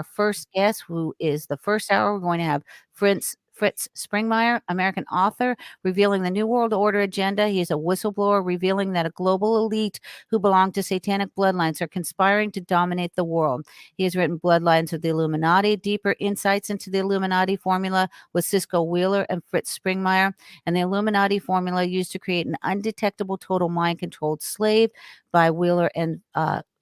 first guest, who is the first hour. We're going to have Fritz Springmeier, American author, revealing the New World Order agenda. He is a whistleblower revealing that a global elite who belong to satanic bloodlines are conspiring to dominate the world. He has written Bloodlines of the Illuminati, deeper insights into the Illuminati formula with Cisco Wheeler and Fritz Springmeier, and the Illuminati formula used to create an undetectable total mind-controlled slave by Wheeler and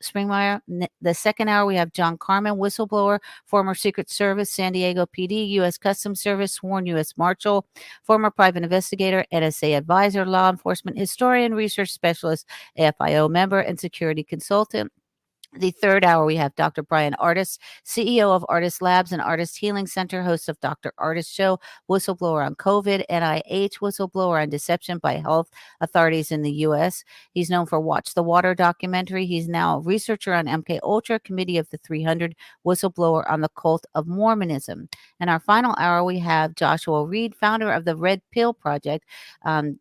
Springmeier. The second hour, we have John Carmen, whistleblower, former Secret Service, San Diego PD, U.S. Customs Service, sworn U.S. Marshal, former private investigator, NSA advisor, law enforcement historian, research specialist, AFIO member, and security consultant. The third hour, we have Dr. Brian Artist, CEO of Artist Labs and Artist Healing Center, host of Dr. Artist Show, whistleblower on COVID, NIH whistleblower on deception by health authorities in the U.S. He's known for Watch the Water documentary. He's now a researcher on MK Ultra, Committee of the 300, whistleblower on the cult of Mormonism. In our final hour, we have Joshua Reed, founder of the Red Pill Project, and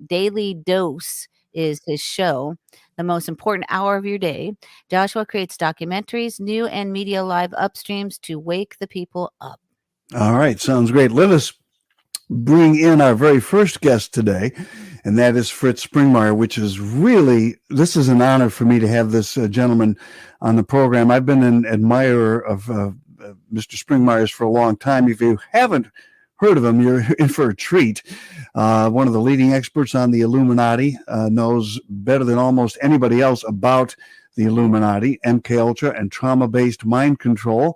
Daily Dose is his show, the most important hour of your day. Joshua creates documentaries, new and media live upstreams to wake the people up. All right, sounds great. Let us bring in our very first guest today, and that is Fritz Springmeier, which is really, this is an honor for me to have this gentleman on the program. I've been an admirer of Mr. Springmeier's for a long time. If you haven't heard of him, you're in for a treat. One of the leading experts on the Illuminati, knows better than almost anybody else about the Illuminati, MK Ultra, and trauma-based mind control.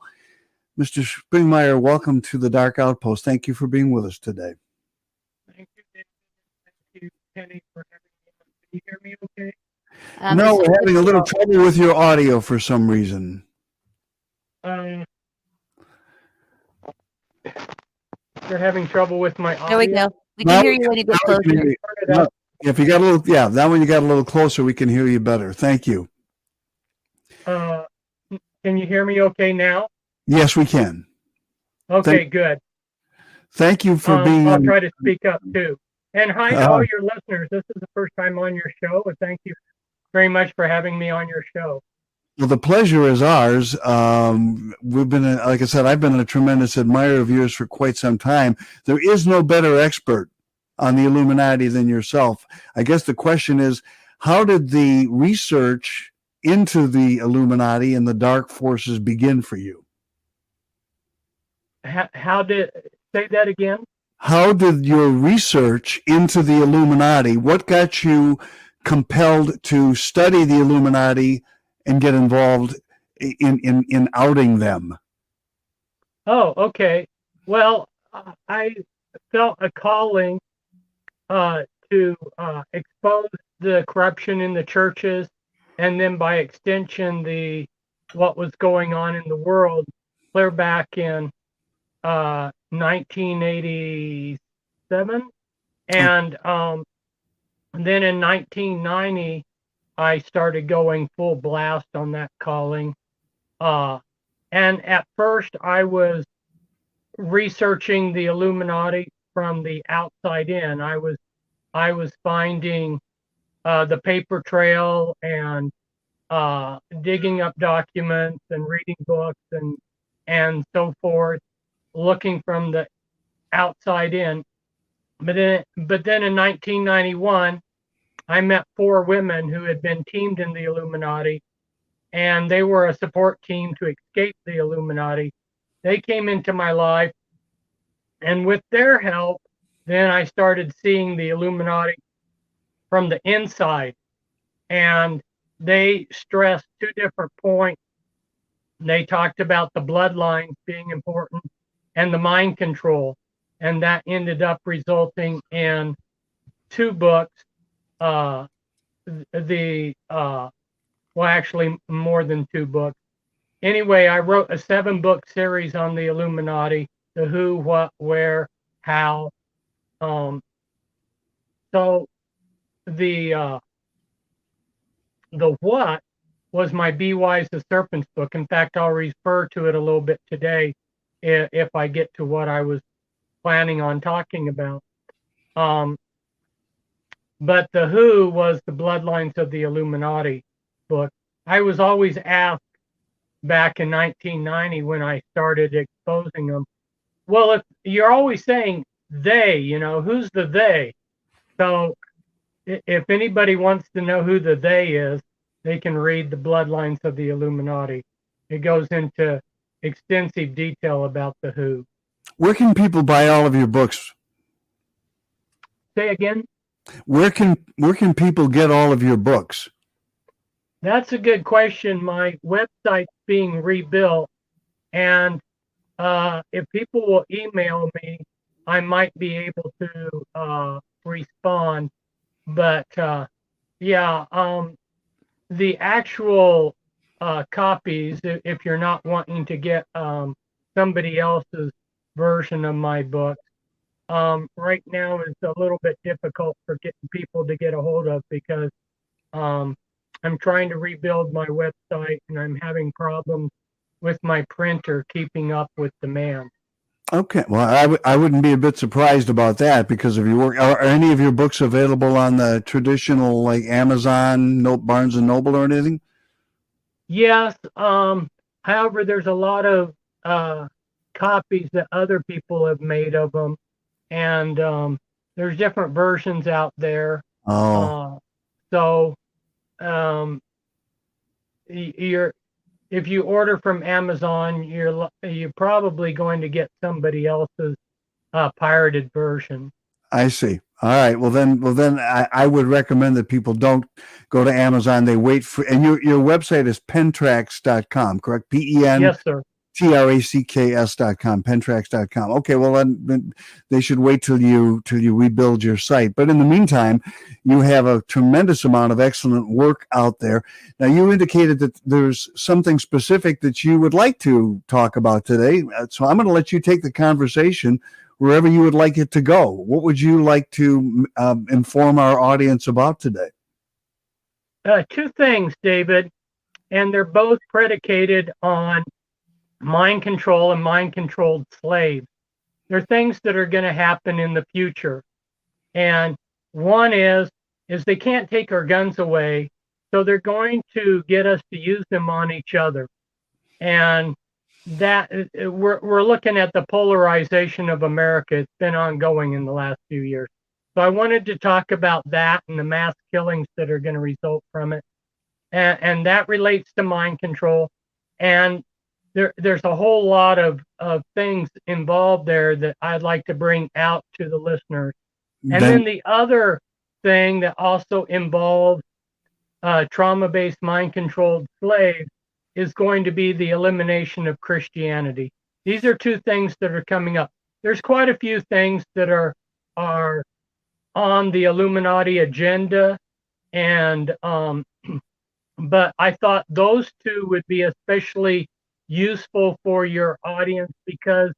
Mr. Springmeier, welcome to the Dark Outpost. Thank you for being with us today. Thank you, David. Thank you, Penny, for having me. Can you hear me okay? No, we're having a little trouble with your audio for some reason. You're having trouble with my audio? There we go. We can hear you when you get closer. If you got a little, yeah, that one you got a little closer, we can hear you better. Thank you. Can you hear me okay now? Yes, we can. Okay, good. Thank you for being I'll try to speak up too. And hi to all your listeners. This is the first time on your show, and thank you very much for having me on your show. Well, the pleasure is ours. We've been, like I said, I've been a tremendous admirer of yours for quite some time. There is no better expert on the Illuminati than yourself. I guess the question is, how did the research into the Illuminati and the dark forces begin for you? Say that again? How did your research into the Illuminati, what got you compelled to study the Illuminati and get involved in outing them? Oh, okay. Well, I felt a calling to expose the corruption in the churches, and then by extension, what was going on in the world, clear back in 1987, and then in 1990. I started going full blast on that calling. And at first I was researching the Illuminati from the outside in. I was finding the paper trail and digging up documents and reading books and so forth, looking from the outside in. But then in 1991, I met 4 women who had been teamed in the Illuminati, and they were a support team to escape the Illuminati. They came into my life, and with their help, then I started seeing the Illuminati from the inside, and they stressed 2 different points. They talked about the bloodlines being important and the mind control, and that ended up resulting in 2 books. Well, actually more than 2 books. Anyway, I wrote a 7-book series on the Illuminati, the who, what, where, how. So the what was my Be Wise the Serpent's book. In fact, I'll refer to it a little bit today if I get to what I was planning on talking about. But the who was the Bloodlines of the Illuminati book. I was always asked back in 1990 when I started exposing them. Well, if you're always saying they, who's the they? So if anybody wants to know who the they is, they can read The Bloodlines of the Illuminati. It goes into extensive detail about the who. Where can people buy all of your books? Say again? Where can people get all of your books? That's a good question. My website's being rebuilt, and if people will email me, I might be able to respond. But the actual copies, if you're not wanting to get somebody else's version of my book, right now is a little bit difficult for getting people to get a hold of, because I'm trying to rebuild my website and I'm having problems with my printer keeping up with demand. Okay, well, I wouldn't be a bit surprised about that because of your work. Are any of your books available on the traditional, like Amazon, Barnes and Noble, or anything? Yes. However, there's a lot of copies that other people have made of them, and there's different versions out there. Oh. So if you order from Amazon, you're probably going to get somebody else's pirated version. I see. All right. Well, then I would recommend that people don't go to Amazon. They wait for, and your website is pentracks.com, correct? PEN. Yes, sir. TRACKS.com, pentracks.com. Okay, well then they should wait till you rebuild your site. But in the meantime, you have a tremendous amount of excellent work out there. Now, you indicated that there's something specific that you would like to talk about today. So I'm going to let you take the conversation wherever you would like it to go. What would you like to inform our audience about today? Two things, David, and they're both predicated on mind control and mind-controlled slaves. They're things that are going to happen in the future. And one is they can't take our guns away, so they're going to get us to use them on each other. And that we're looking at the polarization of America. It's been ongoing in the last few years. So I wanted to talk about that and the mass killings that are going to result from it. And that relates to mind control. And there's a whole lot of things involved there that I'd like to bring out to the listeners. And then the other thing that also involves trauma-based mind-controlled slaves is going to be the elimination of Christianity. These are two things that are coming up. There's quite a few things that are on the Illuminati agenda, and but I thought those two would be especially useful for your audience, because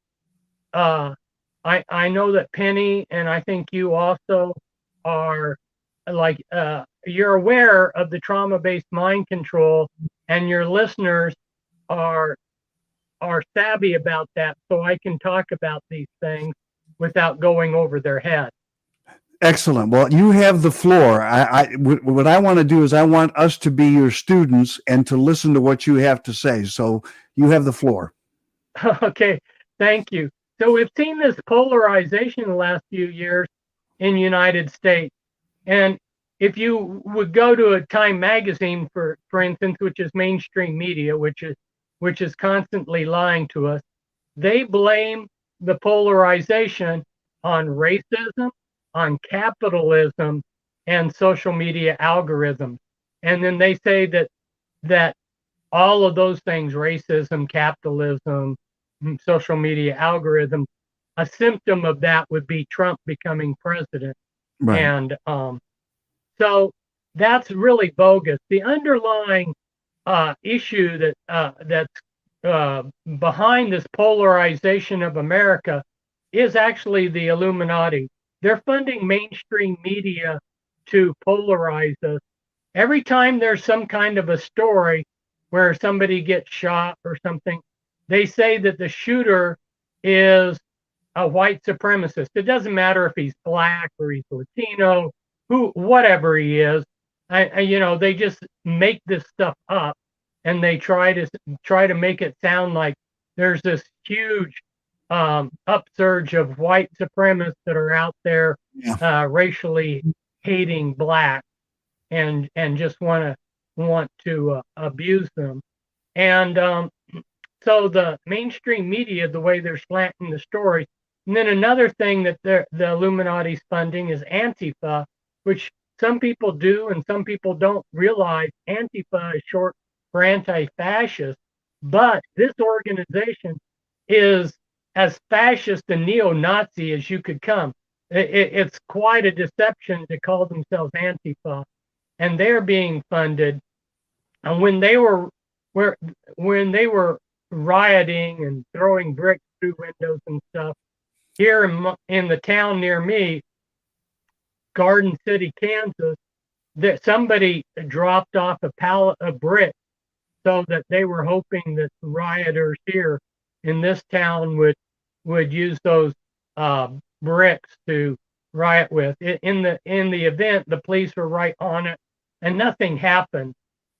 I know that Penny, and I think you also are, like, you're aware of the trauma-based mind control, and your listeners are savvy about that, so I can talk about these things without going over their head. Excellent. Well, you have the floor. What I want to do is I want us to be your students and to listen to what you have to say. So you have the floor. Okay, thank you. So we've seen this polarization the last few years in the United States. And if you would go to a Time magazine, for instance, which is mainstream media, which is constantly lying to us, they blame the polarization on racism, on capitalism, and social media algorithms. And then they say that all of those things, racism, capitalism, social media algorithms, a symptom of that would be Trump becoming president. Right. And so that's really bogus. The underlying issue that's behind this polarization of America is actually the Illuminati. They're funding mainstream media to polarize us. Every time there's some kind of a story where somebody gets shot or something, they say that the shooter is a white supremacist. It doesn't matter if he's black or he's Latino, whatever he is. They just make this stuff up. and they try to make it sound like there's this huge upsurge of white supremacists that are out there racially hating black and just want to abuse them. And so the mainstream media, the way they're slanting the story. And then another thing that the Illuminati's funding is Antifa, which some people do and some people don't realize. Antifa is short for anti-fascist, but this organization is as fascist and neo-Nazi as you could come. It's quite a deception to call themselves Antifa, and they're being funded. And when they were rioting and throwing bricks through windows and stuff here in the town near me, Garden City, Kansas, that somebody dropped off a pallet of bricks so that they were hoping that the rioters here in this town would use those bricks to riot with. In the event, the police were right on it and nothing happened.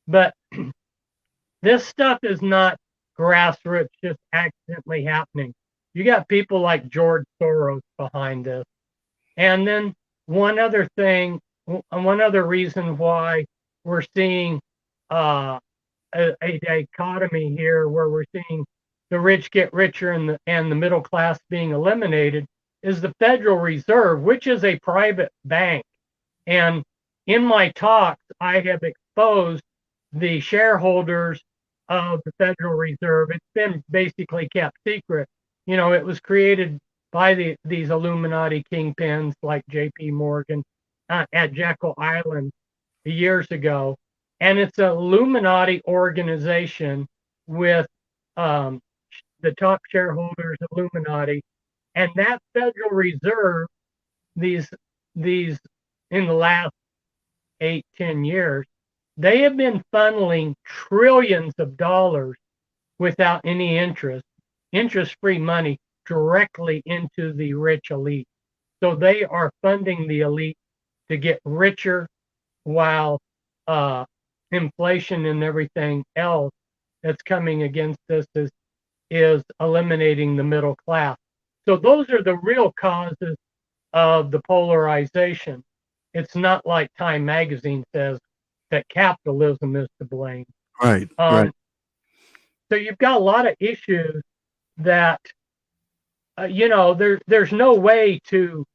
But this stuff is not grassroots just accidentally happening. You got people like George Soros behind this. And then one other reason why we're seeing a dichotomy here, where we're seeing the rich get richer and the middle class being eliminated, is the Federal Reserve, which is a private bank. And in my talks, I have exposed the shareholders of the Federal Reserve. It's been basically kept secret. You know, it was created by these Illuminati kingpins like J.P. Morgan at Jekyll Island years ago. And it's an Illuminati organization with the top shareholders of Illuminati. And that Federal Reserve, these in the last 8-10 years, they have been funneling trillions of dollars without any interest-free money directly into the rich elite. So they are funding the elite to get richer while inflation and everything else that's coming against this is eliminating the middle class. So those are the real causes of the polarization. It's not like Time magazine says that capitalism is to blame. Right. Right. So you've got a lot of issues that there's no way to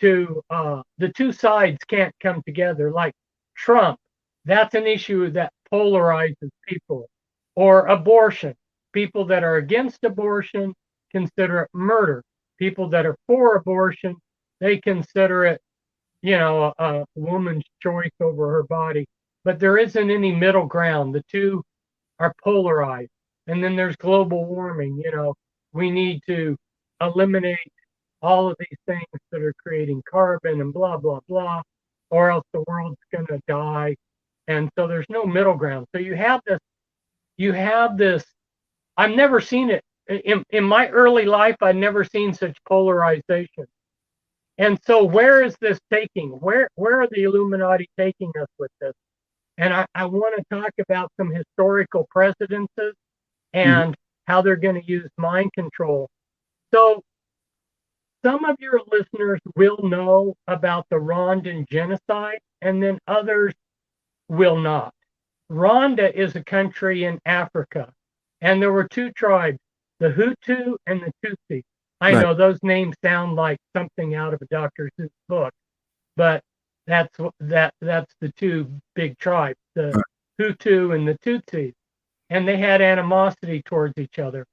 the two sides can't come together. Like Trump, that's an issue that polarizes people. Or abortion. People that are against abortion consider it murder. People that are for abortion, they consider it, a woman's choice over her body. But there isn't any middle ground. The two are polarized. And then there's global warming. We need to eliminate all of these things that are creating carbon and blah, blah, blah, or else the world's going to die. And so there's no middle ground. So you have this, I've never seen it. In my early life, I'd never seen such polarization. And so where is this taking? Where are the Illuminati taking us with this? And I want to talk about some historical precedences and how they're going to use mind control. So some of your listeners will know about the Rwandan genocide, and then others will not. Rwanda is a country in Africa, and there were two tribes, the Hutu and the Tutsi. I know those names sound like something out of a Dr. Seuss book, but that's the two big tribes, the Hutu and the Tutsis, and they had animosity towards each other.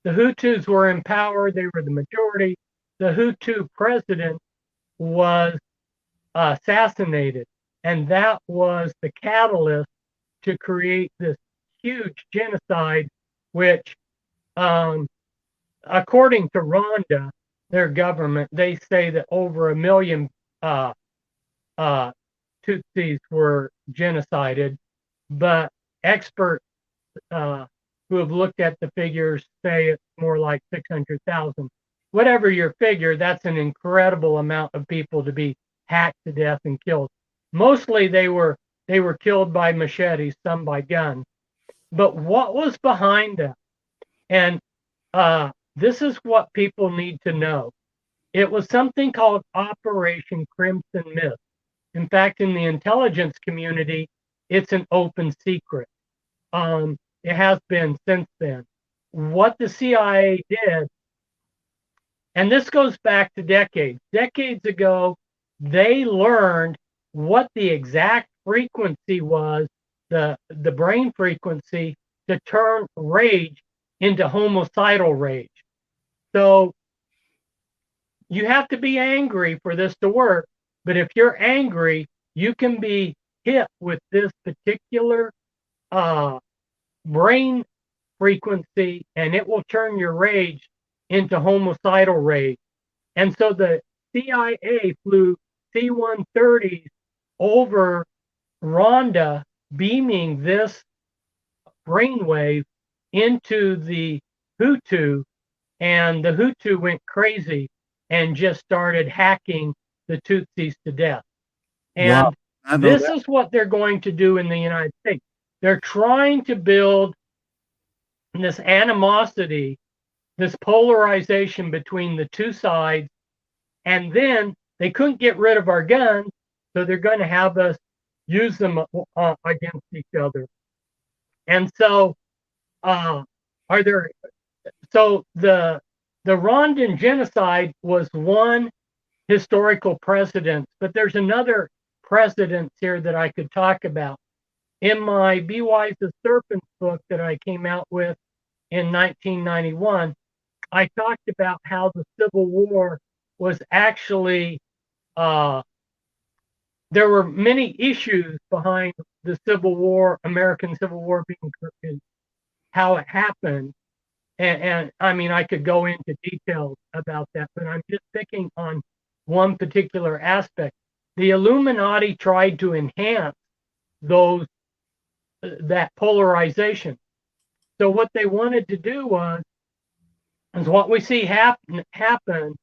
The Hutus were in power; they were the majority. The Hutu president was assassinated, and that was the catalyst to create this huge genocide, which, according to Rwanda, their government, they say that over 1 million Tutsis were genocided, but experts who have looked at the figures say it's more like 600,000. Whatever your figure, that's an incredible amount of people to be hacked to death and killed. Mostly they were killed by machetes, some by guns. But what was behind that? And this is what people need to know. It was something called Operation Crimson Mist. In fact, in the intelligence community, it's an open secret. It has been since then. What the CIA did, and this goes back to decades. Decades ago, they learned what the exact frequency was, the brain frequency, to turn rage into homicidal rage. So you have to be angry for this to work. But if you're angry, you can be hit with this particular brain frequency, and it will turn your rage into homicidal rage. And so the CIA flew C-130s over Rwanda, beaming this brainwave into the Hutu, and the Hutu went crazy and just started hacking the Tutsis to death. And this is what they're going to do in the United States. They're trying to build this animosity, this polarization between the two sides, and then they couldn't get rid of our guns, so they're going to have us use them against each other. And so, the Rwandan genocide was one historical precedent, but there's another precedent here that I could talk about. In my Be Wise as Serpents book that I came out with in 1991, I talked about how the Civil War was actually, there were many issues behind the Civil War, American Civil War, being how it happened. And I mean, I could go into details about that, but I'm just picking on one particular aspect. The Illuminati tried to enhance that polarization. So what they wanted to do is what we see happen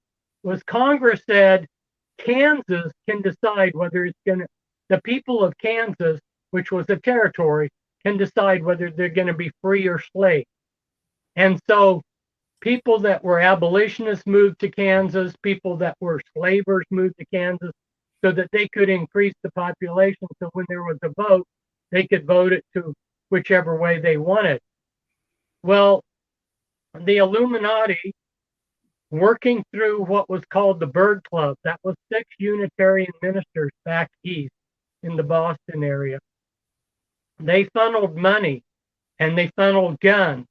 was Congress said Kansas can decide whether it's going to, the people of Kansas, which was a territory, can decide whether they're going to be free or slave. And so people that were abolitionists moved to Kansas, people that were slavers moved to Kansas, so that they could increase the population. So when there was a vote, they could vote it to whichever way they wanted. Well, the Illuminati, working through what was called the Bird Club, that was 6 Unitarian ministers back east in the Boston area. They funneled money and they funneled guns,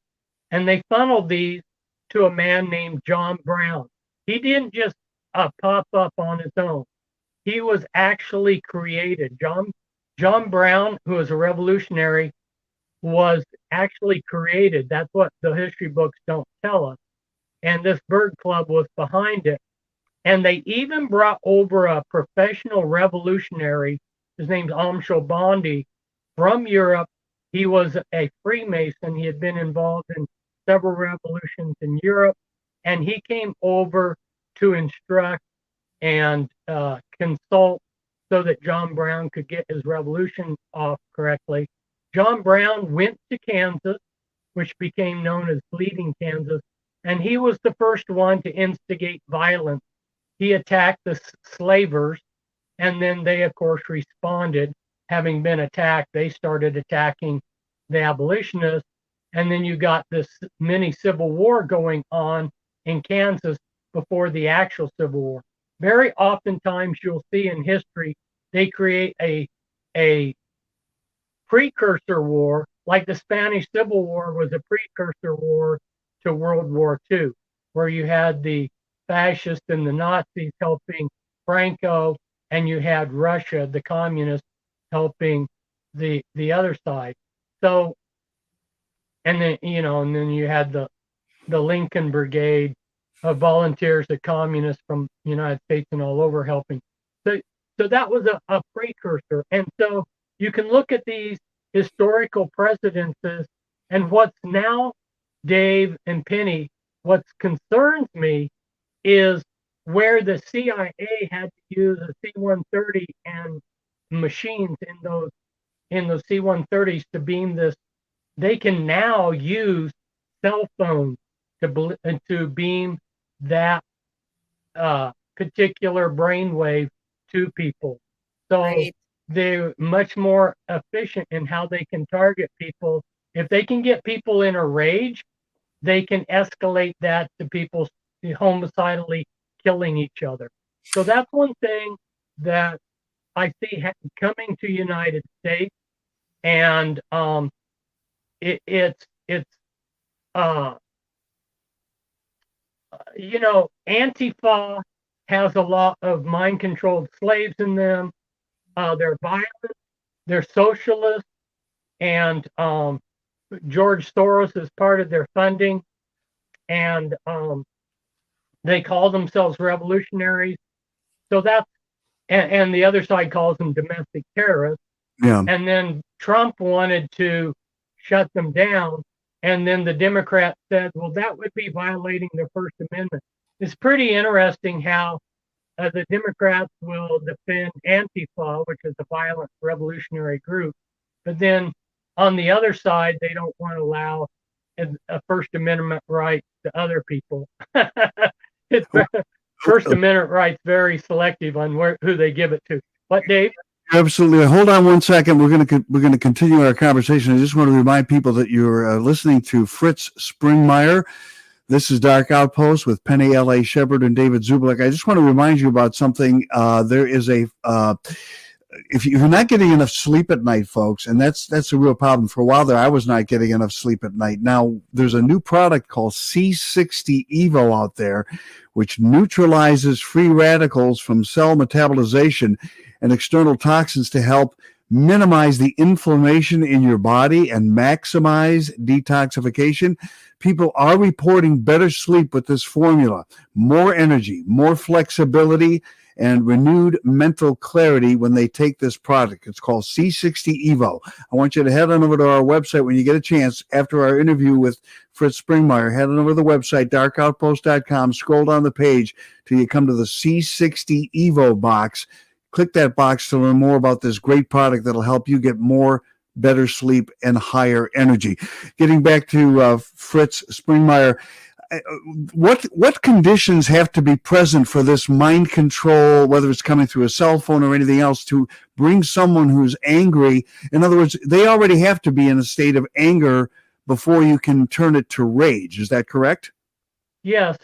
and they funneled these to a man named John Brown. He didn't just pop up on his own. He was actually created. John Brown, who was a revolutionary, was actually created. That's what the history books don't tell us. And this Bird Club was behind it. And they even brought over a professional revolutionary. His name's Amshel Bondi, from Europe. He was a Freemason. He had been involved in several revolutions in Europe. And he came over to instruct and consult so that John Brown could get his revolution off correctly. John Brown went to Kansas, which became known as Bleeding Kansas, and he was the first one to instigate violence. He attacked the slavers, and then they, of course, responded. Having been attacked, they started attacking the abolitionists, and then you got this mini civil war going on in Kansas before the actual Civil War. Very oftentimes you'll see in history, they create a precursor war, like the Spanish Civil War was a precursor war to World War II, where you had the fascists and the Nazis helping Franco, and you had Russia, the communists, helping the other side. So, and then you had the Lincoln Brigade of volunteers, the communists from the United States and all over helping. So that was a precursor. And so you can look at these historical precedences, and what's now, Dave and Penny, what concerns me is where the CIA had to use a C-130 and machines in those C-130s to beam this they can now use cell phones to beam that particular brainwave to people. So Right. they're much more efficient in how they can target people. If they can get people in a rage, they can escalate that to people homicidally killing each other. So that's one thing that I see coming to United States, and it's uh, Antifa has a lot of mind-controlled slaves in them. They're violent, they're socialist, and George Soros is part of their funding, and they call themselves revolutionaries. So that's and the other side calls them domestic terrorists. Yeah. And then Trump wanted to shut them down, and then the Democrats said, well, that would be violating the First Amendment. It's pretty interesting how the Democrats will defend Antifa, which is a violent revolutionary group, but then on the other side, they don't want to allow a First Amendment right to other people. It's First Amendment rights very selective on who they give it to. What, Dave? Absolutely. Hold on one second. We're going to continue our conversation. I just want to remind people that you're listening to Fritz Springmeier. This is Dark Outpost with Penny L.A. Shepard and David Zublik. I just want to remind you about something. There is if you're not getting enough sleep at night, folks, and that's a real problem. For a while there, I was not getting enough sleep at night. Now, there's a new product called C60 Evo out there, which neutralizes free radicals from cell metabolization and external toxins to help minimize the inflammation in your body and maximize detoxification. People are reporting better sleep with this formula, more energy, more flexibility, and renewed mental clarity when they take this product. It's called C60 Evo. I want you to head on over to our website when you get a chance after our interview with Fritz Springmeier. Head on over to the website, darkoutpost.com, scroll down the page till you come to the C60 Evo box. Click that box to learn more about this great product that'll help you get more, better sleep, and higher energy. Getting back to Fritz Springmeier, what conditions have to be present for this mind control, whether it's coming through a cell phone or anything else, to bring someone who's angry? In other words, they already have to be in a state of anger before you can turn it to rage. Is that correct? Yes.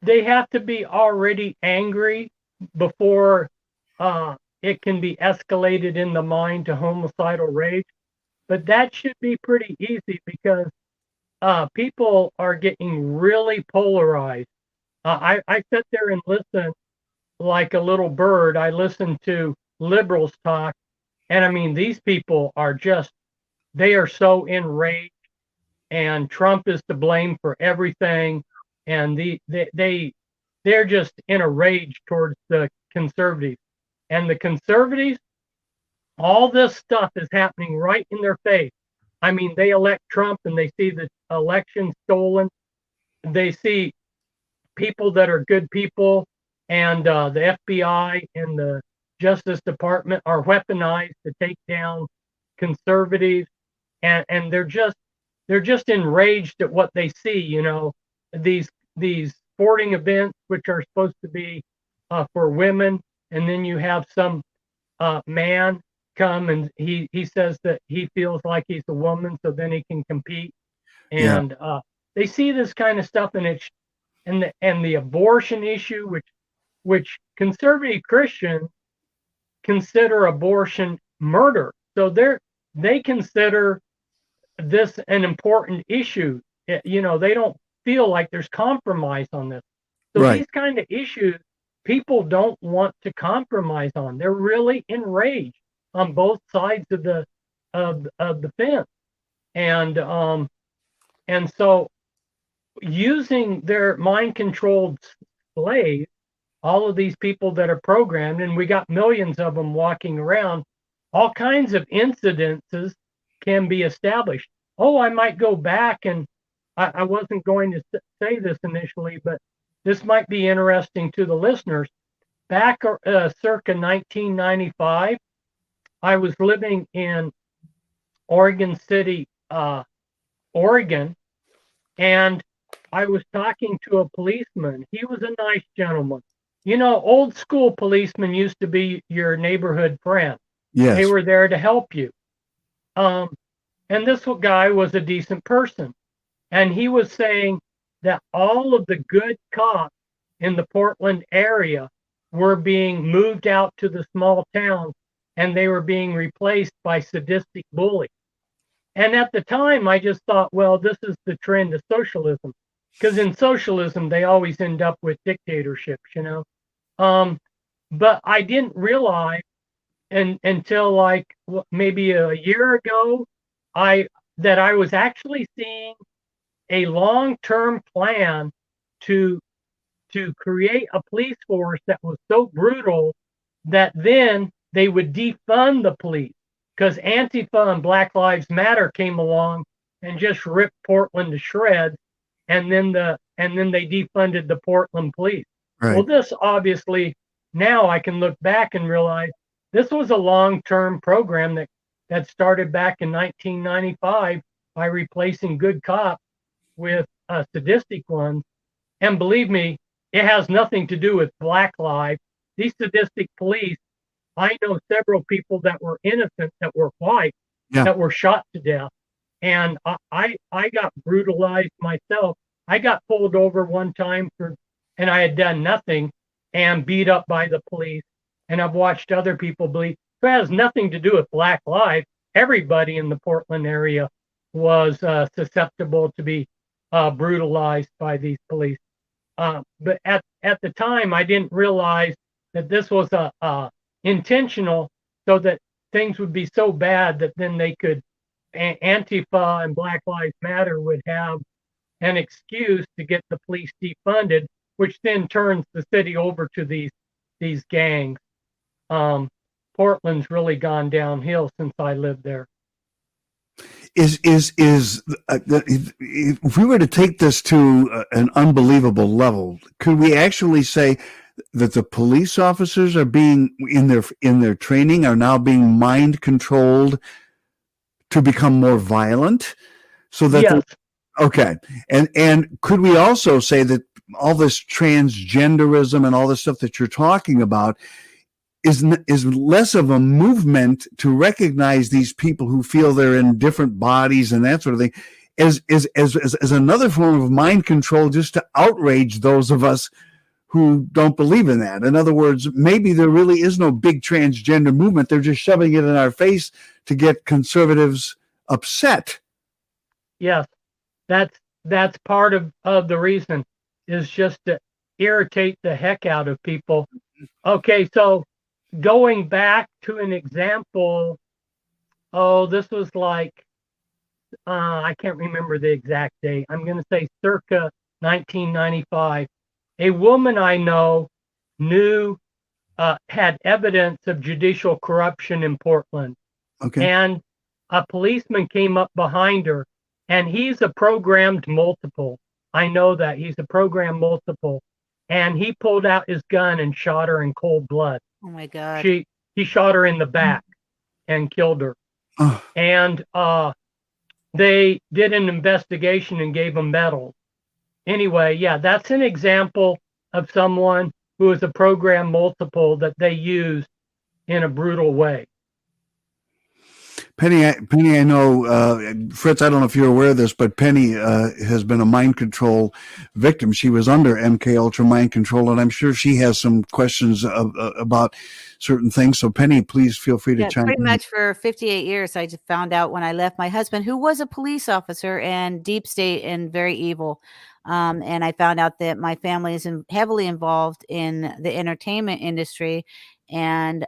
They have to be already angry before it can be escalated in the mind to homicidal rage. But that should be pretty easy because people are getting really polarized. I sit there and listen like a little bird. I listen to liberals talk, and I mean, these people are they are so enraged, and Trump is to blame for everything, and they're just in a rage towards the conservatives. And the conservatives, all this stuff is happening right in their face. I mean, they elect Trump and they see the election stolen. They see people that are good people, and the FBI and the Justice Department are weaponized to take down conservatives, and they're just enraged at what they see. You know, these sporting events which are supposed to be for women, and then you have some man come and he says that he feels like he's a woman, so then he can compete. And they see this kind of stuff, and it's and the abortion issue, which conservative Christians consider abortion murder, so they consider this an important issue. You know, they don't feel like there's compromise on this. So Right. These kind of issues people don't want to compromise on. They're really enraged on both sides of the fence, and so using their mind-controlled slaves, all of these people that are programmed, and we got millions of them walking around, all kinds of incidences can be established. Oh, I might go back, and I wasn't going to say this initially, but this might be interesting to the listeners. Back circa 1995, I was living in Oregon City, Oregon, and I was talking to a policeman. He was a nice gentleman. You know, old school policemen used to be your neighborhood friend. Yes. They were there to help you. And this guy was a decent person. And he was saying that all of the good cops in the Portland area were being moved out to the small towns, and they were being replaced by sadistic bullies. And at the time, I just thought, well, this is the trend of socialism. Because in socialism, they always end up with dictatorships, you know. But I didn't realize until like maybe a year ago, that I was actually seeing a long-term plan to create a police force that was so brutal that then they would defund the police, because Antifa and Black Lives Matter came along and just ripped Portland to shreds, and then they defunded the Portland police. Right. Well, this obviously, now I can look back and realize this was a long-term program that started back in 1995 by replacing good cops with sadistic ones. And believe me, it has nothing to do with Black lives. These sadistic police, I know several people that were innocent, that were white, that were shot to death. And I got brutalized myself. I got pulled over one time and I had done nothing, and beat up by the police. And I've watched other people bleed. So it has nothing to do with Black lives. Everybody in the Portland area was susceptible to be brutalized by these police. But at the time, I didn't realize that this was intentional, so that things would be so bad that then they could, Antifa and Black Lives Matter would have an excuse to get the police defunded, which then turns the city over to these gangs. Portland's really gone downhill since I lived there. If we were to take this to an unbelievable level, could we actually say that the police officers are being in their training are now being mind controlled to become more violent, so that yes. Okay, and could we also say that all this transgenderism and all this stuff that you're talking about is less of a movement to recognize these people who feel they're in different bodies and that sort of thing, as another form of mind control, just to outrage those of us who don't believe in that? In other words, maybe there really is no big transgender movement. They're just shoving it in our face to get conservatives upset. Yes, that's part of the reason, is just to irritate the heck out of people. Okay, so going back to an example, this was like, I can't remember the exact date. I'm going to say circa 1995. A woman I know had evidence of judicial corruption in Portland. Okay. And a policeman came up behind her, and he's a programmed multiple. I know that he's a programmed multiple. And he pulled out his gun and shot her in cold blood. Oh my God. He shot her in the back and killed her. Oh. And they did an investigation and gave him medals. Anyway, yeah, that's an example of someone who is a program multiple that they used in a brutal way. Penny, I know, Fritz, I don't know if you're aware of this, but Penny has been a mind control victim. She was under MK Ultra mind control, and I'm sure she has some questions about certain things. So Penny, please feel free to chime in. Pretty much for 58 years, I just found out when I left my husband, who was a police officer and deep state and very evil. And I found out that my family is heavily involved in the entertainment industry. And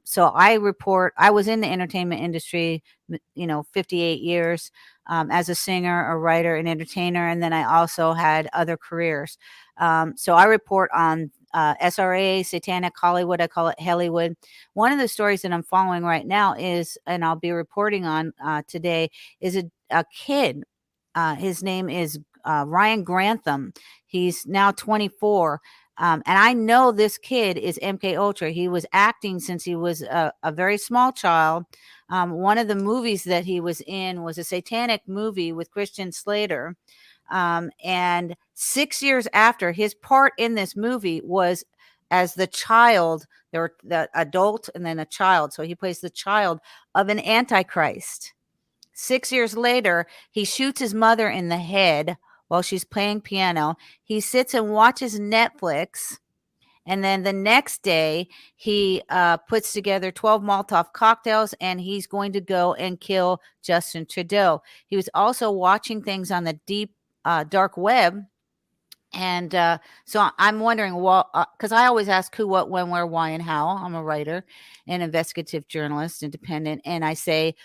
so I was in the entertainment industry, 58 years as a singer, a writer, an entertainer. And then I also had other careers. So I report on SRA, Satanic Hollywood, I call it Hollywood. One of the stories that I'm following right now is, and I'll be reporting on today, is a kid. His name is Ryan Grantham. He's now 24. And I know this kid is MK Ultra. He was acting since he was a very small child. One of the movies that he was in was a satanic movie with Christian Slater. And 6 years after, his part in this movie was as the child. There were the adult and then a child. So he plays the child of an antichrist. 6 years later, he shoots his mother in the head while she's playing piano. He sits and watches Netflix. And then the next day, he puts together 12 Molotov cocktails, and he's going to go and kill Justin Trudeau. He was also watching things on the deep, dark web. And so I'm wondering, well, because I always ask who, what, when, where, why, and how. I'm a writer, an investigative journalist, independent. And I say,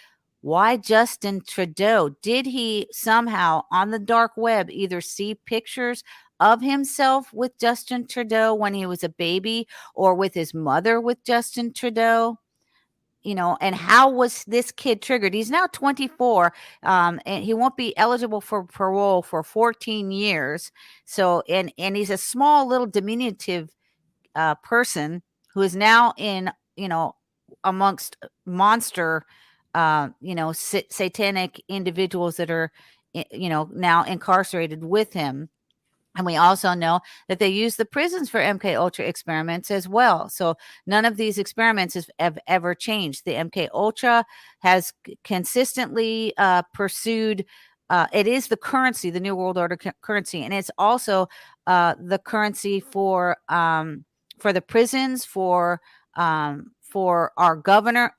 why Justin Trudeau? Did he somehow on the dark web either see pictures of himself with Justin Trudeau when he was a baby, or with his mother with Justin Trudeau? You know, and how was this kid triggered? He's now 24, and he won't be eligible for parole for 14 years. So, and he's a small little diminutive person who is now in, you know, amongst monster, satanic individuals that are, you know, now incarcerated with him. And we also know that they use the prisons for MK Ultra experiments as well. So none of these experiments have ever changed. The MK Ultra has consistently pursued. It is the currency, the New World Order currency, and it's also the currency for the prisons, for our government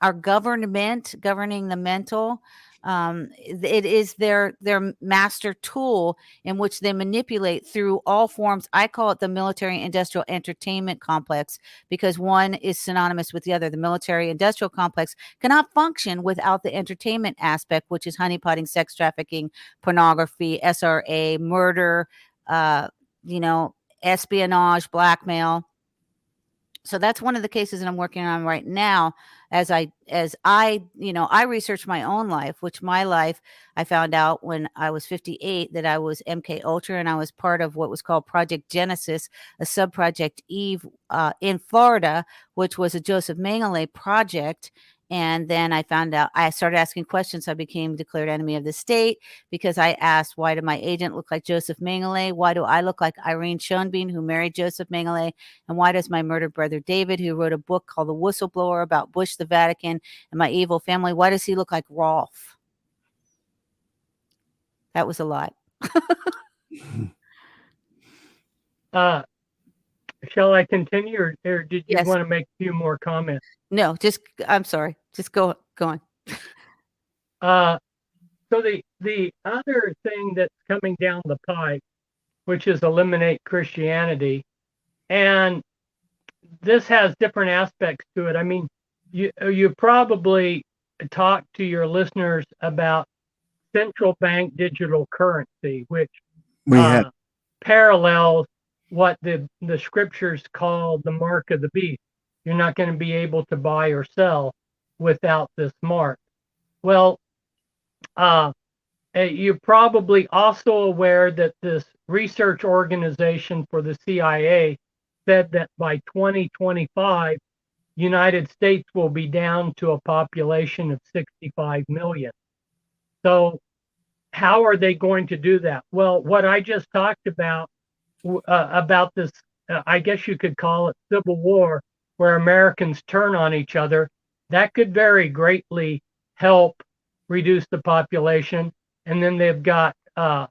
governing the mental. It is their master tool in which they manipulate through all forms. I call it the military industrial entertainment complex, because one is synonymous with the other. The military industrial complex cannot function without the entertainment aspect, which is honeypotting, sex trafficking, pornography, SRA, murder, espionage, blackmail. So that's one of the cases that I'm working on right now. As I researched my own life, which my life, I found out when I was 58 that I was MK Ultra, and I was part of what was called Project Genesis, a sub-project Eve in Florida, which was a Joseph Mengele project. And then I found out, I started asking questions. I became declared enemy of the state because I asked, why did my agent look like Joseph Mengele? Why do I look like Irene Schoenbein, who married Joseph Mengele? And why does my murdered brother David, who wrote a book called The Whistleblower about Bush, the Vatican, and my evil family, why does he look like Rolf? That was a lot. Shall I continue, or did you Yes. want to make a few more comments? No, I'm sorry. Just go on. So the other thing that's coming down the pipe, which is eliminate Christianity, and this has different aspects to it. I mean, you probably talk to your listeners about central bank digital currency, which parallels what the scriptures call the mark of the beast. You're not going to be able to buy or sell without this mark. Well, you're probably also aware that this research organization for the CIA said that by 2025, United States will be down to a population of 65 million. So how are they going to do that? Well, what I just talked about this, I guess you could call it civil war, where Americans turn on each other, that could very greatly help reduce the population. And then they've got, they're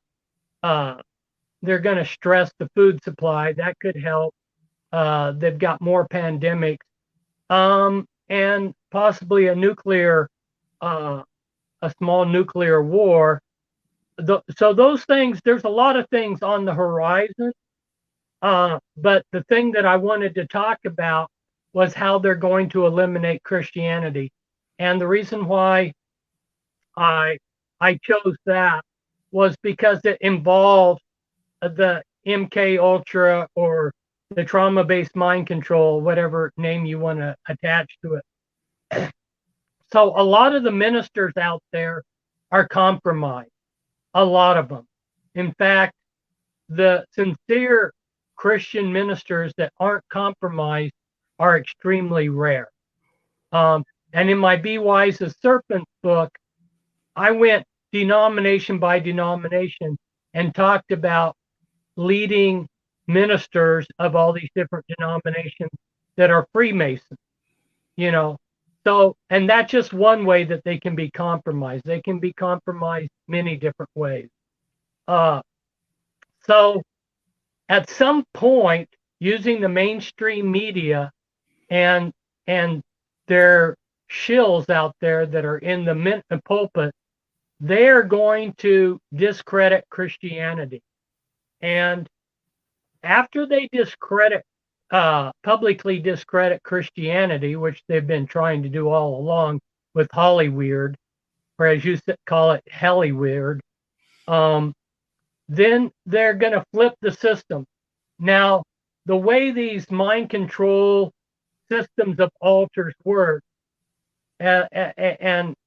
going to stress the food supply. That could help. They've got more pandemics, and possibly a small nuclear war. So those things, there's a lot of things on the horizon. But the thing that I wanted to talk about was how they're going to eliminate Christianity. And the reason why I chose that was because it involves the MK Ultra, or the trauma-based mind control, whatever name you want to attach to it. So a lot of the ministers out there are compromised, a lot of them. In fact, the sincere Christian ministers that aren't compromised are extremely rare. And in my Be Wise as Serpents book, I went denomination by denomination and talked about leading ministers of all these different denominations that are Freemasons, you know. So, and that's just one way that they can be compromised. They can be compromised many different ways. So at some point, using the mainstream media and their shills out there that are in the pulpit, they're going to discredit Christianity. And after they publicly discredit Christianity, which they've been trying to do all along with Hollyweird, or as you call it, Hellyweird, then they're going to flip the system. Now, the way these mind control systems of altars work, and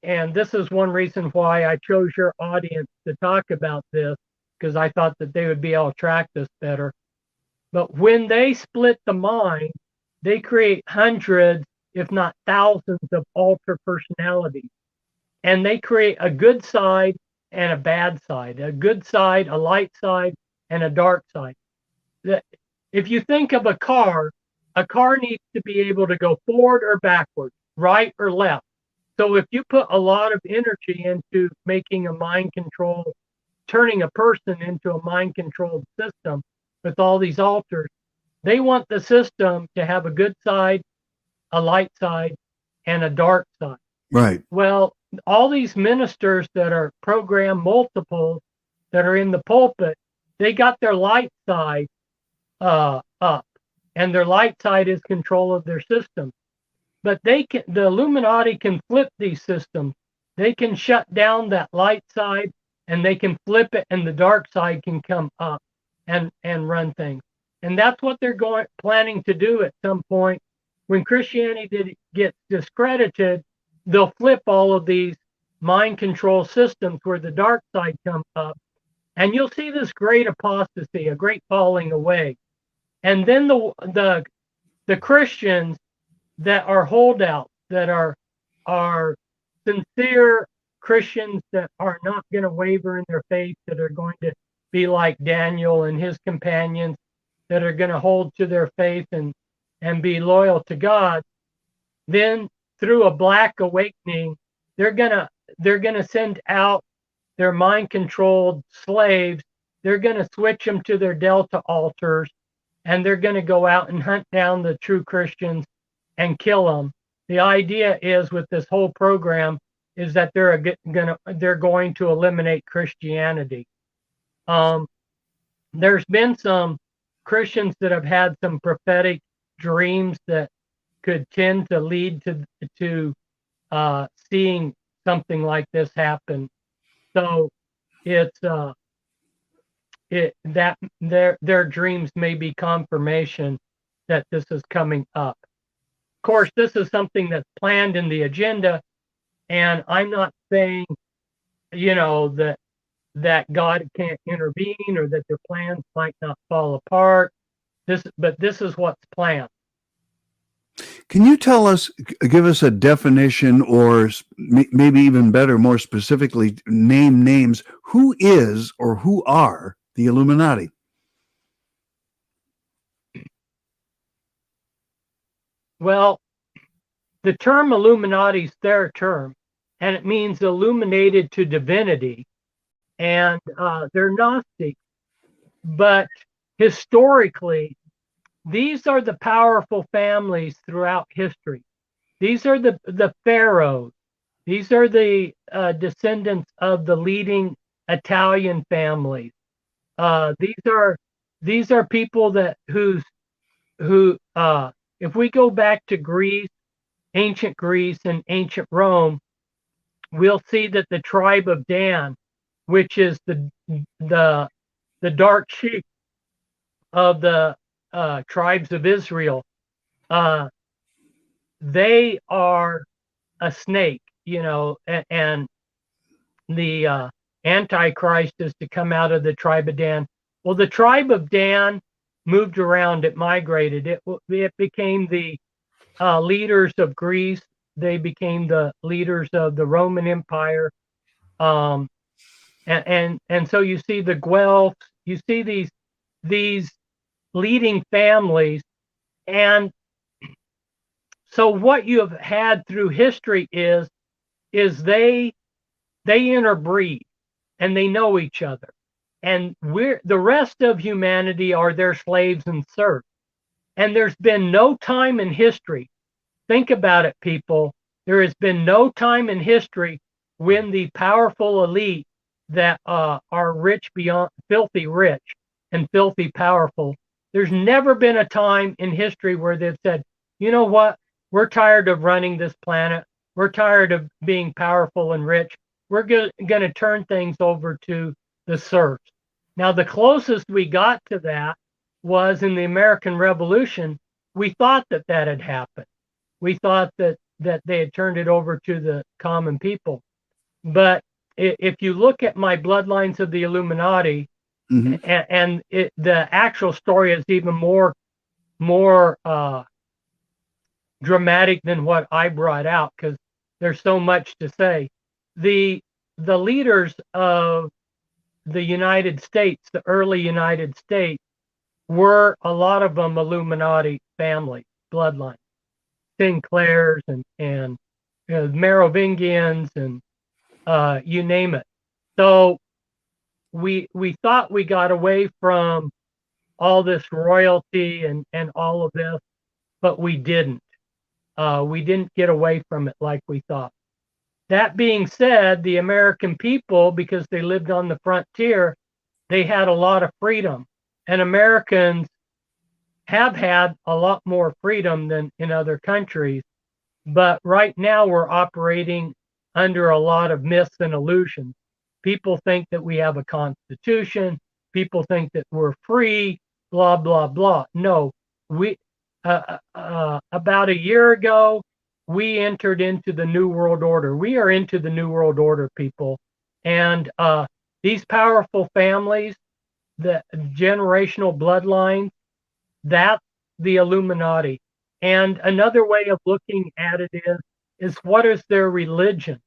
this is one reason why I chose your audience to talk about this, because I thought that they would be able to track this better. But when they split the mind, they create hundreds, if not thousands, of altar personalities. And they create a good side and a bad side, a good side, a light side, and a dark side. If you think of a car needs to be able to go forward or backward, right or left. So if you put a lot of energy into making a mind control, turning a person into a mind controlled system with all these altars, they want the system to have a good side, a light side, and a dark side. Right. Well, all these ministers that are program multiples that are in the pulpit, they got their light side up, and their light side is control of their system. But the Illuminati can flip these systems. They can shut down that light side, and they can flip it, and the dark side can come up and run things. And that's what they're planning to do at some point. When Christianity gets discredited, they'll flip all of these mind control systems where the dark side comes up, and you'll see this great apostasy, a great falling away. And then the Christians that are holdouts, that are sincere Christians that are not going to waver in their faith, that are going to be like Daniel and his companions, that are going to hold to their faith and be loyal to God, then through a black awakening, they're gonna send out their mind-controlled slaves. They're gonna switch them to their Delta altars, and they're gonna go out and hunt down the true Christians and kill them. The idea is with this whole program is that they're going to eliminate Christianity. There's been some Christians that have had some prophetic dreams that could tend to lead to seeing something like this happen. So it's that their dreams may be confirmation that this is coming up. Of course, this is something that's planned in the agenda, and I'm not saying, that God can't intervene or that their plans might not fall apart. But this is what's planned. Can you give us a definition, or maybe even better, more specifically, name names? Who is or who are the Illuminati? Well, the term Illuminati is their term, and it means illuminated to divinity. And they're Gnostic, but historically, these are the powerful families throughout history. These are the pharaohs. These are the descendants of the leading Italian families. These are people who if we go back to Greece, ancient Greece and ancient Rome, we'll see that the tribe of Dan, which is the dark sheep of the tribes of Israel, they are a snake, and the Antichrist is to come out of the tribe of Dan. Well, the tribe of Dan moved around, it migrated. It became the leaders of Greece. They became the leaders of the Roman Empire. Um, and so you see the Guelphs, you see these leading families. And so what you have had through history is they interbreed and they know each other. And the rest of humanity are their slaves and serfs. And there's been no time in history. Think about it, people. There has been no time in history when the powerful elite that are rich beyond filthy rich and filthy powerful. There's never been a time in history where they've said, you know what? We're tired of running this planet. We're tired of being powerful and rich. We're going to turn things over to the serfs. Now, the closest we got to that was in the American Revolution. We thought that had happened. We thought that they had turned it over to the common people. But if you look at my Bloodlines of the Illuminati, and the actual story is even more dramatic than what I brought out, because there's so much to say. The leaders of the United States, the early United States, were a lot of them Illuminati family bloodlines, Sinclairs and Merovingians and you name it. So we thought we got away from all this royalty and all of this, but we didn't. We didn't get away from it like we thought. That being said, the American people, because they lived on the frontier, they had a lot of freedom. And Americans have had a lot more freedom than in other countries. But right now we're operating under a lot of myths and illusions. People think that we have a constitution. People think that we're free, blah, blah, blah. No, we about a year ago, we entered into the New World Order. We are into the New World Order, people. And these powerful families, the generational bloodlines, that's the Illuminati. And another way of looking at it is what is their religion?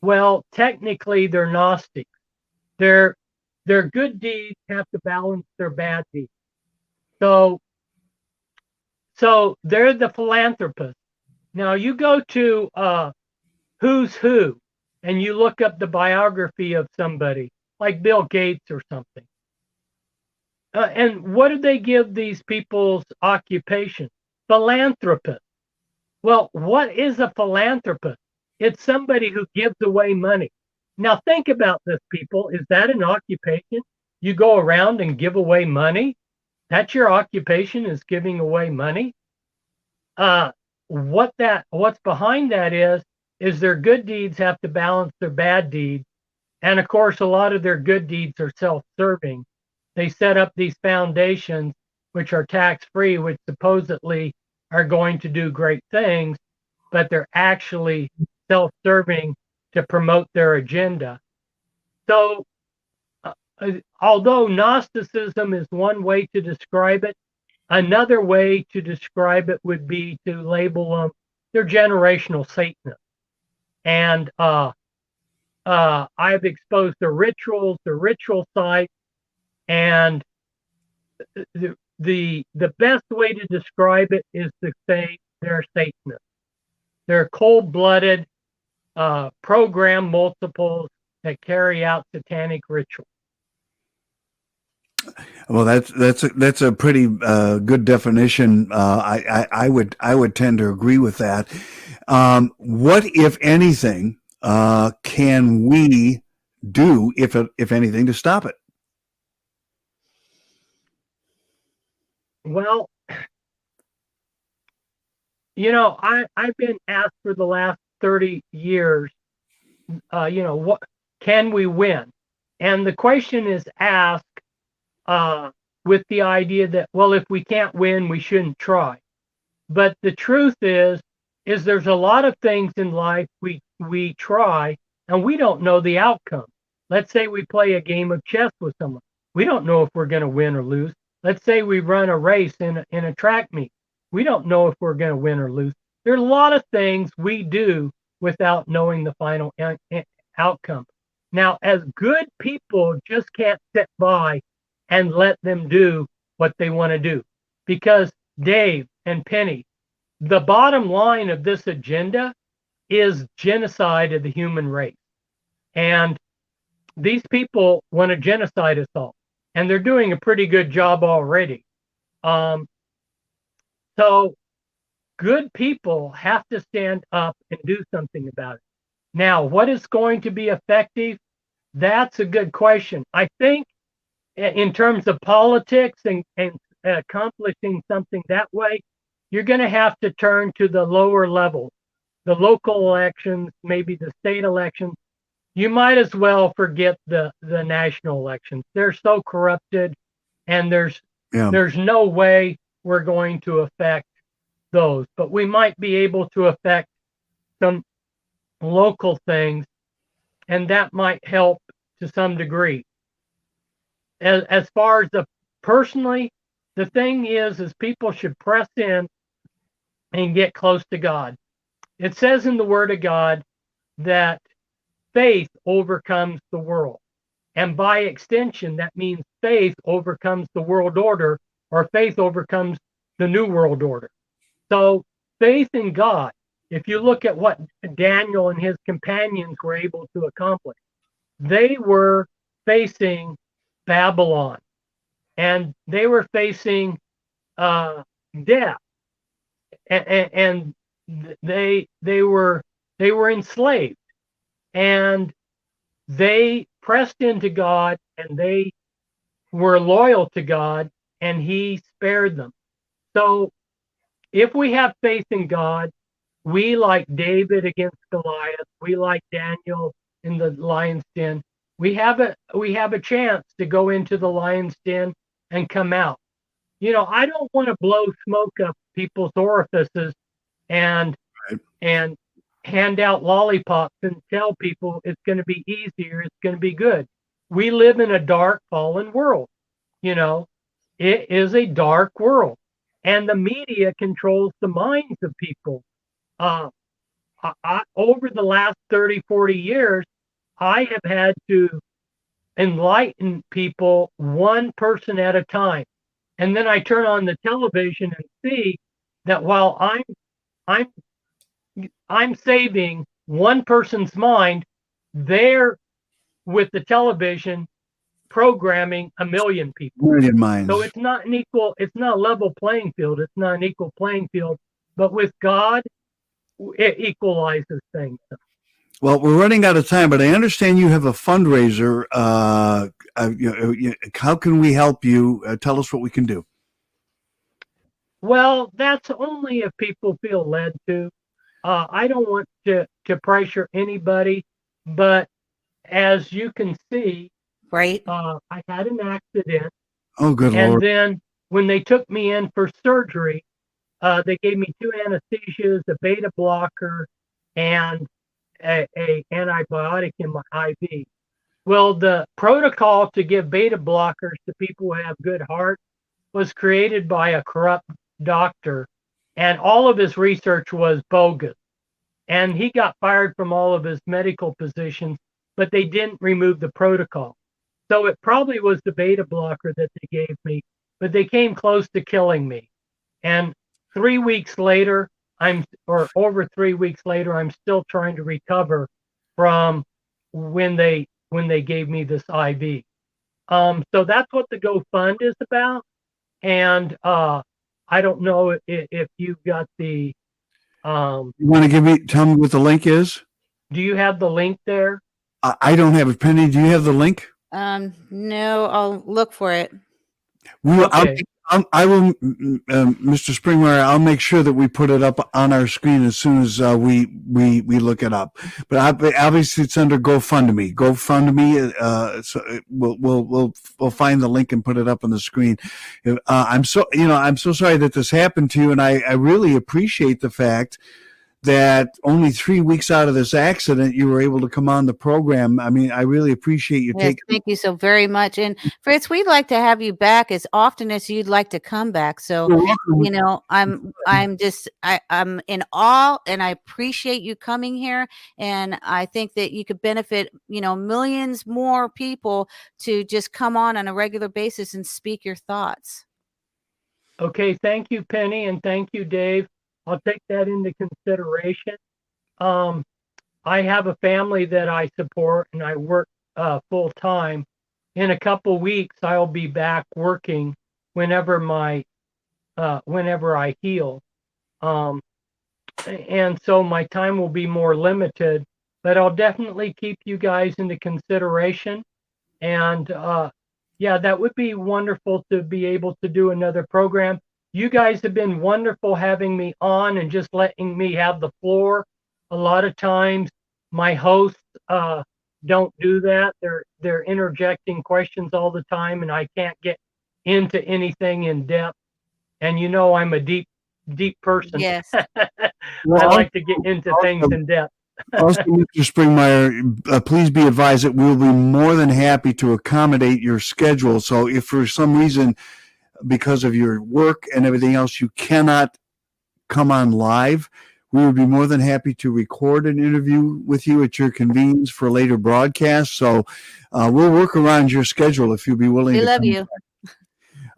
Well, technically, they're Gnostics. Their good deeds have to balance their bad deeds. So they're the philanthropists. Now, you go to Who's Who, and you look up the biography of somebody, like Bill Gates or something. And what do they give these people's occupation? Philanthropist. Well, what is a philanthropist? It's somebody who gives away money. Now, think about this, people. Is that an occupation? You go around and give away money? That's your occupation, is giving away money? What's behind that is their good deeds have to balance their bad deeds. And of course, a lot of their good deeds are self-serving. They set up these foundations, which are tax-free, which supposedly are going to do great things, but they're actually self-serving to promote their agenda. So although Gnosticism is one way to describe it, another way to describe it would be to label them, they're generational Satanists. And I've exposed the rituals, the ritual sites, and the best way to describe it is to say they're Satanists. They're cold-blooded, program multiples that carry out satanic rituals. Well, that's a pretty good definition. I would tend to agree with that. What, if anything, can we do, if anything, to stop it? Well, I've been asked for the last 30 years, what can we win? And the question is asked with the idea that, well, if we can't win, we shouldn't try. But the truth is there's a lot of things in life we try and we don't know the outcome. Let's say we play a game of chess with someone. We don't know if we're going to win or lose. let's say we run a race in a track meet. We don't know if we're going to win or lose. There's a lot of things we do without knowing the final outcome. Now, as good people just can't sit by and let them do what they want to do. Because Dave and Penny, the bottom line of this agenda is genocide of the human race. And these people want to genocide us all. And they're doing a pretty good job already. So good people have to stand up and do something about it. Now, what is going to be effective? That's a good question. I think in terms of politics and accomplishing something that way, you're going to have to turn to the lower levels, the local elections, maybe the state elections. You might as well forget the national elections. They're so corrupted, and there's no way we're going to affect those. But we might be able to affect some local things, and that might help to some degree. As far as personally, the thing is people should press in and get close to God. It says in the Word of God that faith overcomes the world. And by extension, that means faith overcomes the world order, or faith overcomes the new world order. So faith in God, if you look at what Daniel and his companions were able to accomplish, they were facing Babylon, and they were facing death, and they were enslaved, and they pressed into God, and they were loyal to God, and He spared them. So if we have faith in God, we, like David against Goliath, we, like Daniel in the lion's den, we have a chance to go into the lion's den and come out. You know, I don't want to blow smoke up people's orifices and hand out lollipops and tell people it's going to be easier, it's going to be good. We live in a dark, fallen world. You know, it is a dark world, and the media controls the minds of people. Over the last 30, 40 years, I have had to enlighten people one person at a time. And then I turn on the television and see that while I'm saving one person's mind, they're with the television programming a million people. Million minds. So it's not a level playing field. It's not an equal playing field. But with God, it equalizes things. Well, we're running out of time, but I understand you have a fundraiser. How can we help you? Tell us what we can do. Well, that's only if people feel led to. I don't want to pressure anybody, but as you can see, right? I had an accident. Oh, good and Lord. And then when they took me in for surgery, they gave me 2 anesthesias, a beta blocker, and a antibiotic in my IV. Well, the protocol to give beta blockers to people who have good heart was created by a corrupt doctor, and all of his research was bogus. And he got fired from all of his medical positions, but they didn't remove the protocol. So it probably was the beta blocker that they gave me, but they came close to killing me. And 3 weeks later, over 3 weeks later, I'm still trying to recover from when they gave me this IV. So that's what the GoFund is about. And I don't know if you've got the. You want to tell me what the link is? Do you have the link there? I don't have it. Penny, do you have the link? No, I'll look for it. Okay. I will, Mr. Springmeier, I'll make sure that we put it up on our screen as soon as we look it up. But obviously, it's under GoFundMe. GoFundMe. So we'll find the link and put it up on the screen. I'm so sorry that this happened to you, and I really appreciate the fact that only 3 weeks out of this accident, you were able to come on the program. I mean, I really appreciate you Yes, taking. thank you so very much. And Fritz, we'd like to have you back as often as you'd like to come back. So, You're welcome. you know, I'm in awe, and I appreciate you coming here. And I think that you could benefit, you know, millions more people to just come on a regular basis and speak your thoughts. Okay, thank you, Penny, and thank you, Dave. I'll take that into consideration. I have a family that I support, and I work full time. In a couple weeks, I'll be back working whenever I heal, and so my time will be more limited. But I'll definitely keep you guys into consideration, and yeah, that would be wonderful to be able to do another program. You guys have been wonderful having me on and just letting me have the floor. A lot of times my hosts don't do that. They're interjecting questions all the time, and I can't get into anything in depth. And you know, I'm a deep person. Yes. Well, I like to get into things in depth. Also, Mr. Springmeier, please be advised that we will be more than happy to accommodate your schedule. So if for some reason, because of your work and everything else, you cannot come on live, we would be more than happy to record an interview with you at your convenience for later broadcasts. So we'll work around your schedule if you'll be willing We to love come you.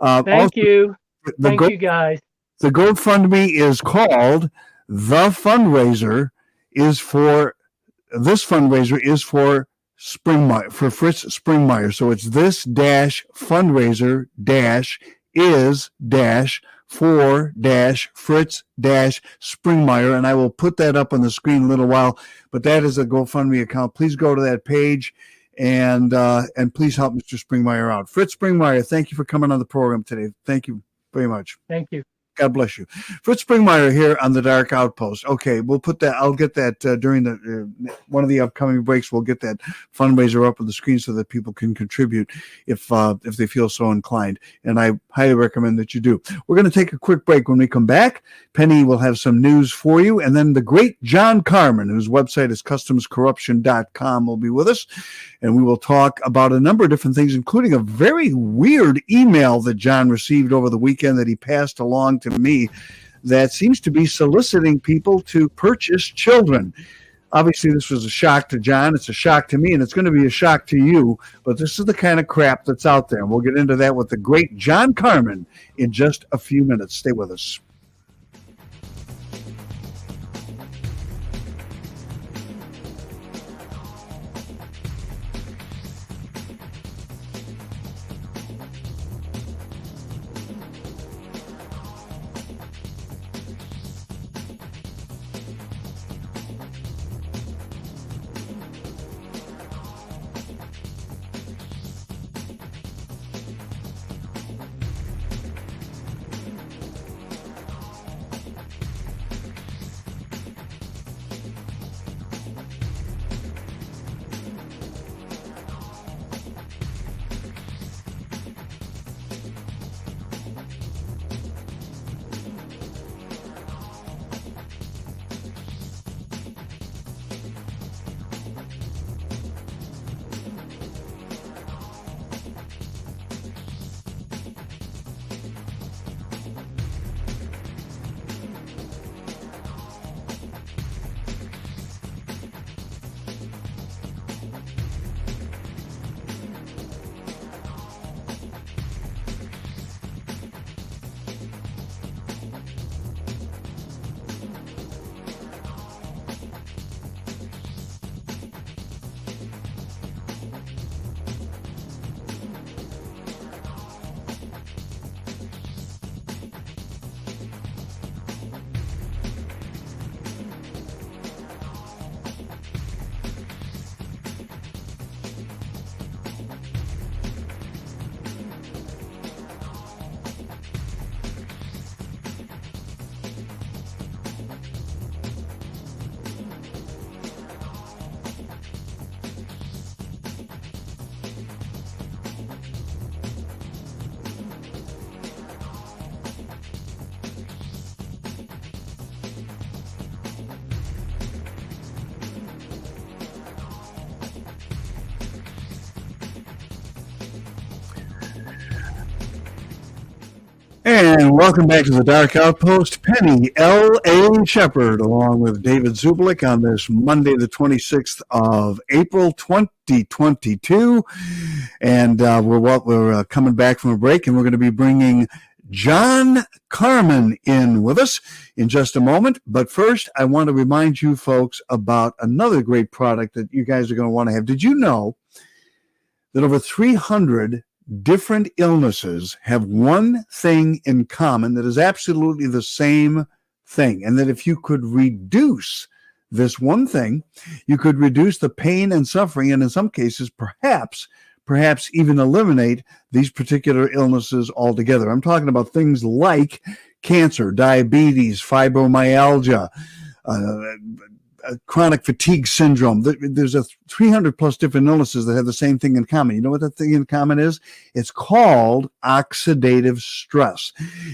back. Thank you. The Thank you, guys. The GoFundMe is called The Fundraiser is for this fundraiser is for Springmeier, for Fritz Springmeier. So it's this dash fundraiser dash is dash for dash Fritz dash Springmeier. And I will put that up on the screen in a little while, but that is a GoFundMe account. Please go to that page and please help Mr. Springmeier out. Fritz Springmeier, thank you for coming on the program today. Thank you very much. Thank you. God bless you. Fritz Springmeier here on the Dark Outpost. Okay, we'll put that. I'll get that during the one of the upcoming breaks. We'll get that fundraiser up on the screen so that people can contribute if they feel so inclined. And I highly recommend that you do. We're going to take a quick break. When we come back, Penny will have some news for you, and then the great John Carmen, whose website is customscorruption.com, will be with us, and we will talk about a number of different things, including a very weird email that John received over the weekend that he passed along to me that seems to be soliciting people to purchase children. Obviously, this was a shock to John. It's a shock to me, and it's going to be a shock to you. But this is the kind of crap that's out there. And we'll get into that with the great John Carmen in just a few minutes. Stay with us. And welcome back to the Dark Outpost. Penny L.A. Shepherd, along with David Zubelik, on this Monday, the 26th of April, 2022. And we're coming back from a break, and we're going to be bringing John Carmen in with us in just a moment. But first, I want to remind you folks about another great product that you guys are going to want to have. Did you know that over 300 different illnesses have one thing in common that is absolutely the same thing, and that if you could reduce this one thing, you could reduce the pain and suffering, and in some cases, perhaps even eliminate these particular illnesses altogether. I'm talking about things like cancer, diabetes, fibromyalgia, chronic fatigue syndrome. There's 300 plus different illnesses that have the same thing in common. You know what that thing in common is? It's called oxidative stress.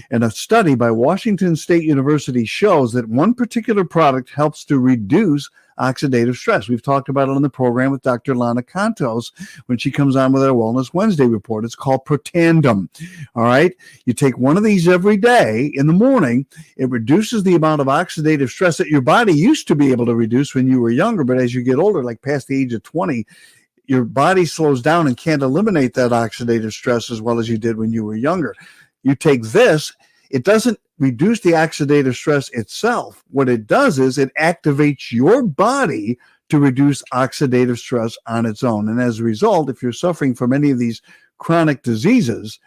And a study by Washington State University shows that one particular product helps to reduce oxidative stress. We've talked about it on the program with Dr. Lana Contos when she comes on with our Wellness Wednesday report. It's called Protandem. All right. You take one of these every day in the morning. It reduces the amount of oxidative stress that your body used to be able to reduce when you were younger. But as you get older, like past the age of 20, your body slows down and can't eliminate that oxidative stress as well as you did when you were younger. You take this, it doesn't reduce the oxidative stress itself. What it does is it activates your body to reduce oxidative stress on its own. And as a result, if you're suffering from any of these chronic diseases,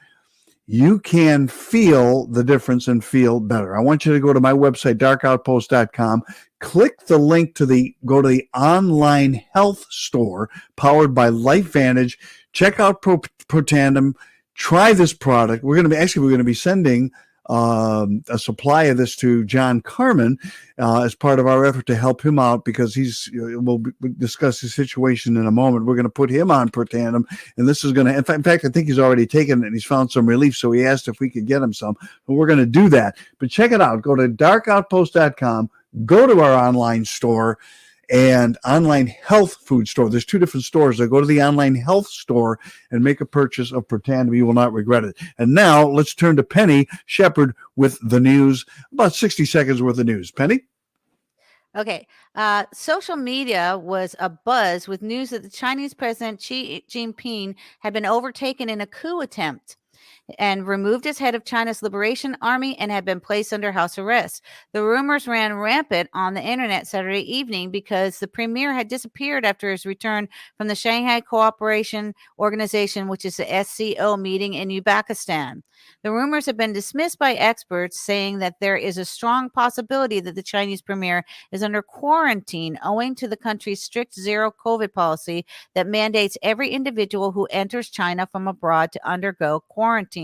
you can feel the difference and feel better. I want you to go to my website, darkoutpost.com, click the link go to the online health store powered by LifeVantage, check out Protandem, try this product. We're going to be sending a supply of this to John Carmen as part of our effort to help him out, because we'll discuss his situation in a moment. We're going to put him on Protandem, and this is going to, in fact, I think he's already taken it and he's found some relief, so he asked if we could get him some, but we're going to do that. But check it out. Go to darkoutpost.com, go to our online store and online health food store. There's two different stores. So go to the online health store and make a purchase of Protandem. You will not regret it. And now let's turn to Penny Shepherd with the news, about 60 seconds worth of news. Penny? Okay. Social media was abuzz with news that the Chinese President Xi Jinping had been overtaken in a coup attempt and removed as head of China's Liberation Army and had been placed under house arrest. The rumors ran rampant on the internet Saturday evening because the premier had disappeared after his return from the Shanghai Cooperation Organization, which is the SCO meeting in Uzbekistan. The rumors have been dismissed by experts, saying that there is a strong possibility that the Chinese premier is under quarantine owing to the country's strict zero COVID policy that mandates every individual who enters China from abroad to undergo quarantine.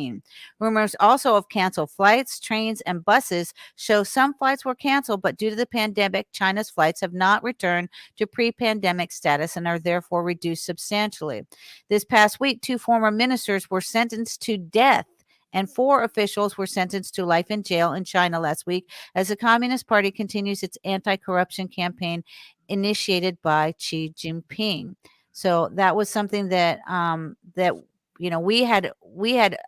Rumors also of canceled flights, trains, and buses show some flights were canceled, but due to the pandemic, China's flights have not returned to pre-pandemic status and are therefore reduced substantially. This past week, 2 former ministers were sentenced to death, and 4 officials were sentenced to life in jail in China last week as the Communist Party continues its anti-corruption campaign initiated by Xi Jinping. So that was something that we had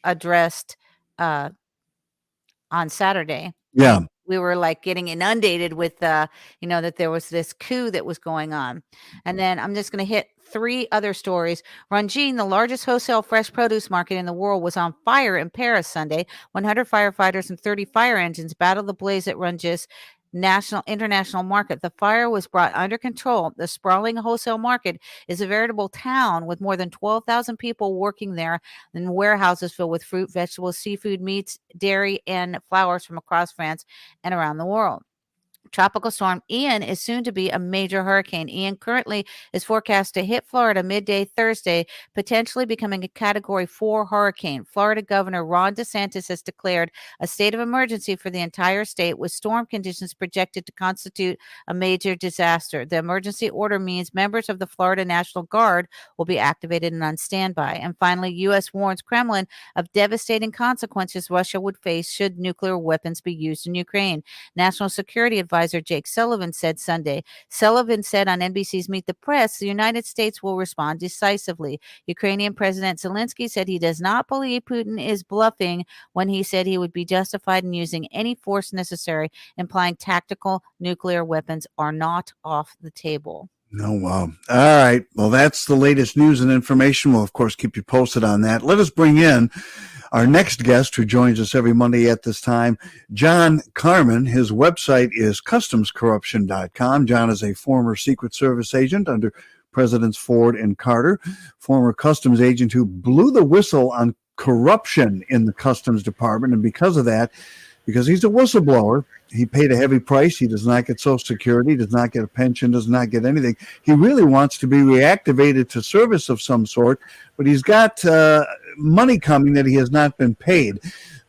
addressed on Saturday. Yeah. We were like getting inundated with that there was this coup that was going on. And then I'm just going to hit 3 other stories. Rangine, the largest wholesale fresh produce market in the world, was on fire in Paris Sunday. 100 firefighters and 30 fire engines battled the blaze at Rungis international market. The fire was brought under control. The sprawling wholesale market is a veritable town with more than 12,000 people working there, and warehouses filled with fruit, vegetables, seafood, meats, dairy, and flowers from across France and around the world. Tropical storm Ian is soon to be a major hurricane. Ian currently is forecast to hit Florida midday Thursday, potentially becoming a Category 4 hurricane. Florida Governor Ron DeSantis has declared a state of emergency for the entire state, with storm conditions projected to constitute a major disaster. The emergency order means members of the Florida National Guard will be activated and on standby. And finally, U.S. warns Kremlin of devastating consequences Russia would face should nuclear weapons be used in Ukraine. National Security Advisor advisor Jake Sullivan said Sunday. Sullivan said on NBC's Meet the Press, the United States will respond decisively. Ukrainian President Zelensky said he does not believe Putin is bluffing when he said he would be justified in using any force necessary, implying tactical nuclear weapons are not off the table. Oh, wow. All right. Well, that's the latest news and information. We'll, of course, keep you posted on that. Let us bring in our next guest who joins us every Monday at this time, John Carmen. His website is customscorruption.com. John is a former Secret Service agent under Presidents Ford and Carter, former customs agent who blew the whistle on corruption in the Customs Department. And because of that, because he's a whistleblower, he paid a heavy price. He does not get Social Security, does not get a pension, does not get anything. He really wants to be reactivated to service of some sort, but he's got money coming that he has not been paid.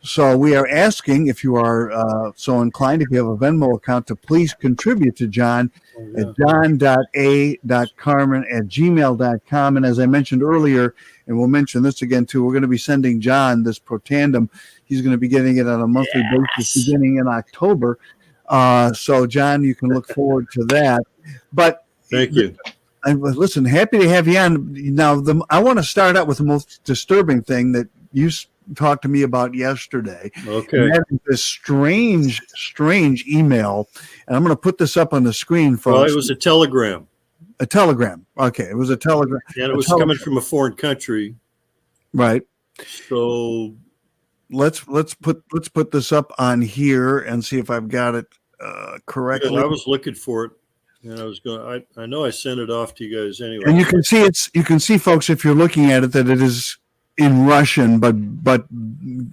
So we are asking, if you are so inclined, if you have a Venmo account, to please contribute to John at john.a.carmen@gmail.com. And as I mentioned earlier, and we'll mention this again too, we're going to be sending John this pro tandem. He's going to be getting it on a monthly basis beginning in October. So, John, you can look forward to that. But thank you. Listen, happy to have you on. Now, I want to start out with the most disturbing thing that you talked to me about yesterday. Okay. And that is this strange email. And I'm going to put this up on the screen, folks. Well, it was a telegram. A telegram. Okay, it was a telegram. And it was coming from a foreign country. Right. So let's put this up on here and see if I've got it correctly. I was looking for it, and I was going. I know I sent it off to you guys anyway. And you can see, folks, if you're looking at it, that it is in Russian, but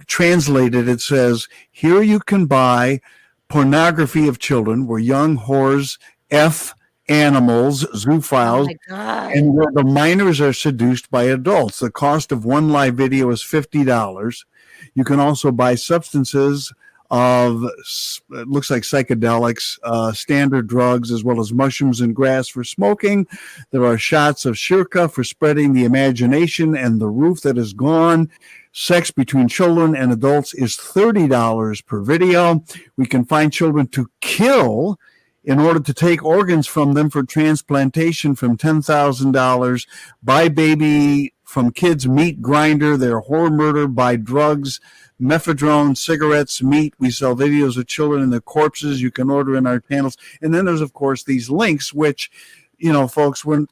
translated, it says, "Here you can buy pornography of children, where young whores F animals, zoophiles, and where the minors are seduced by adults. The cost of one live video is $50. You can also buy substances of, it looks like psychedelics, standard drugs, as well as mushrooms and grass for smoking. There are shots of shirka for spreading the imagination and the roof that is gone. Sex between children and adults is $30 per video. We can find children to kill in order to take organs from them for transplantation from $10,000. Buy baby from kids meat grinder, their whore murder, buy drugs, mephedrone, cigarettes, meat. We sell videos of children and their corpses. You can order in our channels. And then there's, of course, these links, which, you know, folks, when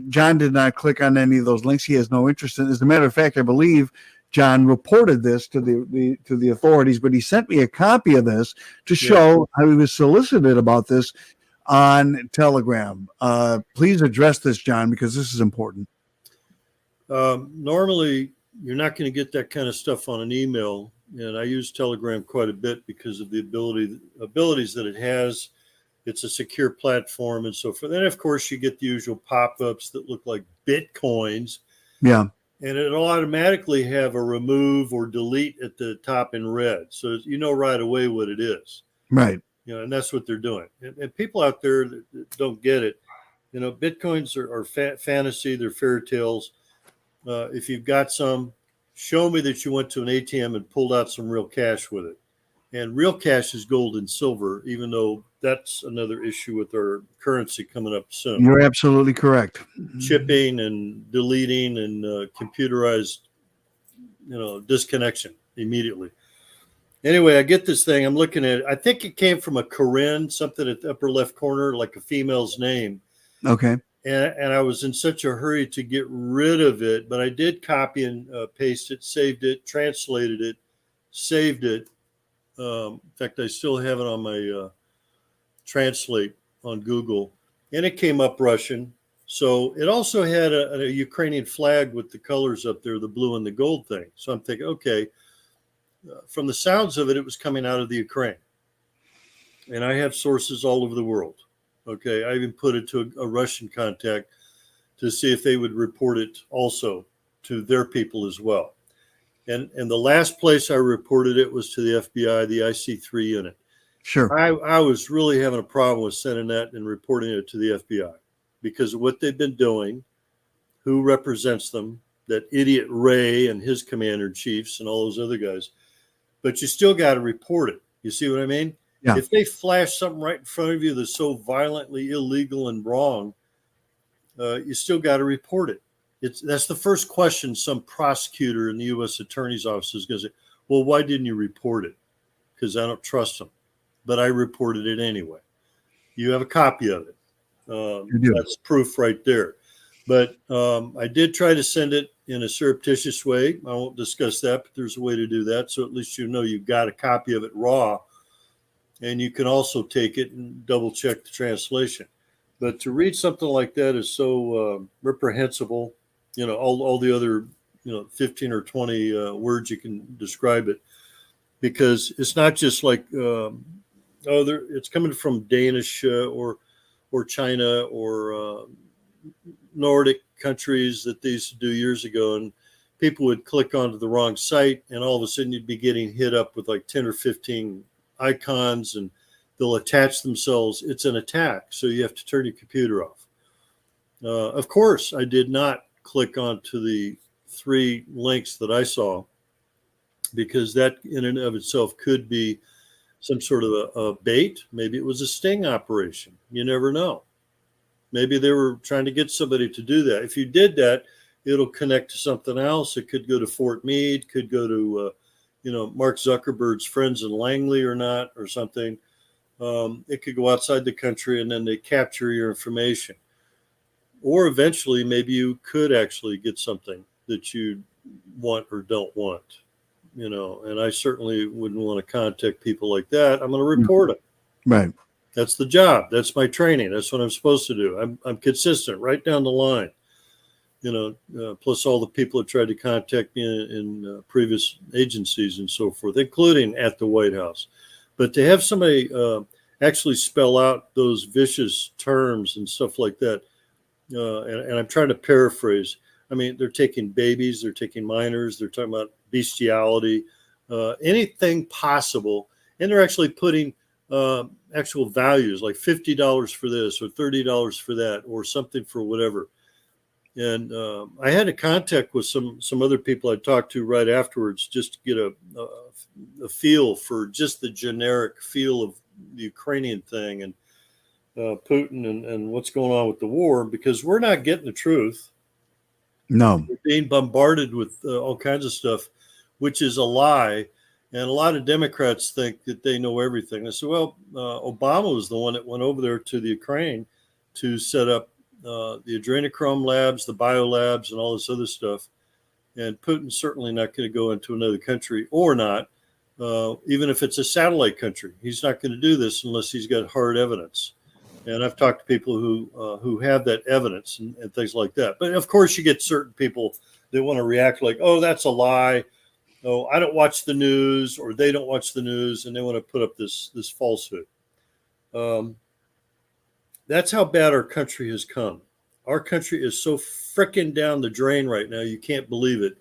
John did not click on any of those links, he has no interest in. As a matter of fact, I believe John reported this to the authorities, but he sent me a copy of this to show how he was solicited about this on Telegram. Please address this, John, because this is important. Normally, you're not going to get that kind of stuff on an email, and I use Telegram quite a bit because of the abilities that it has. It's a secure platform and so forth. Then, of course, you get the usual pop-ups that look like Bitcoins. Yeah. And it'll automatically have a remove or delete at the top in red. So you know right away what it is. Right. You know, and that's what they're doing. And people out there that don't get it, you know, Bitcoins are fantasy. They're fairy tales. If you've got some, show me that you went to an ATM and pulled out some real cash with it. And real cash is gold and silver, even though that's another issue with our currency coming up soon. You're absolutely correct. Chipping and deleting and computerized, you know, disconnection immediately. Anyway, I get this thing. I'm looking at it. I think it came from a Corinne, something at the upper left corner, like a female's name. Okay. And I was in such a hurry to get rid of it, but I did copy and paste it, saved it, translated it, saved it. In fact, I still have it on my translate on Google, and it came up Russian. So it also had a Ukrainian flag with the colors up there, the blue and the gold thing. So I'm thinking, okay, from the sounds of it, it was coming out of the Ukraine. And I have sources all over the world. Okay, I even put it to a Russian contact to see if they would report it also to their people as well. And the last place I reported it was to the FBI, the IC3 unit. Sure. I was really having a problem with sending that and reporting it to the FBI because of what they've been doing, who represents them, that idiot Ray and his commander-in-chiefs and all those other guys. But you still got to report it. You see what I mean? Yeah. If they flash something right in front of you that's so violently illegal and wrong, you still got to report it. That's the first question some prosecutor in the U.S. Attorney's Office is going to say, well, why didn't you report it? Because I don't trust them. But I reported it anyway. You have a copy of it. That's proof right there. But I did try to send it in a surreptitious way. I won't discuss that, but there's a way to do that. So at least you know you've got a copy of it raw. And you can also take it and double check the translation. But to read something like that is so reprehensible. All the other 15 or 20 words you can describe it, because it's not just like it's coming from Danish or China or Nordic countries that they used to do years ago, and people would click onto the wrong site, and all of a sudden you'd be getting hit up with like 10 or 15 icons, and they'll attach themselves. It's an attack, so you have to turn your computer off. Of course, I did not click onto the 3 links that I saw, because that in and of itself could be some sort of a bait. Maybe it was a sting operation. You never know. Maybe they were trying to get somebody to do that. If you did that, it'll connect to something else. It could go to Fort Meade, could go to Mark Zuckerberg's friends in Langley or not, or something. It could go outside the country, and then they capture your information. Or eventually, maybe you could actually get something that you want or don't want, and I certainly wouldn't want to contact people like that. I'm going to report it. Right. That's the job. That's my training. That's what I'm supposed to do. I'm consistent right down the line, plus all the people that tried to contact me in previous agencies and so forth, including at the White House. But to have somebody actually spell out those vicious terms and stuff like that, and I'm trying to paraphrase. I mean, they're taking babies, they're taking minors, they're talking about bestiality, anything possible, and they're actually putting actual values like $50 for this or $30 for that or something for whatever. And I had a contact with some other people I talked to right afterwards, just to get a feel for just the generic feel of the Ukrainian thing and Putin and what's going on with the war, because we're not getting the truth. No. We're being bombarded with all kinds of stuff, which is a lie. And a lot of Democrats think that they know everything. I said, well, Obama was the one that went over there to the Ukraine to set up the adrenochrome labs, the biolabs, and all this other stuff. And Putin's certainly not going to go into another country, or not, even if it's a satellite country. He's not going to do this unless he's got hard evidence. And I've talked to people who have that evidence and things like that. But of course, you get certain people that want to react like, oh, that's a lie. Oh, I don't watch the news, or they don't watch the news, and they want to put up this falsehood. That's how bad our country has come. Our country is so frickin' down the drain right now, you can't believe it.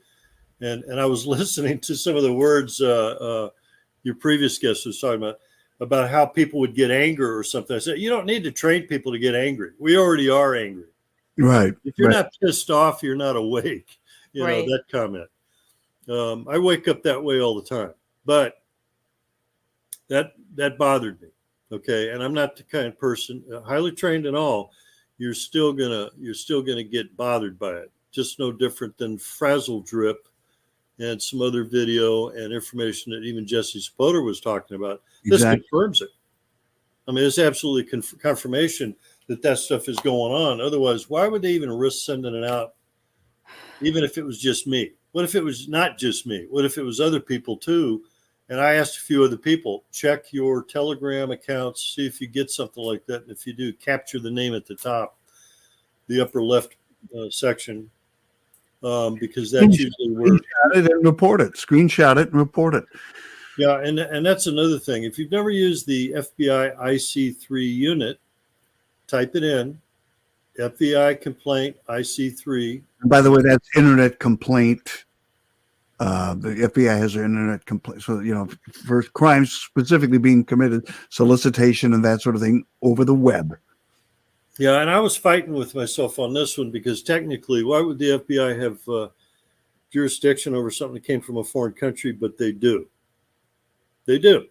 And I was listening to some of the words your previous guest was talking about how people would get angry or something. I said, you don't need to train people to get angry. We already are angry. Right. If you're not pissed off, you're not awake. Right. That comment. I wake up that way all the time, but that bothered me. Okay. And I'm not the kind of person, highly trained and all, you're still gonna get bothered by it. Just no different than Frazzle Drip and some other video and information that even Jesse Spoder was talking about. This confirms it. I mean, it's absolutely confirmation that stuff is going on. Otherwise, why would they even risk sending it out, even if it was just me? What if it was not just me? What if it was other people too? And I asked a few other people, check your Telegram accounts, see if you get something like that. And if you do, capture the name at the top, the upper left section, because that's usually where. Screenshot it and report it. Screenshot it and report it. Yeah, and that's another thing. If you've never used the FBI IC3 unit, type it in, FBI complaint IC3. And by the way, that's internet complaint. The FBI has their internet complaint. So, for crimes specifically being committed, solicitation and that sort of thing over the web. Yeah, and I was fighting with myself on this one, because technically, why would the FBI have jurisdiction over something that came from a foreign country? But they do. They do.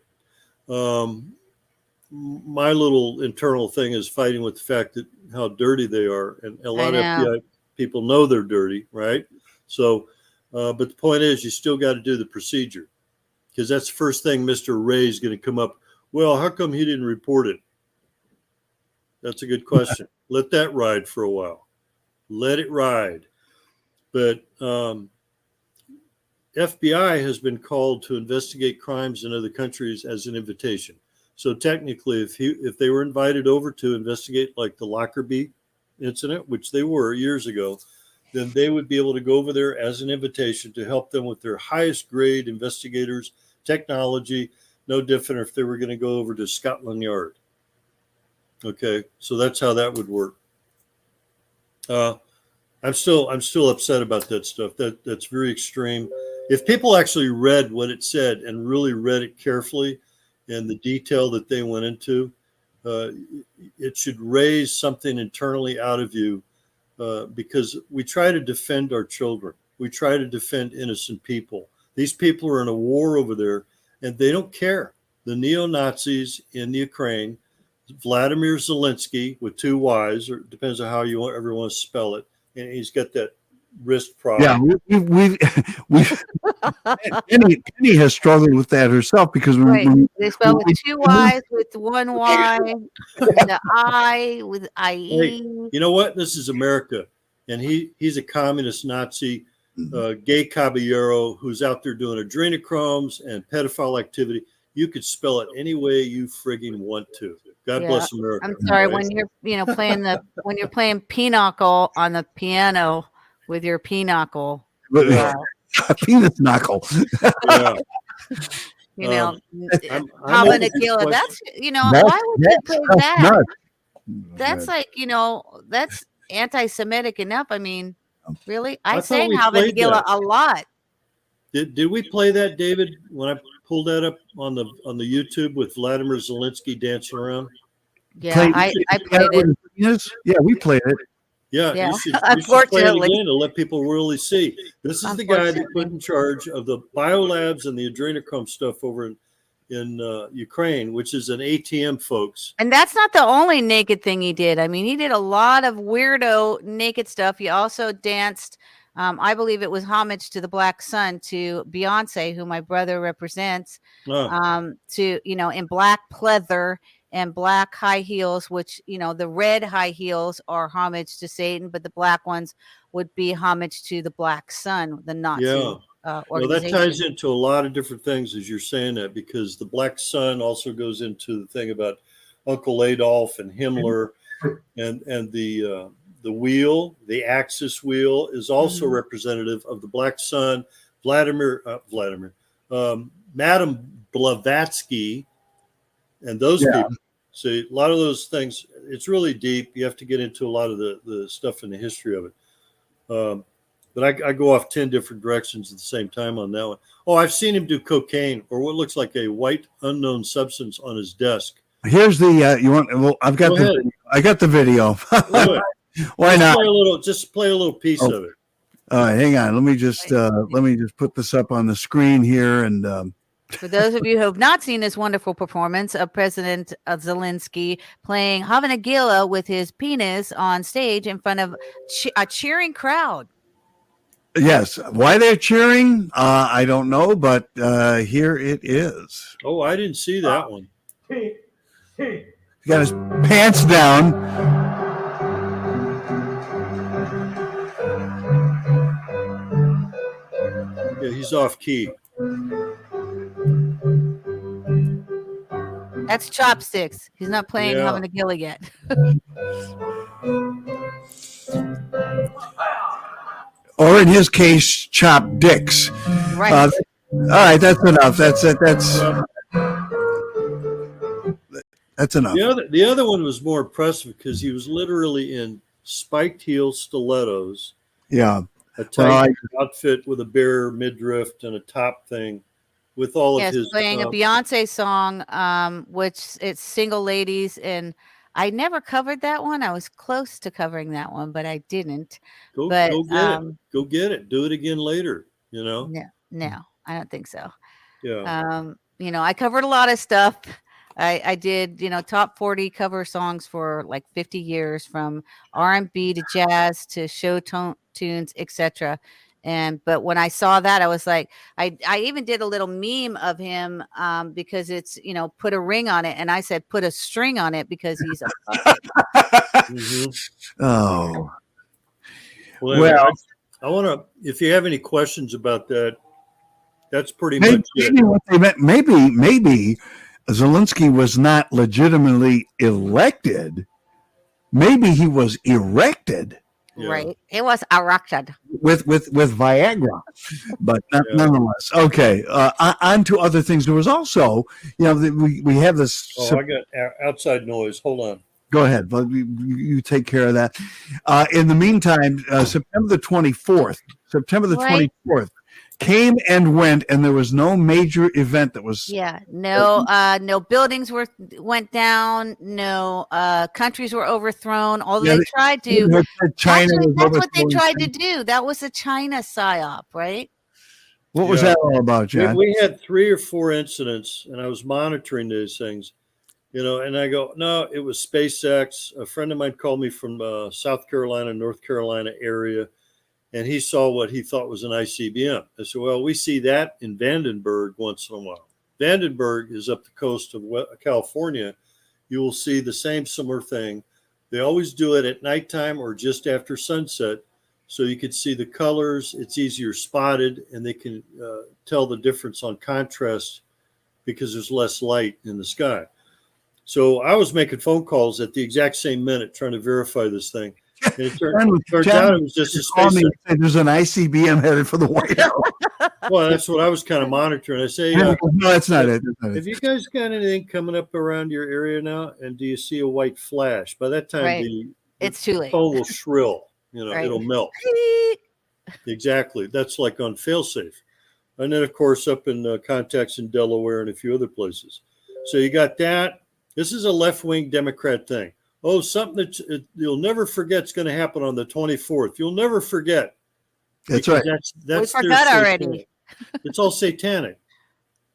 my little internal thing is fighting with the fact that how dirty they are, and a lot of FBI people know they're dirty, right? So, but the point is, you still got to do the procedure, because that's the first thing Mr. Ray's going to come up. Well, how come he didn't report it? That's a good question. Let that ride for a while. Let it ride. But FBI has been called to investigate crimes in other countries as an invitation. So technically, if they were invited over to investigate like the Lockerbie incident, which they were years ago, then they would be able to go over there as an invitation to help them with their highest grade investigators, technology, no different if they were going to go over to Scotland Yard. Okay, so that's how that would work. I'm still upset about that stuff. That's very extreme. If people actually read what it said and really read it carefully, and the detail that they went into, it should raise something internally out of you, because we try to defend our children. We try to defend innocent people. These people are in a war over there, and they don't care. The neo-Nazis in the Ukraine, Vladimir Zelensky with 2 Y's, or it depends on how everyone to spell it, and he's got that wrist problem. Yeah, we've Penny has struggled with that herself, because they spell with 2 Y's, with 1 Y, and the I with IE. Hey, you know what? This is America, and he's a communist Nazi, gay caballero who's out there doing adrenochromes and pedophile activity. You could spell it any way you frigging want to. God bless America. I'm sorry, when you're playing pinochle on the piano with your pinochle. Penis knuckle. Yeah. Habanagila. That's why would you play that? That's like, that's anti-Semitic enough. I mean, really? I sang Habanagila a lot. Did we play that, David, when I pulled that up on the YouTube with Vladimir Zelensky dancing around? Yeah, I played it. Yeah, we played it. Yeah. You should play it again to let people really see. This is the guy that put in charge of the biolabs and the adrenochrome stuff over in Ukraine, which is an ATM, folks. And that's not the only naked thing he did. I mean, he did a lot of weirdo naked stuff. He also danced, I believe it was homage to the Black Sun, to Beyonce, who my brother represents, in black pleather and black high heels, which, the red high heels are homage to Satan, but the black ones would be homage to the Black Sun, the Nazi organization. Well, that ties into a lot of different things as you're saying that, because the Black Sun also goes into the thing about Uncle Adolf and Himmler, and the wheel, the axis wheel, is also representative of the Black Sun, Madame Blavatsky, and those people. So a lot of those things, it's really deep. You have to get into a lot of the stuff in the history of it. But I go off 10 different directions at the same time on that one. Oh, I've seen him do cocaine, or what looks like a white unknown substance, on his desk. Here's the you want? Well, I got the video. Why not? Just play a little piece of it. All right, hang on. Let me just put this up on the screen here, and for those of you who have not seen this wonderful performance of President Zelensky playing Havanagila with his penis on stage in front of a cheering crowd. Yes, why they're cheering, I don't know, but here it is. Oh, I didn't see that one. He got his pants down. Yeah, he's off key. That's chopsticks. He's not playing Havanagila yet. Or in his case, chop dicks. Right. All right, that's enough. That's enough. The other one was more impressive because he was literally in spiked heel stilettos. Yeah. A tight outfit with a bare midriff and a top thing, with all of his playing a Beyonce song, which it's Single Ladies, and I never covered that one. I was close to covering that one, but I didn't. Go get it. Do it again later. No, I don't think so. Yeah. I covered a lot of stuff. I did, top 40 cover songs for like 50 years, from R&B to jazz to tunes, etc. But when I saw that, I was like, I even did a little meme of him, because it's, put a ring on it, and I said put a string on it because he's a puppet. Oh, Well, I want to, if you have any questions about that, that's pretty maybe, much it. maybe what they meant, maybe Zelensky was not legitimately elected. Maybe he was erected. Yeah. Right. It was erected with Viagra, but nonetheless. Okay. On to other things. There was also, we have this. Oh, I got outside noise. Hold on. Go ahead. But you take care of that. In the meantime, September the 24th, came and went, and there was no major event that was. Yeah, no buildings went down, no countries were overthrown. Although they tried to. China. Actually, that's what they tried to do. That was a China psyop, right? What was that all about, John? We had 3 or 4 incidents, and I was monitoring these things, and I go, no, it was SpaceX. A friend of mine called me from South Carolina, North Carolina area, and he saw what he thought was an ICBM. I said, well, we see that in Vandenberg once in a while. Vandenberg is up the coast of California. You will see the same similar thing. They always do it at nighttime or just after sunset, so you can see the colors. It's easier spotted, and they can tell the difference on contrast because there's less light in the sky. So I was making phone calls at the exact same minute trying to verify this thing. And it turns out it was just a space. There's an ICBM headed for the White House. Well, that's what I was kind of monitoring. I say, no, that's not it. Have you guys got anything coming up around your area now? And do you see a white flash? By that time, it's too late. The phone will shrill. Right. It'll melt. Exactly. That's like on failsafe. And then, of course, up in contacts in Delaware and a few other places. So you got that. This is a left-wing Democrat thing. Oh, something that you'll never forget is going to happen on the 24th. You'll never forget. That's right. That's we forgot already. It's all satanic.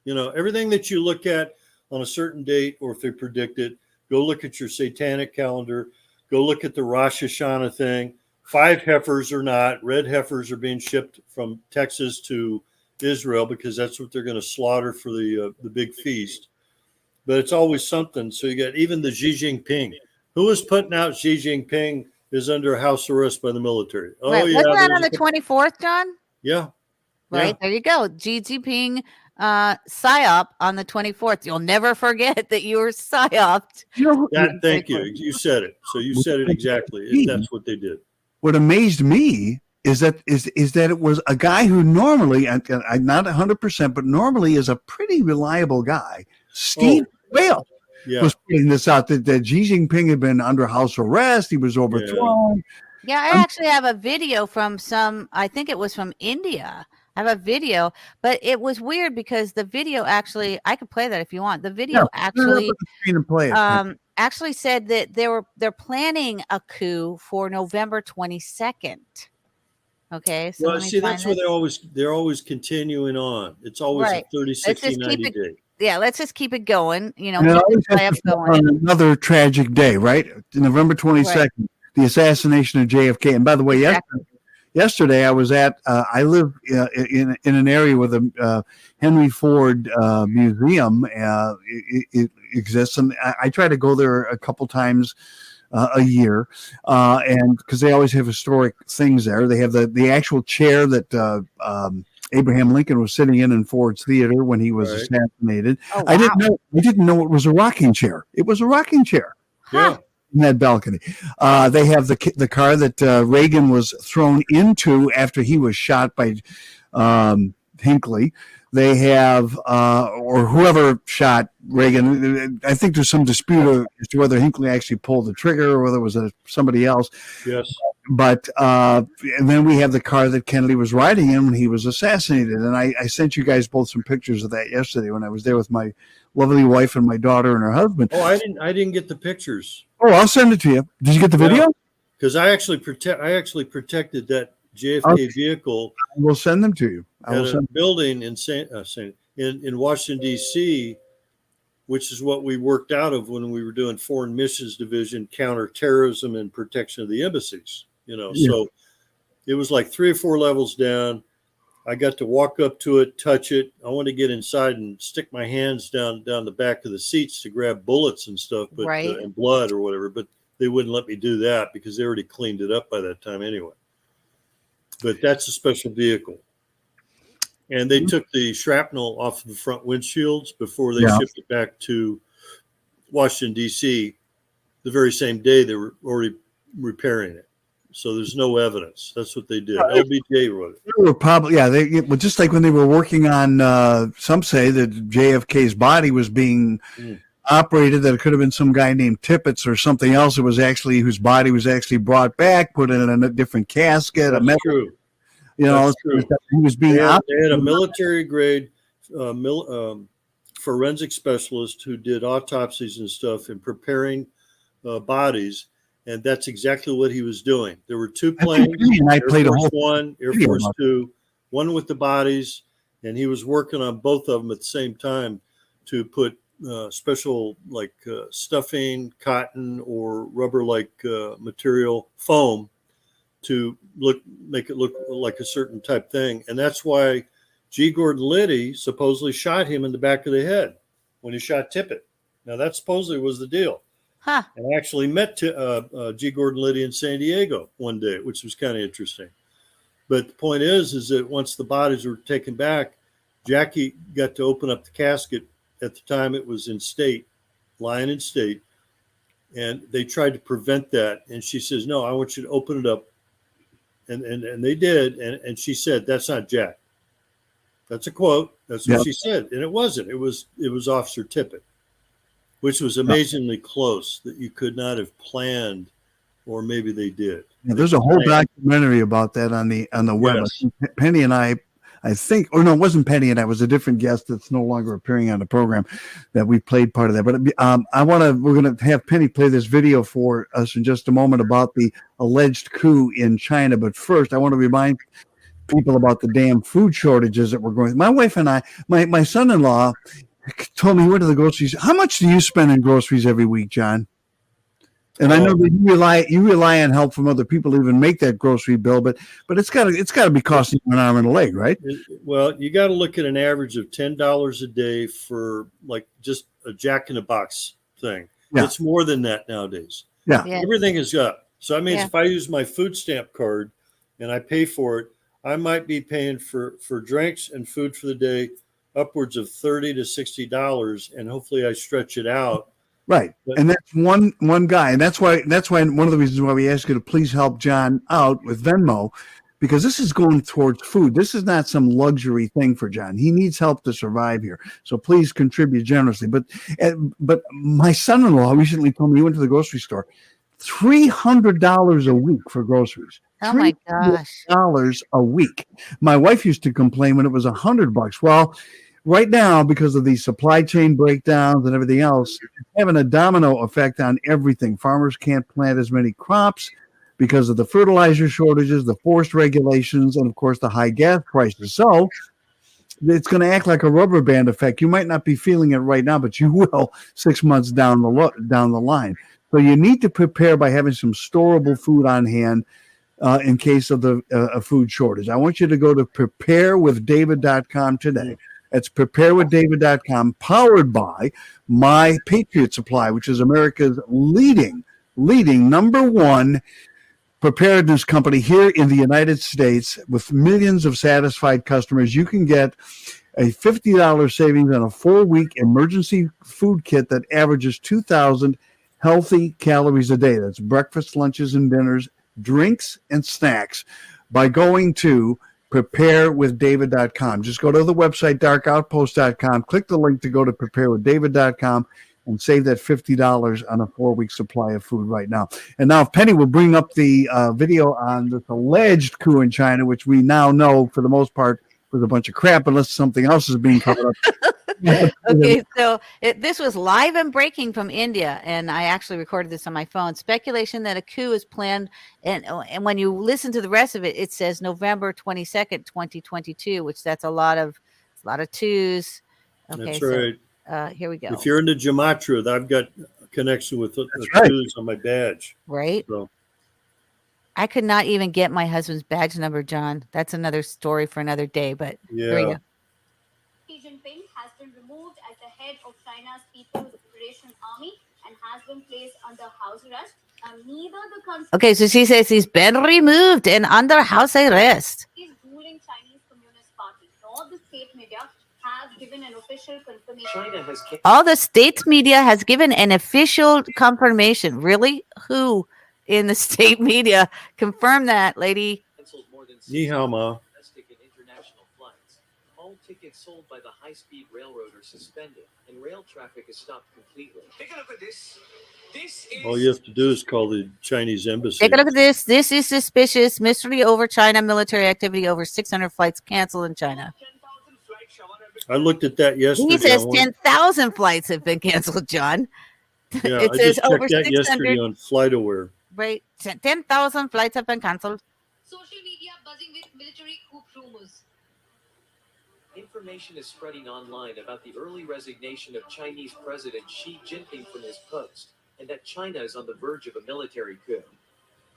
Everything that you look at on a certain date, or if they predict it, go look at your satanic calendar. Go look at the Rosh Hashanah thing. 5 heifers or not. Red heifers are being shipped from Texas to Israel because that's what they're going to slaughter for the big feast. But it's always something. So you got even the Xi Jinping. Who is putting out Xi Jinping is under house arrest by the military. Oh, right. yeah. Wasn't that on the 24th, John? Yeah. Right. Yeah. There you go. Xi Jinping psyop on the 24th. You'll never forget that you were psyoped. Thank you. You said it. So you said it exactly. That's what they did. What amazed me is that it was a guy who normally, not 100%, but normally is a pretty reliable guy. Steve Whale was putting this out that Xi Jinping had been under house arrest. He was overthrown. Yeah, I actually have a video from I think it was from India. I have a video, but it was weird because the video actually, I could play that if you want. The video actually said that they're planning a coup for November 22nd. Okay, so well, see, that's where they're always continuing on. It's always a 30, 60, 90 day. Yeah, let's just keep it going. Keep the going. On another tragic day, right? November 22nd, the assassination of JFK. And by the way, yesterday I was at. I live in an area where the Henry Ford Museum it exists, and I try to go there a couple times a year, and because they always have historic things there. They have the actual chair that Abraham Lincoln was sitting in Ford's Theater when he was assassinated. Oh, wow. I didn't know it was a rocking chair. It was a rocking chair. Yeah. In that balcony. They have the car that Reagan was thrown into after he was shot by Hinckley. They have, or whoever shot Reagan. I think there's some dispute as to whether Hinckley actually pulled the trigger or whether it was somebody else. Yes. But and then we have the car that Kennedy was riding in when he was assassinated. And I sent you guys both some pictures of that yesterday when I was there with my lovely wife and my daughter and her husband. Oh, I didn't get the pictures. Oh, I'll send it to you. Did you get the video? Because I actually protected that JFK vehicle. I will send them to you. I will send a building in Washington D.C. which is what we worked out of when we were doing Foreign Missions Division, counterterrorism and protection of the embassies. So it was like 3 or 4 levels down. I got to walk up to it, touch it. I wanted to get inside and stick my hands down the back of the seats to grab bullets and stuff, but Right. And blood or whatever. But they wouldn't let me do that because they already cleaned it up by that time anyway. But that's a special vehicle. And they took the shrapnel off of the front windshields before they shipped it back to Washington, D.C. The very same day they were already repairing it. So there's no evidence. That's what they did. LBJ wrote it. They were probably, well, just like when they were working on, some say that JFK's body was being operated, that it could have been some guy named Tippett or something else. It was actually, whose body was actually brought back, put in a different casket. That's true. He was being they had a military grade forensic specialist who did autopsies and stuff and preparing bodies. And that's exactly what he was doing. There were 2 planes, Air Force One, Air Force Two, one with the bodies, and he was working on both of them at the same time to put special stuffing, cotton, or rubber-like material, foam, to make it look like a certain type thing. And that's why G. Gordon Liddy supposedly shot him in the back of the head when he shot Tippett. Now that supposedly was the deal. Huh. And I actually met G. Gordon Liddy in San Diego one day, which was kind of interesting. But the point is that once the bodies were taken back, Jackie got to open up the casket. At the time, it was in state, lying in state. And they tried to prevent that. And she says, no, I want you to open it up. And they did. And she said, that's not Jack. That's a quote. That's what she said. And it wasn't. It was Officer Tippett, which was amazingly close, that you could not have planned, or maybe they did. Yeah, there's a whole documentary about that on the web. Yes. Penny and I think, or no, it wasn't Penny and I, it was a different guest that's no longer appearing on the program, that we played part of that. But we're going to have Penny play this video for us in just a moment about the alleged coup in China. But first, I want to remind people about the damn food shortages that we're going through. My wife and I, my son-in-law told me he went to the groceries. How much do you spend in groceries every week, John? And I know that you rely on help from other people to even make that grocery bill, but it's got to be costing you an arm and a leg, right? Well, you got to look at an average of $10 a day for like just a Jack in the Box thing. Yeah. It's more than that nowadays. Yeah. Everything is up. So I mean, if I use my food stamp card and I pay for it, I might be paying for drinks and food for the day upwards of $30 to $60, and hopefully I stretch it out. Right. And that's one guy. And that's why one of the reasons why we ask you to please help John out with Venmo, because this is going towards food. This is not some luxury thing for John. He needs help to survive here. So please contribute generously. But my son-in-law recently told me he went to the grocery store, $300 a week for groceries. Oh my gosh. $300 a week. My wife used to complain when it was $100. Well, right now, because of the supply chain breakdowns and everything else, it's having a domino effect on everything. Farmers can't plant as many crops because of the fertilizer shortages, the forced regulations, and of course the high gas prices. So it's going to act like a rubber band effect. You might not be feeling it right now, but you will 6 months down the line. So you need to prepare by having some storable food on hand in case of the food shortage. I want you to go to preparewithdavid.com today. It's preparewithdavid.com, powered by My Patriot Supply, which is America's leading number one preparedness company here in the United States, with millions of satisfied customers. You can get a $50 savings on a 4-week emergency food kit that averages 2,000 healthy calories a day. That's breakfast, lunches, and dinners, drinks, and snacks, by going to preparewithdavid.com. Just go to the website, darkoutpost.com, click the link to go to preparewithdavid.com, and save that $50 on a 4-week supply of food right now. And now Penny will bring up the video on this alleged coup in China, which we now know for the most part was a bunch of crap, unless something else is being covered up. Okay, so this was live and breaking from India, and I actually recorded this on my phone. Speculation that a coup is planned, and when you listen to the rest of it, it says November 22nd, 2022, which that's a lot of twos. Okay, that's right. Here we go. If you're into gematria, I've got a connection with the right. twos on my badge. Right? So, I could not even get my husband's badge number, John. That's another story for another day, but here we yeah. go. Xi Jinping has been removed as the head of China's People's Liberation Army and has been placed under house arrest. Neither the country Okay, so she says he's been removed and under house arrest. ruling Chinese Communist Party nor the state media have given an official confirmation. All the state media has given an official confirmation. Really? Who in the state media confirmed that, lady? Ni hao ma. Domestic and international flights. All tickets sold by the high-speed railroad are suspended, and rail traffic is stopped completely. Take a look at this. This is All you have to do is call the Chinese embassy. Take a look at this. This is suspicious. Mystery over China. Military activity. Over 600 flights canceled in China. 10,000 flights. I looked at that yesterday. He says I want- 10,000 flights have been canceled, John. Yeah, It I says just over checked that 600. yesterday on FlightAware. Right. 10,000 flights have been canceled. Social media buzzing with military coup rumors. Information is spreading online about the early resignation of Chinese President Xi Jinping from his post, and that China is on the verge of a military coup.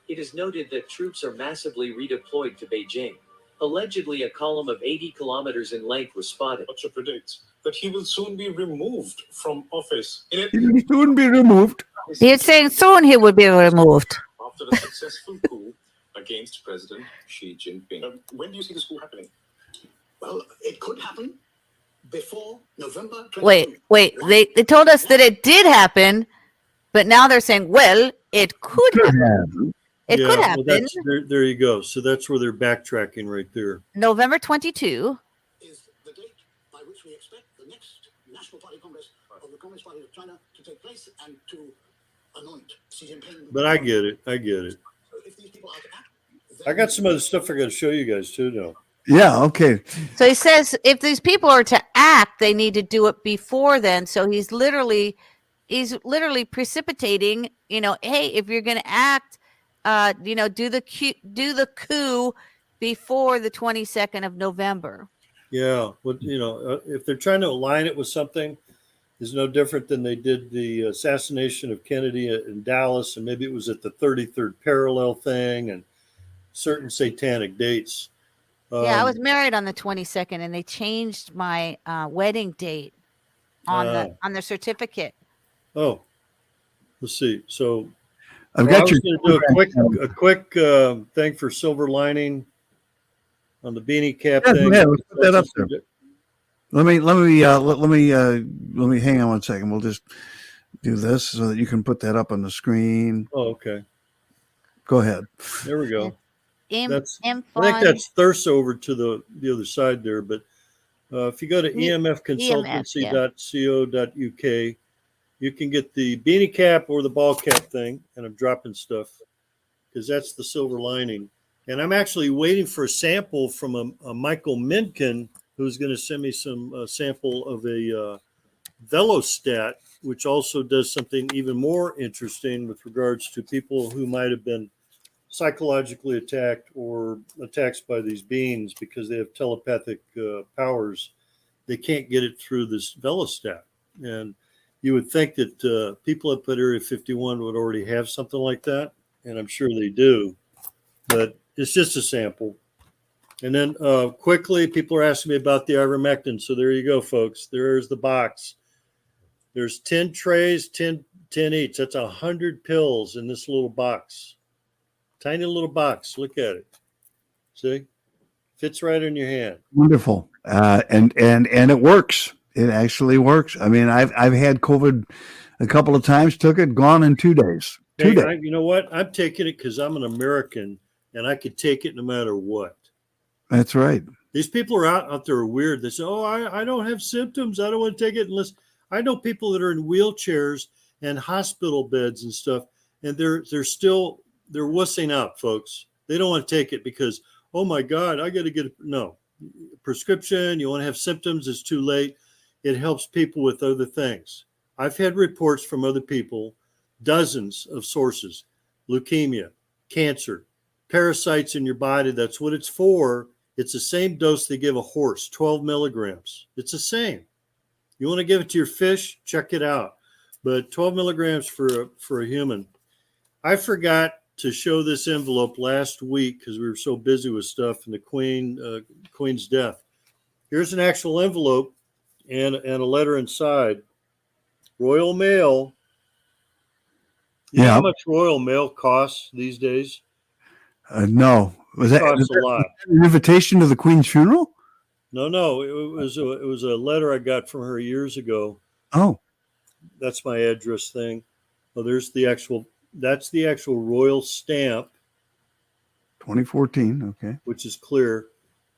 It is noted that troops are massively redeployed to Beijing. Allegedly, a column of 80 kilometers in length was spotted. Watcher predicts that he will soon be removed from office in He will soon be removed. He's saying soon he will be removed. after a successful coup against President Xi Jinping. When do you see this coup happening? Well, it could happen before November 22. Wait. They told us that it did happen, but now they're saying, well, it could happen. It Yeah, could well, happen. that's, there you go. So that's where they're backtracking right there. November 22. Is the date by which we expect the next National Party Congress of the Communist Party of China to take place and to anoint Xi Jinping. But I get it. So if these people are to act, I got some other stuff I got to show you guys too, though. Yeah. Okay. So he says if these people are to act, they need to do it before then. So he's literally precipitating, hey, if you're going to act, do the coup before the 22nd of November. Yeah. Well, if they're trying to align it with something, is no different than they did the assassination of Kennedy in Dallas, and maybe it was at the 33rd parallel thing and certain satanic dates. Yeah, I was married on the 22nd, and they changed my wedding date on the certificate. Oh, let's see. So I've I got was your. going to do a quick thing for silver lining on the beanie cap Yeah, thing. go ahead. Let's put that up there. Let me hang on one second. We'll just do this so that you can put that up on the screen. Oh, okay. Go ahead. There we go. That's- I think Fun. that's Thirst over to the other side there. But if you go to yeah. emfconsultancy.co.uk, you can get the beanie cap or the ball cap thing. And I'm dropping stuff because that's the silver lining. And I'm actually waiting for a sample from a Michael Minkin, who's going to send me some sample of a Velostat, which also does something even more interesting with regards to people who might have been psychologically attacked or attacked by these beings because they have telepathic powers. They can't get it through this Velostat. And you would think that people up at Area 51 would already have something like that, and I'm sure they do, but it's just a sample. And then quickly, people are asking me about the ivermectin. So there you go, folks. There's the box. There's 10 trays, 10 each. That's 100 pills in this little box. Tiny little box. Look at it. See? Fits right in your hand. Wonderful. And it works. It actually works. I mean, I've had COVID a couple of times, took it, gone in 2 days. Hey, 2 days. you know what? I'm taking it because I'm an American and I could take it no matter what. That's right. These people are out there are weird. They say, oh, I don't have symptoms. I don't want to take it unless I know people that are in wheelchairs and hospital beds and stuff. And they're wussing out, folks. They don't want to take it because, oh my God, I got to get no prescription. You want to have symptoms. It's too late. It helps people with other things. I've had reports from other people, dozens of sources, leukemia, cancer, parasites in your body. That's what it's for. It's the same dose they give a horse, 12 milligrams. It's the same. You want to give it to your fish? Check it out. But 12 milligrams for a human. I forgot to show this envelope last week because we were so busy with stuff and the Queen's death. Here's an actual envelope and a letter inside. Royal Mail. You know how much Royal Mail costs these days? No. Was that a lot. An invitation to the Queen's funeral? No. It was a letter I got from her years ago. Oh. That's my address thing. Oh, that's the actual royal stamp. 2014, okay. Which is clear.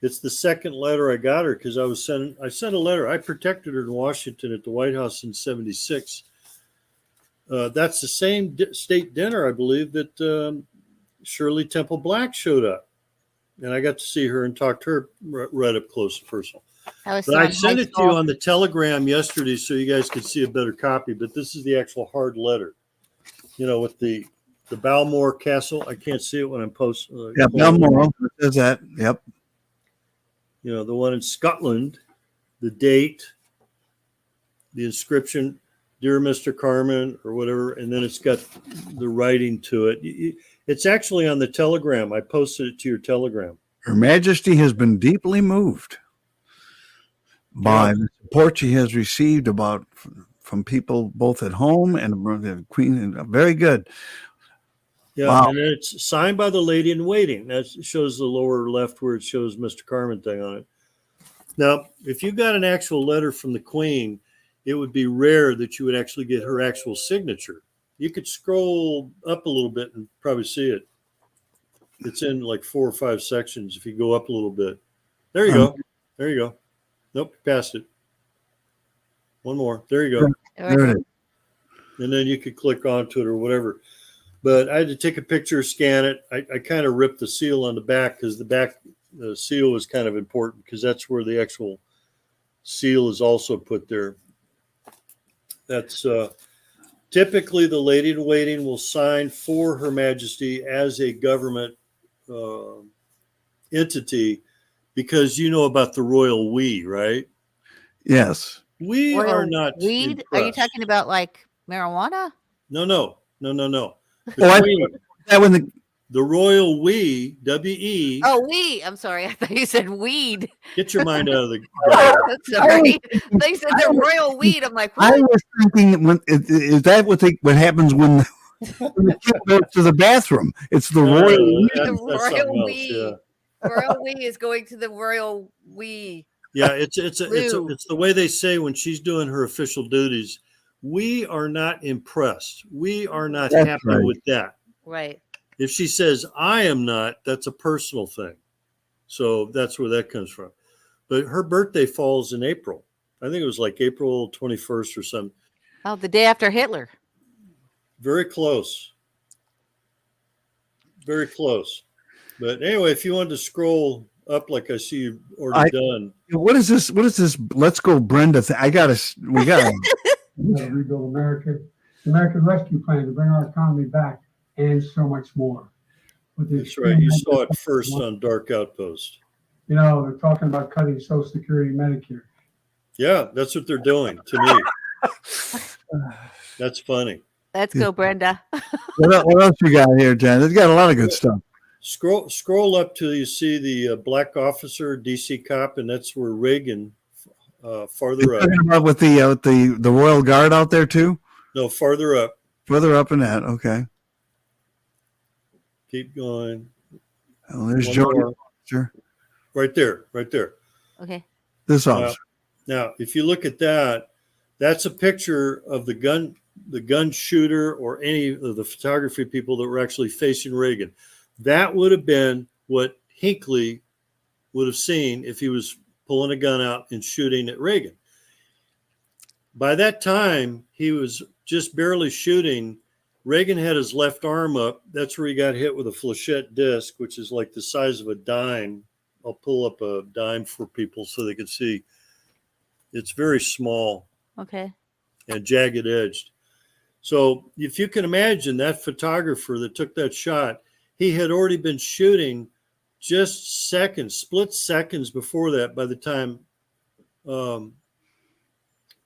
It's the second letter I got her because I sent a letter. I protected her in Washington at the White House in 76. That's the same state dinner, I believe, that Shirley Temple Black showed up. And I got to see her and talk to her right up close and personal. But I sent it to you on the telegram yesterday so you guys could see a better copy. But this is the actual hard letter, with the Balmoral Castle. I can't see it when I'm posting. Yeah, Balmoral says that. Yep. The one in Scotland, the date, the inscription, "Dear Mr. Carman," or whatever, and then it's got the writing to it. It's actually on the telegram. I posted it to your telegram. Her Majesty has been deeply moved by the support she has received from people both at home and the Queen. Very good. Yeah, wow. And then it's signed by the lady in waiting. That shows the lower left where it shows Mr. Carman thing on it. Now, if you got an actual letter from the Queen, it would be rare that you would actually get her actual signature. You could scroll up a little bit and probably see it. It's in like 4 or 5 sections if you go up a little bit. There you go. There you go. Nope, passed it. One more. There you go. There it is. And then you could click onto it or whatever. But I had to take a picture, scan it. I kind of ripped the seal on the back because the seal is kind of important because that's where the actual seal is also put there. That's typically the lady in waiting will sign for Her Majesty as a government entity because you know about the royal we, right? Yes. We royal are not weed. impressed. Are you talking about like marijuana? No. That when the royal we, W-E. Oh, we. I'm sorry. I thought you said weed. Get your mind out of the Sorry. They said the royal weed. I'm like, what? I was thinking, is that what happens when the kid goes to the bathroom? It's the royal. The royal we. Royal we is going to the royal we. Yeah, it's the way they say when she's doing her official duties. We are not impressed. We are not happy with that. Right. If she says, I am not, that's a personal thing. So that's where that comes from. But her birthday falls in April. I think it was like April 21st or something. Oh, the day after Hitler. Very close. Very close. But anyway, if you wanted to scroll up like I see you've already done. What is this? Let's go, Brenda. We got to rebuild America, the American Rescue Plan to bring our economy back, and so much more. That's right. You saw it first on Dark Outpost. They're talking about cutting Social Security and Medicare. Yeah, that's what they're doing to me. That's funny. Let's go, Brenda. What else you got here, Jan? It's got a lot of good stuff. Scroll up till you see the black officer, DC cop, and that's where Reagan. Farther up. About with the Royal Guard out there too? No, farther up. Further up in that. Okay. Keep going. Oh, there's Joe. Sure. Right there. Okay. This officer. Now, if you look at that, that's a picture of the gun shooter or any of the photography people that were actually facing Reagan. That would have been what Hinckley would have seen if he was pulling a gun out and shooting at Reagan. By that time, he was just barely shooting. Reagan had his left arm up. That's where he got hit with a flechette disc, which is like the size of a dime. I'll pull up a dime for people so they can see. It's very small. Okay. And jagged edged. So if you can imagine that photographer that took that shot, he had already been shooting just split seconds before that, by the time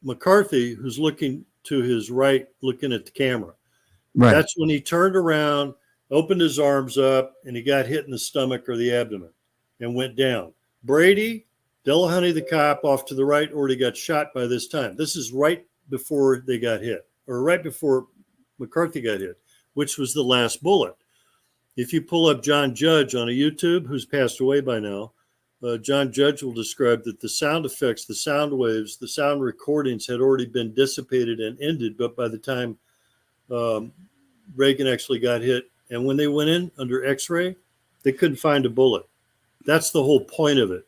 McCarthy, who's looking to his right, looking at the camera. Right. That's when he turned around, opened his arms up, and he got hit in the stomach or the abdomen and went down. Brady, Delahuntey, the cop, off to the right, already got shot by this time. This is right before they got hit, or right before McCarthy got hit, which was the last bullet. If you pull up John Judge on a YouTube, who's passed away by now, John Judge will describe that the sound effects, the sound waves, the sound recordings had already been dissipated and ended, but by the time Reagan actually got hit, and when they went in under X-ray, they couldn't find a bullet. That's the whole point of it.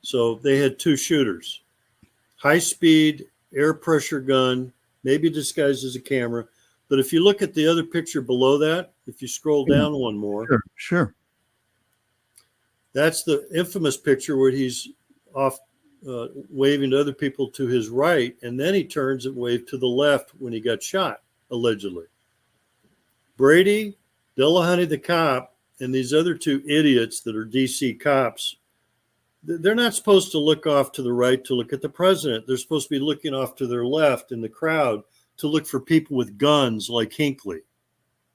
So they had two shooters, high-speed air pressure gun, maybe disguised as a camera. But if you look at the other picture below that, if you scroll down one more, Sure. that's the infamous picture where he's off waving to other people to his right, and then he turns and waved to the left when he got shot, allegedly. Brady, Delahuntey the cop, and these other two idiots that are DC cops, they're not supposed to look off to the right to look at the president. They're supposed to be looking off to their left in the crowd to look for people with guns like Hinckley.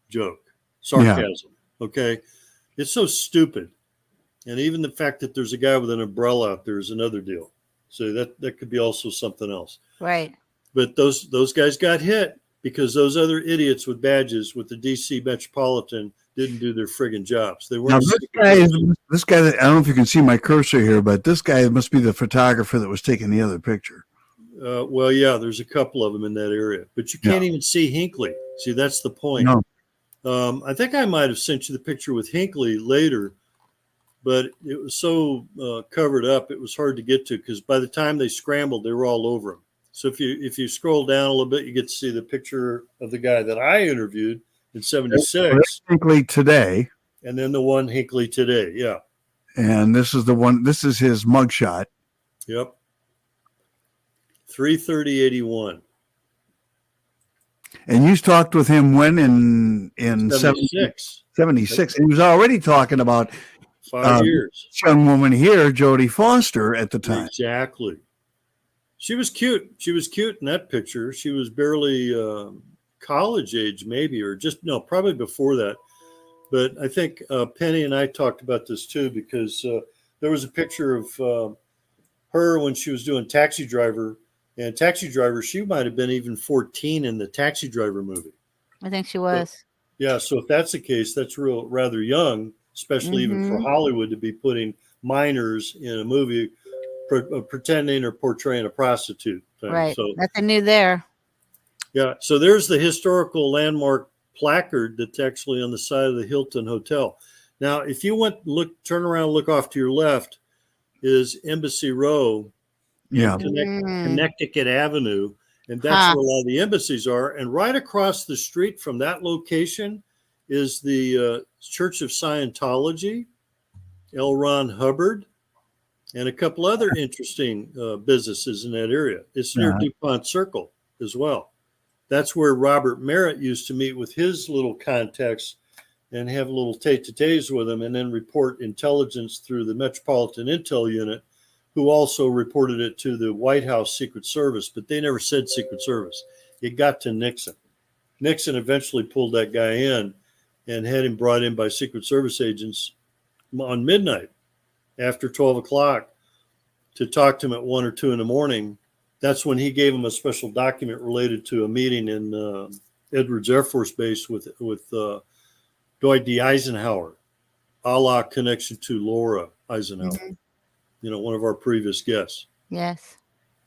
Joke. Sarcasm. Yeah. Okay? It's so stupid. And even the fact that there's a guy with an umbrella out there is another deal. So that could be also something else. Right. But those guys got hit because those other idiots with badges with the DC Metropolitan didn't do their friggin' jobs. They weren't. Now, this guy, I don't know if you can see my cursor here, but this guy must be the photographer that was taking the other picture. Well, yeah, there's a couple of them in that area, but you can't even see Hinckley. See, that's the point. No. I think I might have sent you the picture with Hinckley later, but it was so covered up, it was hard to get to because by the time they scrambled, they were all over him. So if you scroll down a little bit, you get to see the picture of the guy that I interviewed in '76. Hinckley today. And then the one Hinckley today. Yeah. And this is the one, this is his mugshot. Yep. 3/30/81. And you talked with him when in 76. 76. And he was already talking about 5 years. This young woman here, Jodie Foster, at the time. Exactly. She was cute. She was cute in that picture. She was barely college age, maybe, or probably before that. But I think Penny and I talked about this too, because there was a picture of her when she was doing Taxi Driver. And Taxi Driver, she might have been even 14 in the Taxi Driver movie. I think she was. So, yeah, so if that's the case, that's rather young, especially even for Hollywood to be putting minors in a movie pretending or portraying a prostitute. Right. So, nothing new there. Yeah. So there's the historical landmark placard that's actually on the side of the Hilton Hotel. Now, if you turn around, look off to your left is Embassy Row. Yeah. Connecticut Avenue. And that's where a lot of the embassies are. And right across the street from that location is the Church of Scientology, L. Ron Hubbard, and a couple other interesting businesses in that area. It's near DuPont Circle as well. That's where Robert Merritt used to meet with his little contacts and have a little tete-a-tetes with them and then report intelligence through the Metropolitan Intel Unit, who also reported it to the White House Secret Service, but they never said Secret Service. It got to Nixon. Nixon eventually pulled that guy in and had him brought in by Secret Service agents on midnight after 12 o'clock to talk to him at 1 or 2 in the morning. That's when he gave him a special document related to a meeting in Edwards Air Force Base with Dwight D. Eisenhower, a la connection to Laura Eisenhower. Mm-hmm. One of our previous guests. Yes.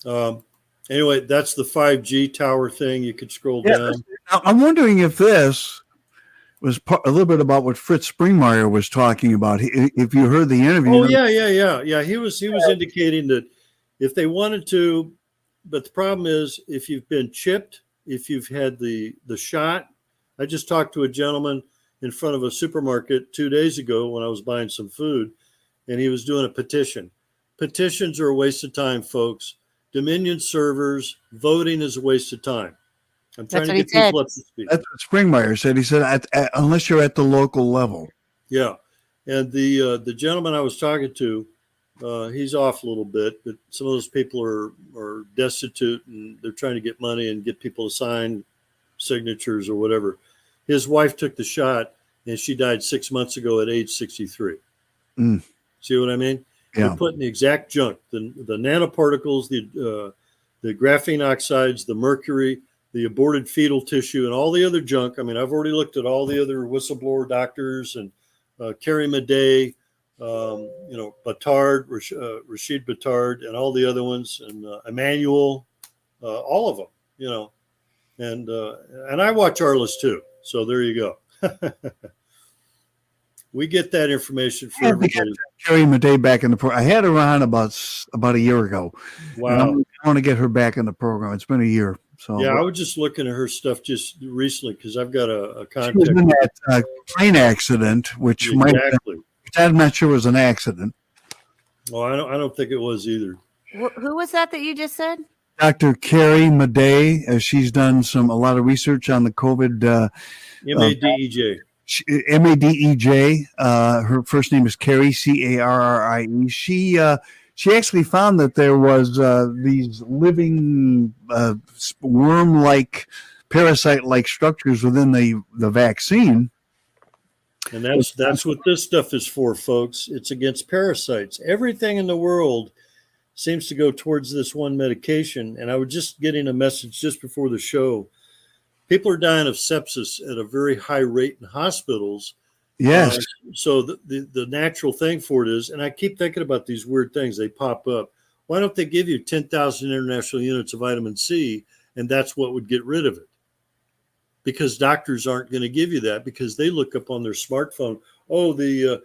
Anyway, that's the 5G tower thing. You could scroll down. I'm wondering if this was a little bit about what Fritz Springmeier was talking about. If you heard the interview. Oh, yeah. He was indicating that if they wanted to, but the problem is if you've been chipped, if you've had the shot. I just talked to a gentleman in front of a supermarket 2 days ago when I was buying some food, and he was doing a petition. Petitions are a waste of time, folks. Dominion servers, voting is a waste of time. I'm trying to get people up to speed. That's what Springmeier said. He said, unless you're at the local level. Yeah. And the gentleman I was talking to, He's off a little bit, but some of those people are destitute and they're trying to get money and get people to sign signatures or whatever. His wife took the shot and she died 6 months ago at age 63. Mm. See what I mean? Yeah. They're putting the exact junk, the nanoparticles, the graphene oxides, the mercury, the aborted fetal tissue, and all the other junk. I mean, I've already looked at all the other whistleblower doctors and Carrie Madej, Batard, Rashid Batard, and all the other ones, and Emmanuel, all of them, and I watch Arliss too. So there you go. We get that information for everybody. Carrie Madej back in the program. I had her on about a year ago. Wow. I want to get her back in the program. It's been a year. So yeah, I was just looking at her stuff just recently because I've got a contact. She was in that plane accident, which I'm not sure was an accident. Well, I don't think it was either. Who was that you just said? Dr. Carrie Madej. She's done a lot of research on the COVID. Madej. Madej. Her first name is Carrie, Carrie. She actually found that there was these living worm-like, parasite-like structures within the vaccine. And that's what this stuff is for, folks. It's against parasites. Everything in the world seems to go towards this one medication. And I was just getting a message just before the show. People are dying of sepsis at a very high rate in hospitals. Yes. So the natural thing for it is, and I keep thinking about these weird things, they pop up. Why don't they give you 10,000 international units of vitamin C, and that's what would get rid of it? Because doctors aren't going to give you that because they look up on their smartphone, the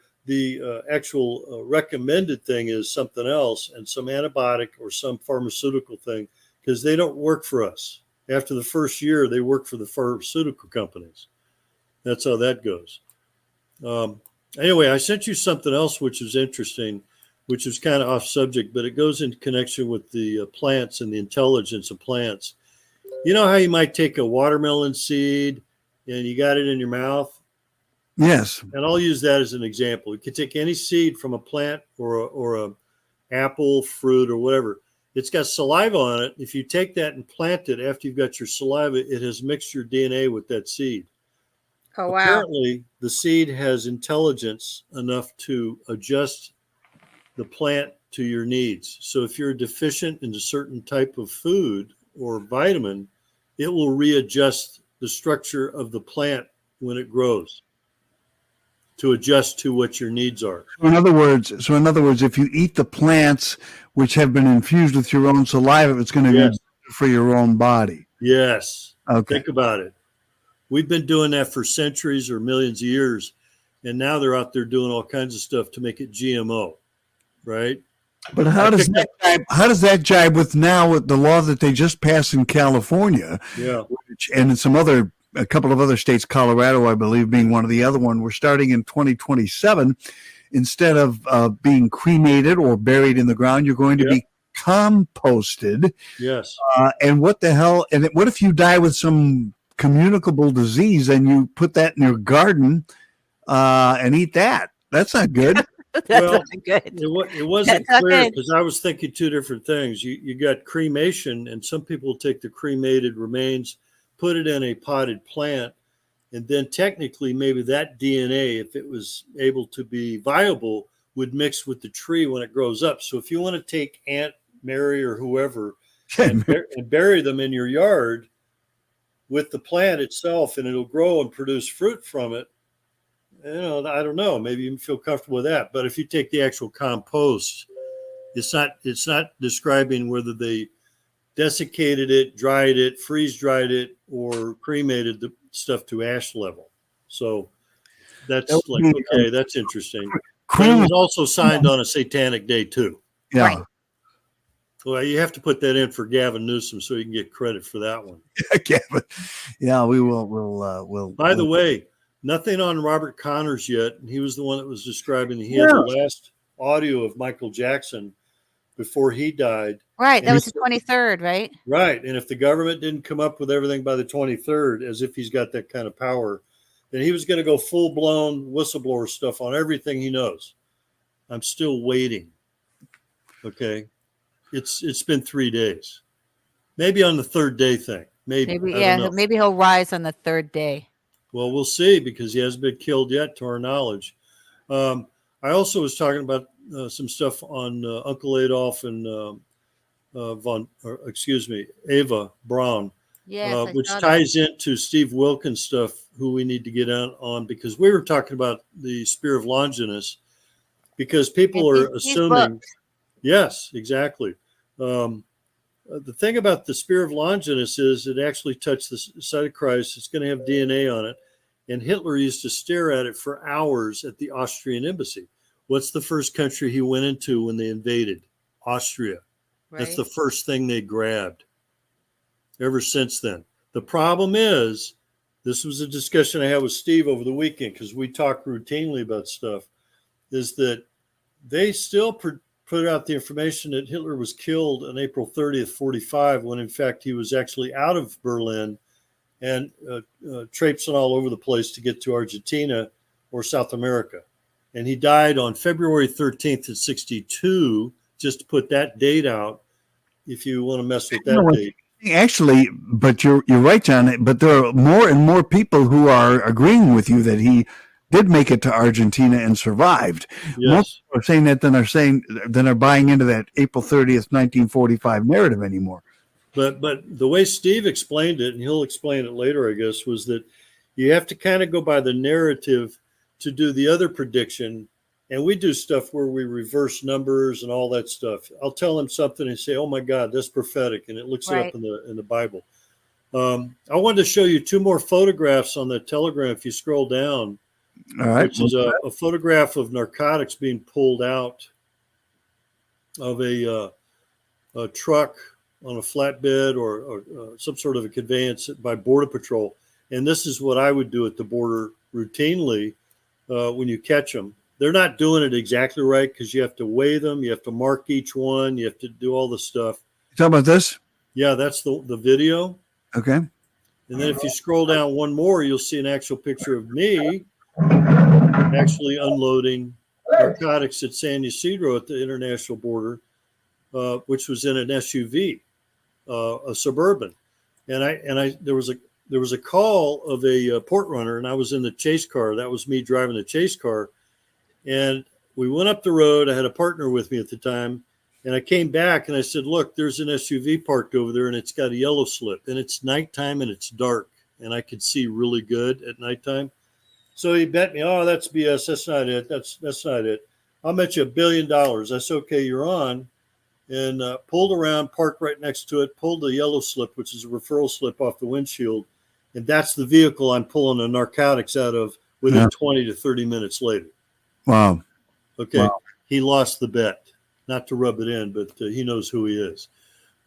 actual recommended thing is something else and some antibiotic or some pharmaceutical thing because they don't work for us. After the first year, they work for the pharmaceutical companies. That's how that goes. Anyway, I sent you something else which is interesting, which is kind of off subject, but it goes into connection with the plants and the intelligence of plants. You know how you might take a watermelon seed and you got it in your mouth? Yes. And I'll use that as an example. You can take any seed from a plant or a apple, fruit, or whatever. It's got saliva on it. If you take that and plant it after you've got your saliva, it has mixed your DNA with that seed. Oh, wow. Apparently, the seed has intelligence enough to adjust the plant to your needs. So if you're deficient in a certain type of food or vitamin, it will readjust the structure of the plant when it grows to adjust to what your needs are. So in other words, if you eat the plants which have been infused with your own saliva, it's going to be good for your own body. Yes. Okay. Think about it. We've been doing that for centuries or millions of years, and now they're out there doing all kinds of stuff to make it GMO, right? But how does that jibe with the law that they just passed in California? Yeah. And in a couple of other states, Colorado, I believe, being one of the other one, we're starting in 2027. Instead of being cremated or buried in the ground, you're going to be composted. Yes. And what the hell? And what if you die with some communicable disease and you put that in your garden and eat that? That's not good. That's not good. It wasn't clear because I was thinking two different things. You got cremation, and some people take the cremated remains, put it in a potted plant, and then technically maybe that DNA, if it was able to be viable, would mix with the tree when it grows up. So if you want to take Aunt Mary or whoever and bury them in your yard with the plant itself, and it'll grow and produce fruit from it, I don't know. Maybe you feel comfortable with that. But if you take the actual compost, it's not describing whether they desiccated it, dried it, freeze-dried it, or cremated the stuff to ash level. So that's that's interesting. But it was also signed on a satanic day too. Yeah. Right. Well, you have to put that in for Gavin Newsom so you can get credit for that one. Gavin. Yeah, we will. We'll. By the way, nothing on Robert Connors yet. And he was the one that was describing he had the last audio of Michael Jackson before he died. Right. That was the 23rd, right? Right. And if the government didn't come up with everything by the 23rd, as if he's got that kind of power, then he was going to go full blown whistleblower stuff on everything he knows. I'm still waiting. Okay. It's been 3 days. Maybe on the third day thing. Maybe. Maybe, I yeah, don't know. maybe he'll rise on the third day. Well, we'll see, because he hasn't been killed yet, to our knowledge. I also was talking about some stuff on Uncle Adolf and Ava Braun, Yes, I which saw that. ties into Steve Wilkins stuff, who we need to get on, because we were talking about the Spear of Longinus, because people And are these assuming. books. Yes, exactly. The thing about the Spear of Longinus is it actually touched the side of Christ. It's going to have DNA on it. And Hitler used to stare at it for hours at the Austrian embassy. What's the first country he went into when they invaded? Austria. Right? That's the first thing they grabbed. Ever since then. The problem is, this was a discussion I had with Steve over the weekend, because we talk routinely about stuff, is that they still put out the information that Hitler was killed on April 30th, 45, when in fact he was actually out of Berlin and traipsing all over the place to get to Argentina or South America. And he died on February 13th at 62, just to put that date out, if you want to mess with that date. Actually, but you're right, John. But there are more and more people who are agreeing with you that he did make it to Argentina and survived. Yes. More people are saying that than are buying into that April 30th, 1945 narrative anymore. But the way Steve explained it, and he'll explain it later, I guess, was that you have to kind of go by the narrative to do the other prediction. And we do stuff where we reverse numbers and all that stuff. I'll tell him something and say, "Oh my God, that's prophetic," and it looks it up in the Bible. I wanted to show you two more photographs on the Telegram. If you scroll down, all right, which is a photograph of narcotics being pulled out of a truck on a flatbed or some sort of a conveyance by Border Patrol. And this is what I would do at the border routinely when you catch them. They're not doing it exactly right, because you have to weigh them, you have to mark each one, you have to do all the stuff. You talking about this? Yeah, that's the video. Okay. And then if you scroll down one more, you'll see an actual picture of me actually unloading narcotics at San Ysidro at the international border, which was in an SUV, a Suburban. And there was a call of a port runner, and I was in the chase car. That was me driving the chase car. And we went up the road. I had a partner with me at the time. And I came back and I said, "Look, there's an SUV parked over there, and it's got a yellow slip. And it's nighttime and it's dark. And I could see really good at nighttime." So he bet me, "Oh, that's BS. That's not it. That's not it. I'll bet you $1 billion." I said, "Okay, you're on." And pulled around, parked right next to it, pulled the yellow slip, which is a referral slip, off the windshield. And that's the vehicle I'm pulling the narcotics out of within 20 to 30 minutes later. Wow. Okay. Wow. He lost the bet. Not to rub it in, but he knows who he is.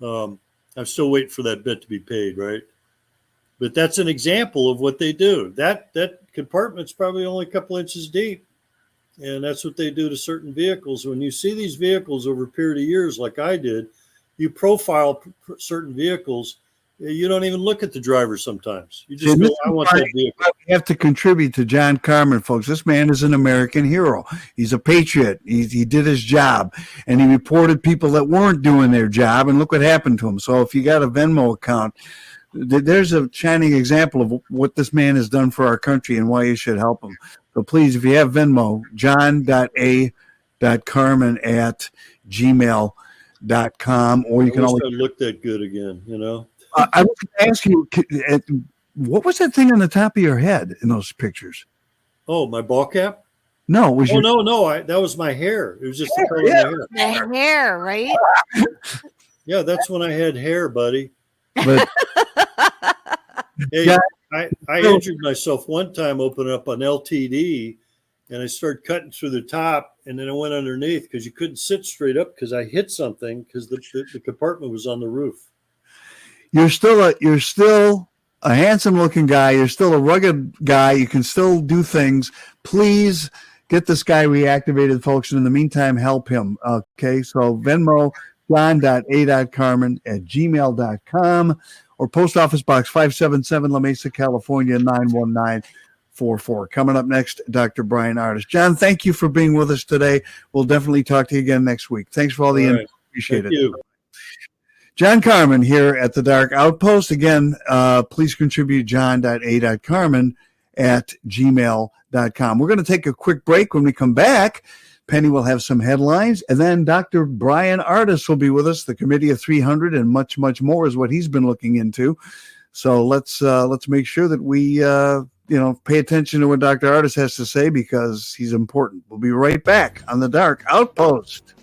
I'm still waiting for that bet to be paid, right? But that's an example of what they do. That compartment's probably only a couple inches deep. And that's what they do to certain vehicles. When you see these vehicles over a period of years, like I did, you profile certain vehicles. You don't even look at the driver sometimes. You just go, "I want that vehicle." We have to contribute to John Carmen, folks. This man is an American hero. He's a patriot. He did his job, and he reported people that weren't doing their job, and look what happened to him. So if you got a Venmo account, there's a shining example of what this man has done for our country and why you should help him. So please, if you have Venmo, john.a.carmen@gmail.com, or you can always look that good again, you know. I was going to ask you, what was that thing on the top of your head in those pictures? Oh, my ball cap? No, it was no. That was my hair. It was just the color of my hair. The hair, right? Yeah, that's when I had hair, buddy. But, hey, I injured myself one time opening up an LTD, and I started cutting through the top, and then I went underneath because you couldn't sit straight up because I hit something because the compartment was on the roof. You're still a handsome looking guy. You're still a rugged guy. You can still do things. Please get this guy reactivated, folks. And in the meantime, help him. Okay. So Venmo, john.a.carmen@gmail.com, or Post Office Box 577, La Mesa, California, 919 888-866-8844. Coming up next, Dr. Brian Ardis. John, thank you for being with us today. We'll definitely talk to you again next week. Thanks for all the info. Appreciate Thank it. you. John Carmen here at the Dark Outpost. Again, please contribute john.a.carmen@gmail.com. We're going to take a quick break. When we come back, Penny will have some headlines, and then Dr. Brian Ardis will be with us. The Committee of 300 and much, much more is what he's been looking into. So let's make sure that we pay attention to what Dr. Ardis has to say, because he's important. We'll be right back on the Dark Outpost.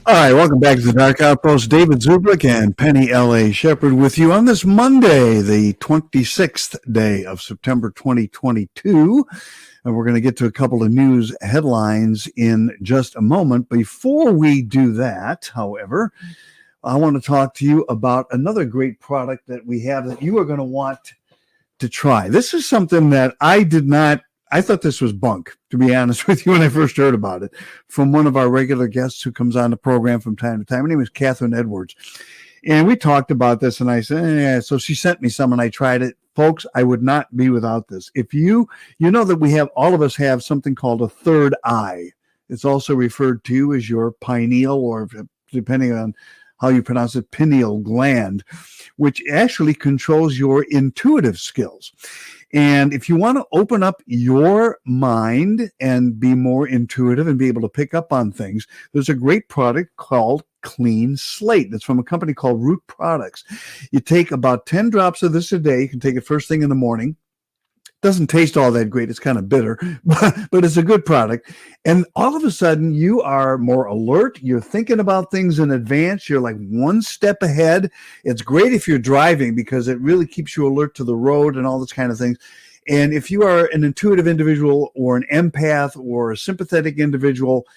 All right, welcome back to the Dark Outpost. David Zubrick and Penny L.A. Shepherd with you on this Monday, the 26th day of September 2022. And we're going to get to a couple of news headlines in just a moment. Before we do that, however, I want to talk to you about another great product that we have that you are going to want to try. This is something that I thought this was bunk, to be honest with you, when I first heard about it, from one of our regular guests who comes on the program from time to time. Her name is Catherine Edwards. And we talked about this, and I said, so she sent me some, and I tried it. Folks, I would not be without this. If you know that all of us have something called a third eye. It's also referred to as your pineal, or depending on how you pronounce it, pineal gland, which actually controls your intuitive skills. And if you want to open up your mind and be more intuitive and be able to pick up on things, there's a great product called Clean Slate. It's from a company called Root Products. You take about 10 drops of this a day. You can take it first thing in the morning. Doesn't taste all that great. It's kind of bitter, but it's a good product. And all of a sudden, you are more alert. You're thinking about things in advance. You're like one step ahead. It's great if you're driving, because it really keeps you alert to the road and all those kind of things. And if you are an intuitive individual or an empath or a sympathetic individual,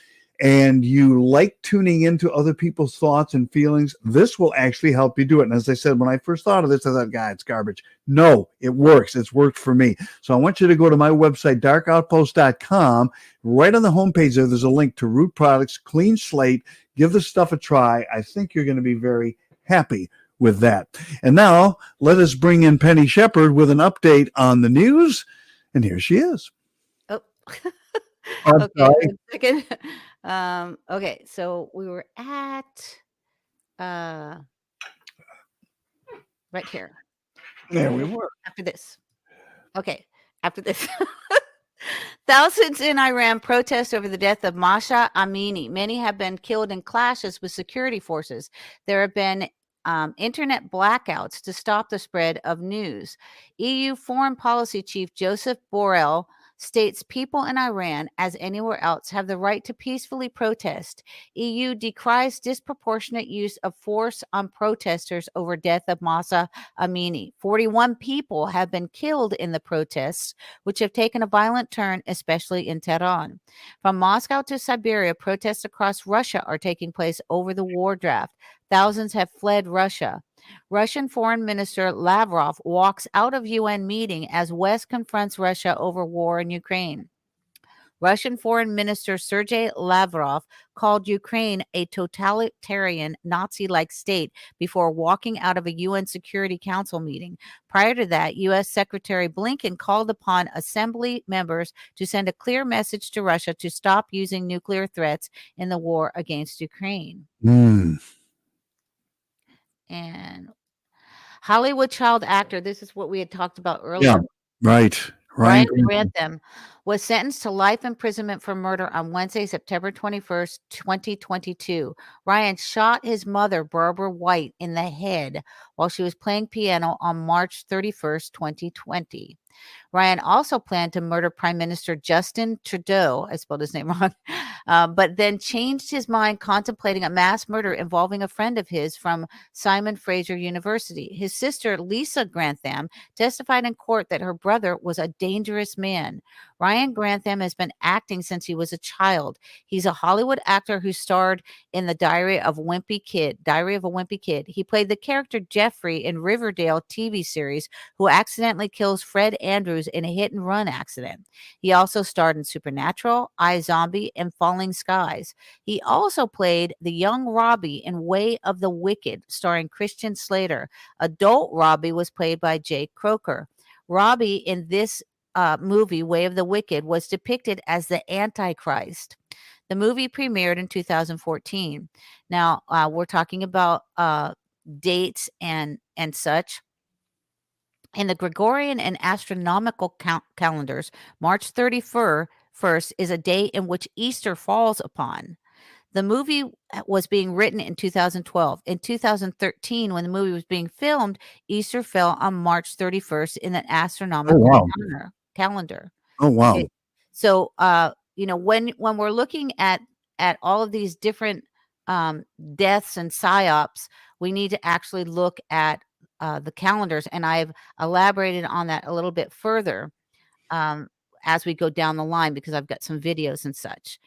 and you like tuning into other people's thoughts and feelings, this will actually help you do it. And as I said, when I first thought of this, I thought, God, it's garbage. No, it works. It's worked for me. So I want you to go to my website, darkoutpost.com. Right on the homepage there's a link to Root Products, Clean Slate. Give this stuff a try. I think you're going to be very happy with that. And now let us bring in Penny Shepherd with an update on the news. And here she is. Oh, I'm okay. sorry. 1 second. Okay, so we were at right here. There we were. After this. Okay, after this. Thousands in Iran protest over the death of Masha Amini. Many have been killed in clashes with security forces. There have been internet blackouts to stop the spread of news. EU Foreign Policy Chief Joseph Borrell states people in Iran, as anywhere else, have the right to peacefully protest. EU decries disproportionate use of force on protesters over death of Mahsa Amini. 41 people have been killed in the protests, which have taken a violent turn, especially in Tehran. From Moscow to Siberia, protests across Russia are taking place over the war draft. Thousands have fled Russia. Russian Foreign Minister Lavrov walks out of UN meeting as West confronts Russia over war in Ukraine. Russian Foreign Minister Sergei Lavrov called Ukraine a totalitarian Nazi-like state before walking out of a UN Security Council meeting. Prior to that, U.S. Secretary Blinken called upon assembly members to send a clear message to Russia to stop using nuclear threats in the war against Ukraine. And Hollywood child actor, this is what we had talked about earlier. Yeah, right. Ryan Grantham was sentenced to life imprisonment for murder on Wednesday, September 21st, 2022. Ryan shot his mother, Barbara White, in the head while she was playing piano on March 31st, 2020. Ryan also planned to murder Prime Minister Justin Trudeau, I spelled his name wrong, but then changed his mind, contemplating a mass murder involving a friend of his from Simon Fraser University. His sister, Lisa Grantham, testified in court that her brother was a dangerous man. Ryan Grantham has been acting since he was a child. He's a Hollywood actor who starred in the Diary of a Wimpy Kid. He played the character Jeffrey in Riverdale TV series, who accidentally kills Fred Andrews in a hit-and-run accident. He also starred in Supernatural, iZombie, and Falling Skies. He also played the young Robbie in Way of the Wicked, starring Christian Slater. Adult Robbie was played by Jake Croker. Robbie in this movie, Way of the Wicked, was depicted as the Antichrist. The movie premiered in 2014. Now, we're talking about dates and such. In the Gregorian and astronomical calendars, March 31st is a day in which Easter falls upon. The movie was being written in 2012. In 2013, when the movie was being filmed, Easter fell on March 31st in an astronomical calendar. Oh, wow. Okay. So, when we're looking at all of these different deaths and psyops, we need to actually look at the calendars, and I've elaborated on that a little bit further as we go down the line, because I've got some videos and such.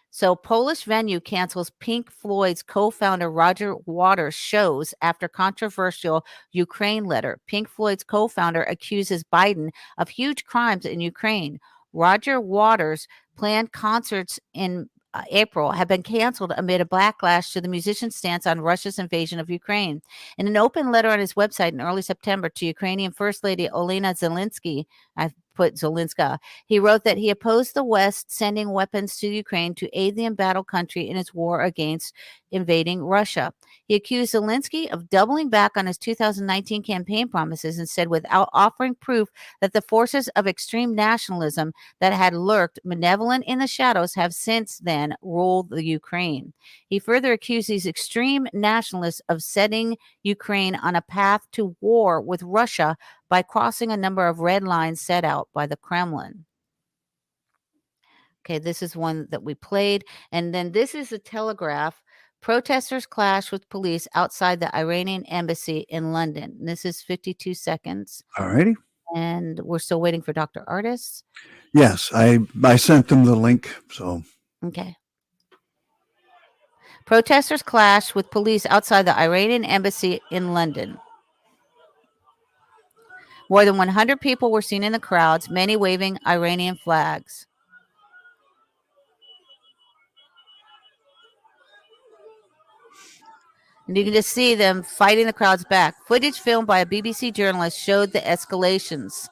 So Polish venue cancels Pink Floyd's co-founder Roger Waters' shows after controversial Ukraine letter. Pink Floyd's co-founder accuses Biden of huge crimes in Ukraine. Roger Waters' planned concerts in April have been canceled amid a backlash to the musician's stance on Russia's invasion of Ukraine. In an open letter on his website in early September to Ukrainian First Lady Olena Zelensky, I've put Zelenska, he wrote that he opposed the West sending weapons to Ukraine to aid the embattled country in its war against invading Russia. He accused Zelensky of doubling back on his 2019 campaign promises and said, without offering proof, that the forces of extreme nationalism that had lurked malevolent in the shadows have since then ruled the Ukraine. He further accused these extreme nationalists of setting Ukraine on a path to war with Russia by crossing a number of red lines set out by the Kremlin. Okay, this is one that we played. And then this is the Telegraph. Protesters clash with police outside the Iranian embassy in London. And this is 52 seconds. All righty. And we're still waiting for Dr. Artis. Yes, I sent them the link. So okay. Protesters clash with police outside the Iranian embassy in London. More than 100 people were seen in the crowds, many waving Iranian flags. And you can just see them fighting the crowds back. Footage filmed by a BBC journalist showed the escalations.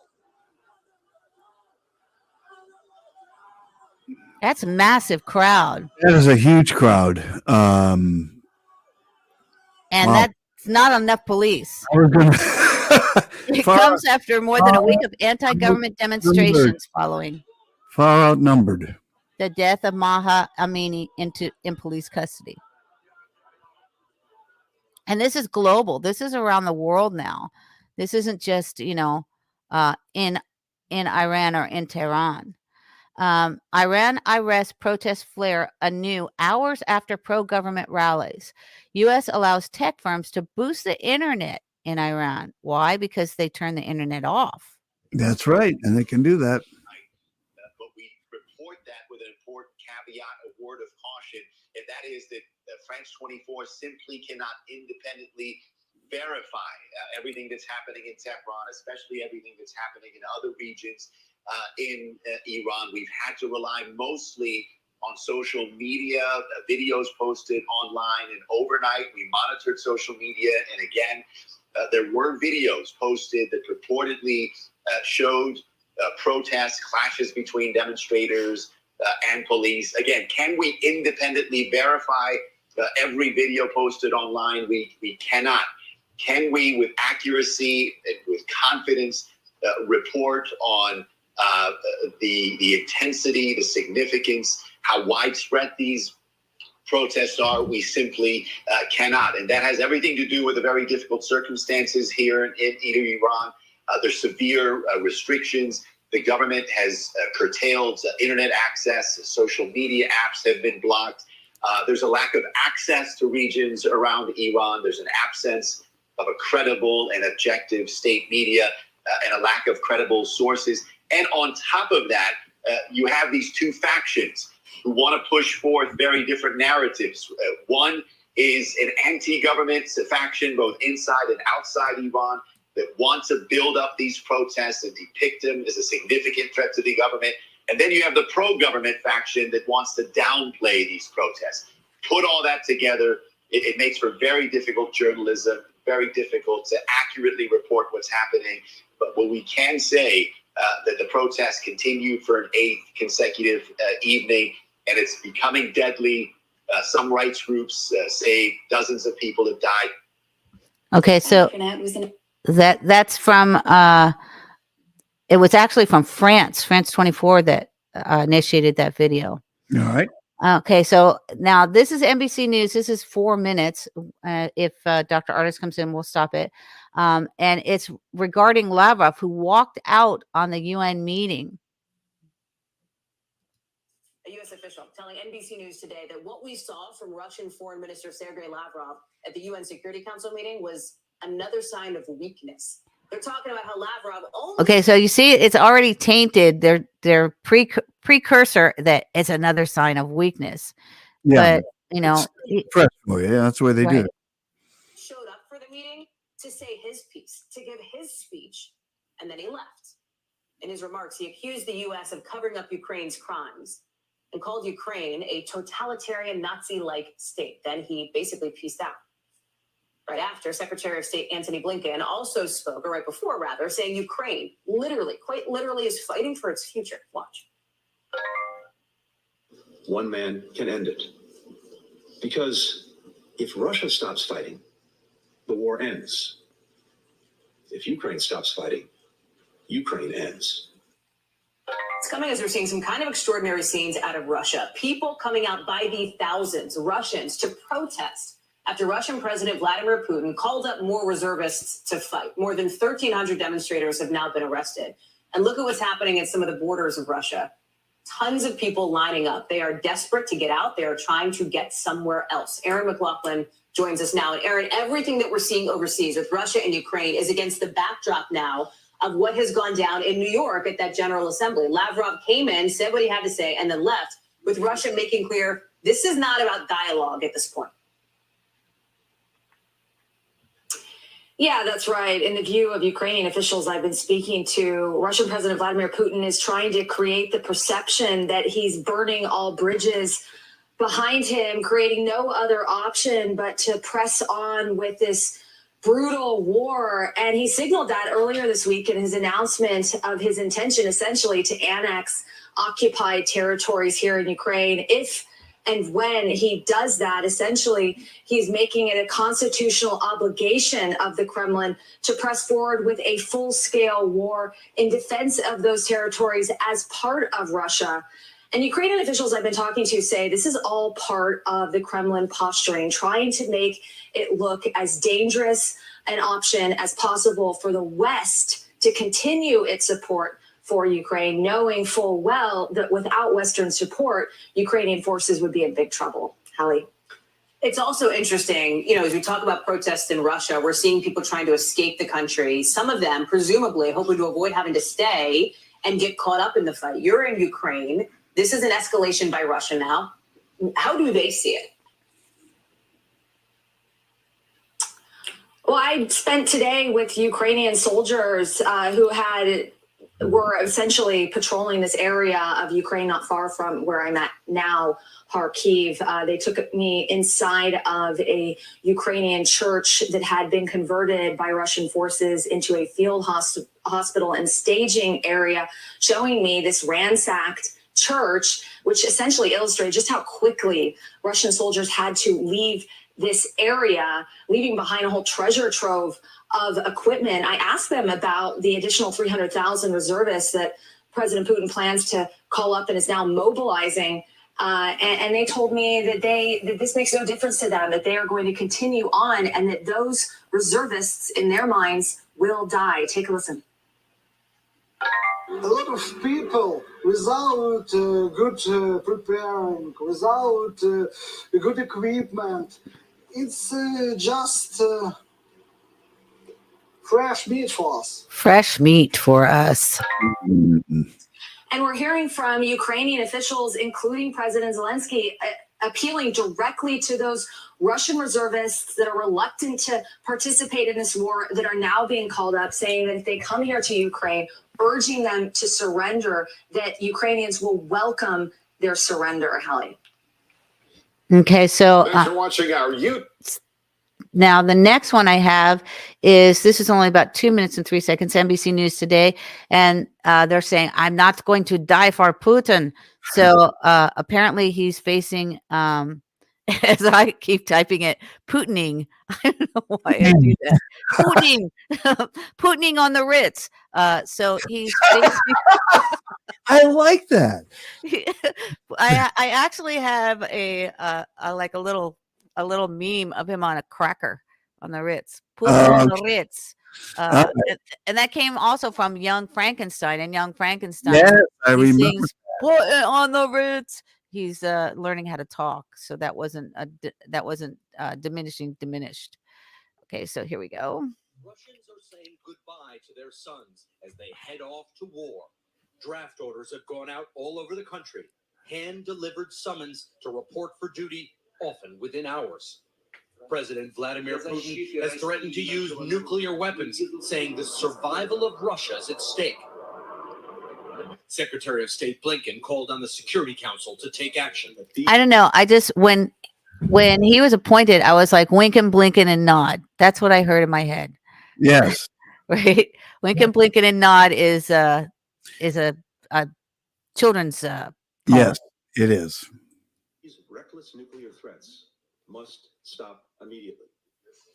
That's a massive crowd. That is a huge crowd. And wow. It's not enough police. We're gonna It far, comes after more than a week of anti-government demonstrations following far outnumbered. the death of Maha Amini in police custody. And this is global. This is around the world now. This isn't just, in Iran or in Tehran. Iran arrest protests flare anew hours after pro-government rallies. U.S. allows tech firms to boost the internet in Iran. Why? Because they turn the internet off. That's right, and they can do that. But we report that with an important caveat, a word of caution, and that is that France 24 simply cannot independently verify everything that's happening in Tehran, especially everything that's happening in other regions in Iran. We've had to rely mostly on social media, videos posted online, and overnight we monitored social media. And again, there were videos posted that purportedly showed protests, clashes between demonstrators and police. Again, can we independently verify every video posted online? We cannot. Can we, with accuracy and with confidence, report on the intensity, the significance, how widespread these protests are? We simply cannot. And that has everything to do with the very difficult circumstances here in Iran. There's severe restrictions. The government has curtailed internet access. Social media apps have been blocked. There's a lack of access to regions around Iran. There's an absence of a credible and objective state media and a lack of credible sources. And on top of that, you have these two factions who want to push forth very different narratives. One is an anti-government faction, both inside and outside Iran, that want to build up these protests and depict them as a significant threat to the government. And then you have the pro-government faction that wants to downplay these protests. Put all that together, it makes for very difficult journalism, very difficult to accurately report what's happening. But what we can say that the protests continue for an 8th consecutive evening, and it's becoming deadly. Some rights groups say dozens of people have died. Okay, so that's from it was actually from France 24 that initiated that video. All right. Okay, so now this is NBC News. This is 4 minutes. If Dr. Artis comes in, we'll stop it. And it's regarding Lavrov, who walked out on the UN meeting. A U.S. official telling NBC News today that what we saw from Russian Foreign Minister Sergei Lavrov at the UN Security Council meeting was another sign of weakness. They're talking about how Lavrov only... Okay, so you see, it's already tainted their precursor that it's another sign of weakness. Yeah, but yeah, that's the way they do it. Showed up for the meeting to say his piece, to give his speech, and then he left. In his remarks, he accused the U.S. of covering up Ukraine's crimes and called Ukraine a totalitarian Nazi-like state. Then he basically peaced out. Right after, Secretary of State Antony Blinken also spoke, or right before rather, saying Ukraine quite literally is fighting for its future. Watch. One man can end it. Because if Russia stops fighting, the war ends. If Ukraine stops fighting, Ukraine ends. It's coming as we're seeing some kind of extraordinary scenes out of Russia. People coming out by the thousands, Russians, to protest after Russian President Vladimir Putin called up more reservists to fight. More than 1,300 demonstrators have now been arrested. And look at what's happening at some of the borders of Russia. Tons of people lining up. They are desperate to get out. They are trying to get somewhere else. Aaron McLaughlin joins us now. And Aaron, everything that we're seeing overseas with Russia and Ukraine is against the backdrop now of what has gone down in New York at that General Assembly. Lavrov came in, said what he had to say, and then left, with Russia making clear this is not about dialogue at this point. Yeah, that's right. In the view of Ukrainian officials I've been speaking to, Russian President Vladimir Putin is trying to create the perception that he's burning all bridges behind him, creating no other option but to press on with this brutal war. And he signaled that earlier this week in his announcement of his intention essentially to annex occupied territories here in Ukraine if And when he does that, essentially, he's making it a constitutional obligation of the Kremlin to press forward with a full-scale war in defense of those territories as part of Russia. And Ukrainian officials I've been talking to say this is all part of the Kremlin posturing, trying to make it look as dangerous an option as possible for the West to continue its support for Ukraine, knowing full well that without Western support, Ukrainian forces would be in big trouble. Hallie. It's also interesting, as we talk about protests in Russia, we're seeing people trying to escape the country. Some of them, presumably, hoping to avoid having to stay and get caught up in the fight. You're in Ukraine. This is an escalation by Russia now. How do they see it? Well, I spent today with Ukrainian soldiers who were essentially patrolling this area of Ukraine not far from where I'm at now, Kharkiv. They took me inside of a Ukrainian church that had been converted by Russian forces into a field hospital and staging area, showing me this ransacked church, which essentially illustrated just how quickly Russian soldiers had to leave this area, leaving behind a whole treasure trove of equipment. I asked them about the additional 300,000 reservists that President Putin plans to call up and is now mobilizing. And they told me that this makes no difference to them, that they are going to continue on and that those reservists in their minds will die. Take a listen. A lot of people without good preparing, without good equipment, it's just fresh meat for us. Fresh meat for us. And we're hearing from Ukrainian officials, including President Zelensky, appealing directly to those Russian reservists that are reluctant to participate in this war, that are now being called up, saying that if they come here to Ukraine, urging them to surrender, that Ukrainians will welcome their surrender, Hallie. Okay, so Thanks for watching our now the next one I have is, this is only about 2 minutes and 3 seconds, NBC News Today, and they're saying, I'm not going to die for Putin. So apparently he's facing, as I keep typing it, Putining. I don't know why I do that. Putining on the Ritz. So he's I like that. I actually have a little meme of him on a cracker on the Ritz. Putin on the Ritz. And that came also from Young Frankenstein. And Young Frankenstein, yes, I remember. Sings, Putin on the Ritz. He's learning how to talk, so that wasn't diminished. Okay, so here we go. Russians are saying goodbye to their sons as they head off to war. Draft orders have gone out all over the country. Hand-delivered summons to report for duty, often within hours. President Vladimir Putin has threatened to use nuclear weapons, saying the survival of Russia is at stake. Secretary of State Blinken called on the Security Council to take action. I don't know. I just, when he was appointed, I was like, winking, blinking, and nod. That's what I heard in my head. Yes. Right? Winking, blinking, and nod is a children's poem. Yes, it is. These reckless nuclear threats must stop immediately.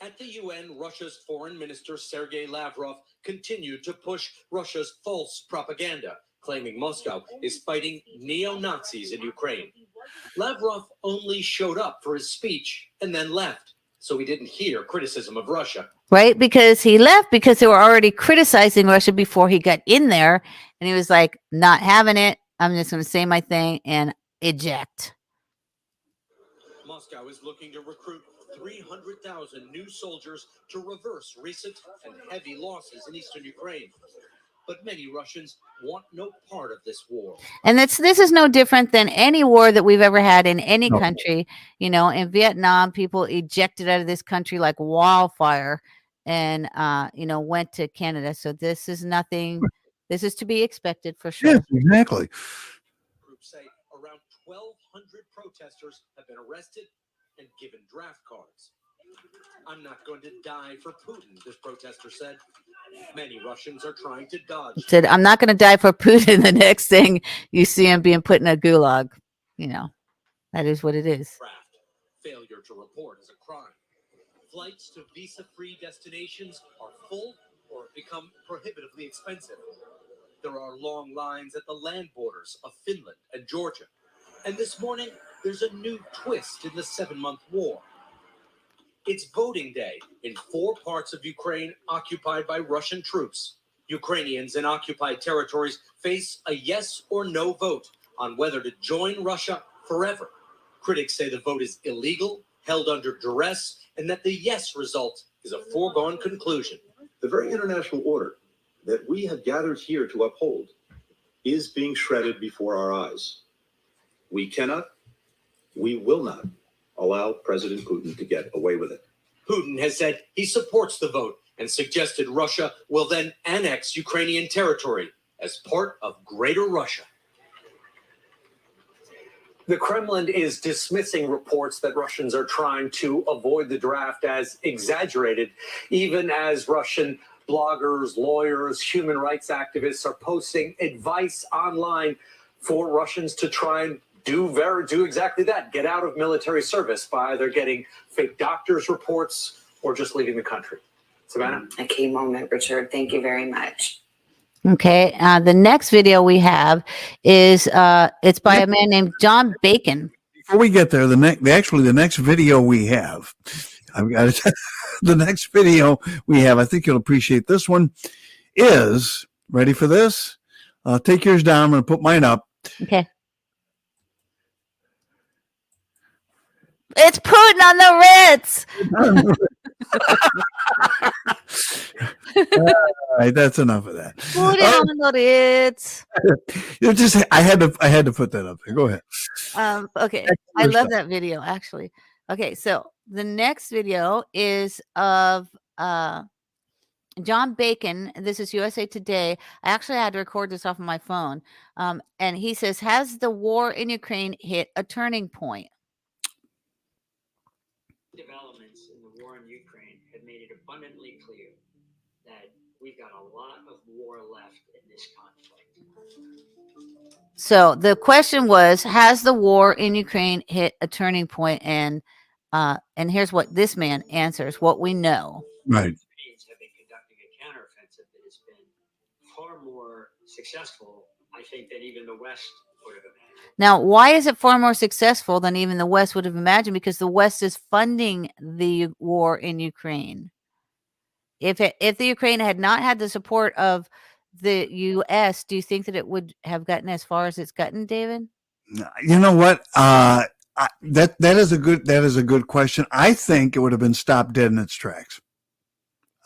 At the UN, Russia's Foreign Minister Sergei Lavrov continued to push Russia's false propaganda, claiming Moscow is fighting neo-Nazis in Ukraine. Lavrov only showed up for his speech and then left, so he didn't hear criticism of Russia. Right? Because he left because they were already criticizing Russia before he got in there. And he was like, not having it. I'm just going to say my thing and eject. Moscow is looking to recruit 300,000 new soldiers to reverse recent and heavy losses in eastern Ukraine. But many Russians want no part of this war. And this is no different than any war that we've ever had in any country. You know, in Vietnam, people ejected out of this country like wildfire and, went to Canada. So this is nothing. This is to be expected for sure. Yes, exactly. Groups say around 1,200 protesters have been arrested and given draft cards. I'm not going to die for Putin, this protester said. Many Russians are trying to dodge. Said, I'm not going to die for Putin. The next thing you see him being put in a gulag, That is what it is. Draft. Failure to report is a crime. Flights to visa-free destinations are full or have become prohibitively expensive. There are long lines at the land borders of Finland and Georgia. And this morning, there's a new twist in the 7-month war. It's voting day in 4 parts of Ukraine occupied by Russian troops. Ukrainians in occupied territories face a yes or no vote on whether to join Russia forever. Critics say the vote is illegal, held under duress, and that the yes result is a foregone conclusion. The very international order that we have gathered here to uphold is being shredded before our eyes. We cannot, we will not allow President Putin to get away with it. Putin has said he supports the vote and suggested Russia will then annex Ukrainian territory as part of Greater Russia. The Kremlin is dismissing reports that Russians are trying to avoid the draft as exaggerated, even as Russian bloggers, lawyers, human rights activists are posting advice online for Russians to try and do exactly that, get out of military service by either getting fake doctors' reports or just leaving the country. Savannah? A key moment, Richard. Thank you very much. Okay. The next video we have is it's by a man named John Bacon. Before we get there, the next video we have, I've got it. The next video we have, I think you'll appreciate this one, is, ready for this? Take yours down. I'm going to put mine up. Okay. It's Putin on the Ritz. All right, that's enough of that. Putin on the Ritz. I had to put that up there. Go ahead. Okay. I love that video, actually. Okay, so the next video is of John Bacon. This is USA Today. I actually had to record this off of my phone. And he says, has the war in Ukraine hit a turning point? Developments in the war in Ukraine have made it abundantly clear that we've got a lot of war left in this conflict. So the question was, has the war in Ukraine hit a turning point? And here's what this man answers, what we know. Right. Ukrainians have been conducting a counteroffensive that has been far more successful, I think, than even the West would have imagined. Now, why is it far more successful than even the West would have imagined? Because the West is funding the war in Ukraine. If the Ukraine had not had the support of the U.S., do you think that it would have gotten as far as it's gotten, David? You know what? That is a good question. I think it would have been stopped dead in its tracks.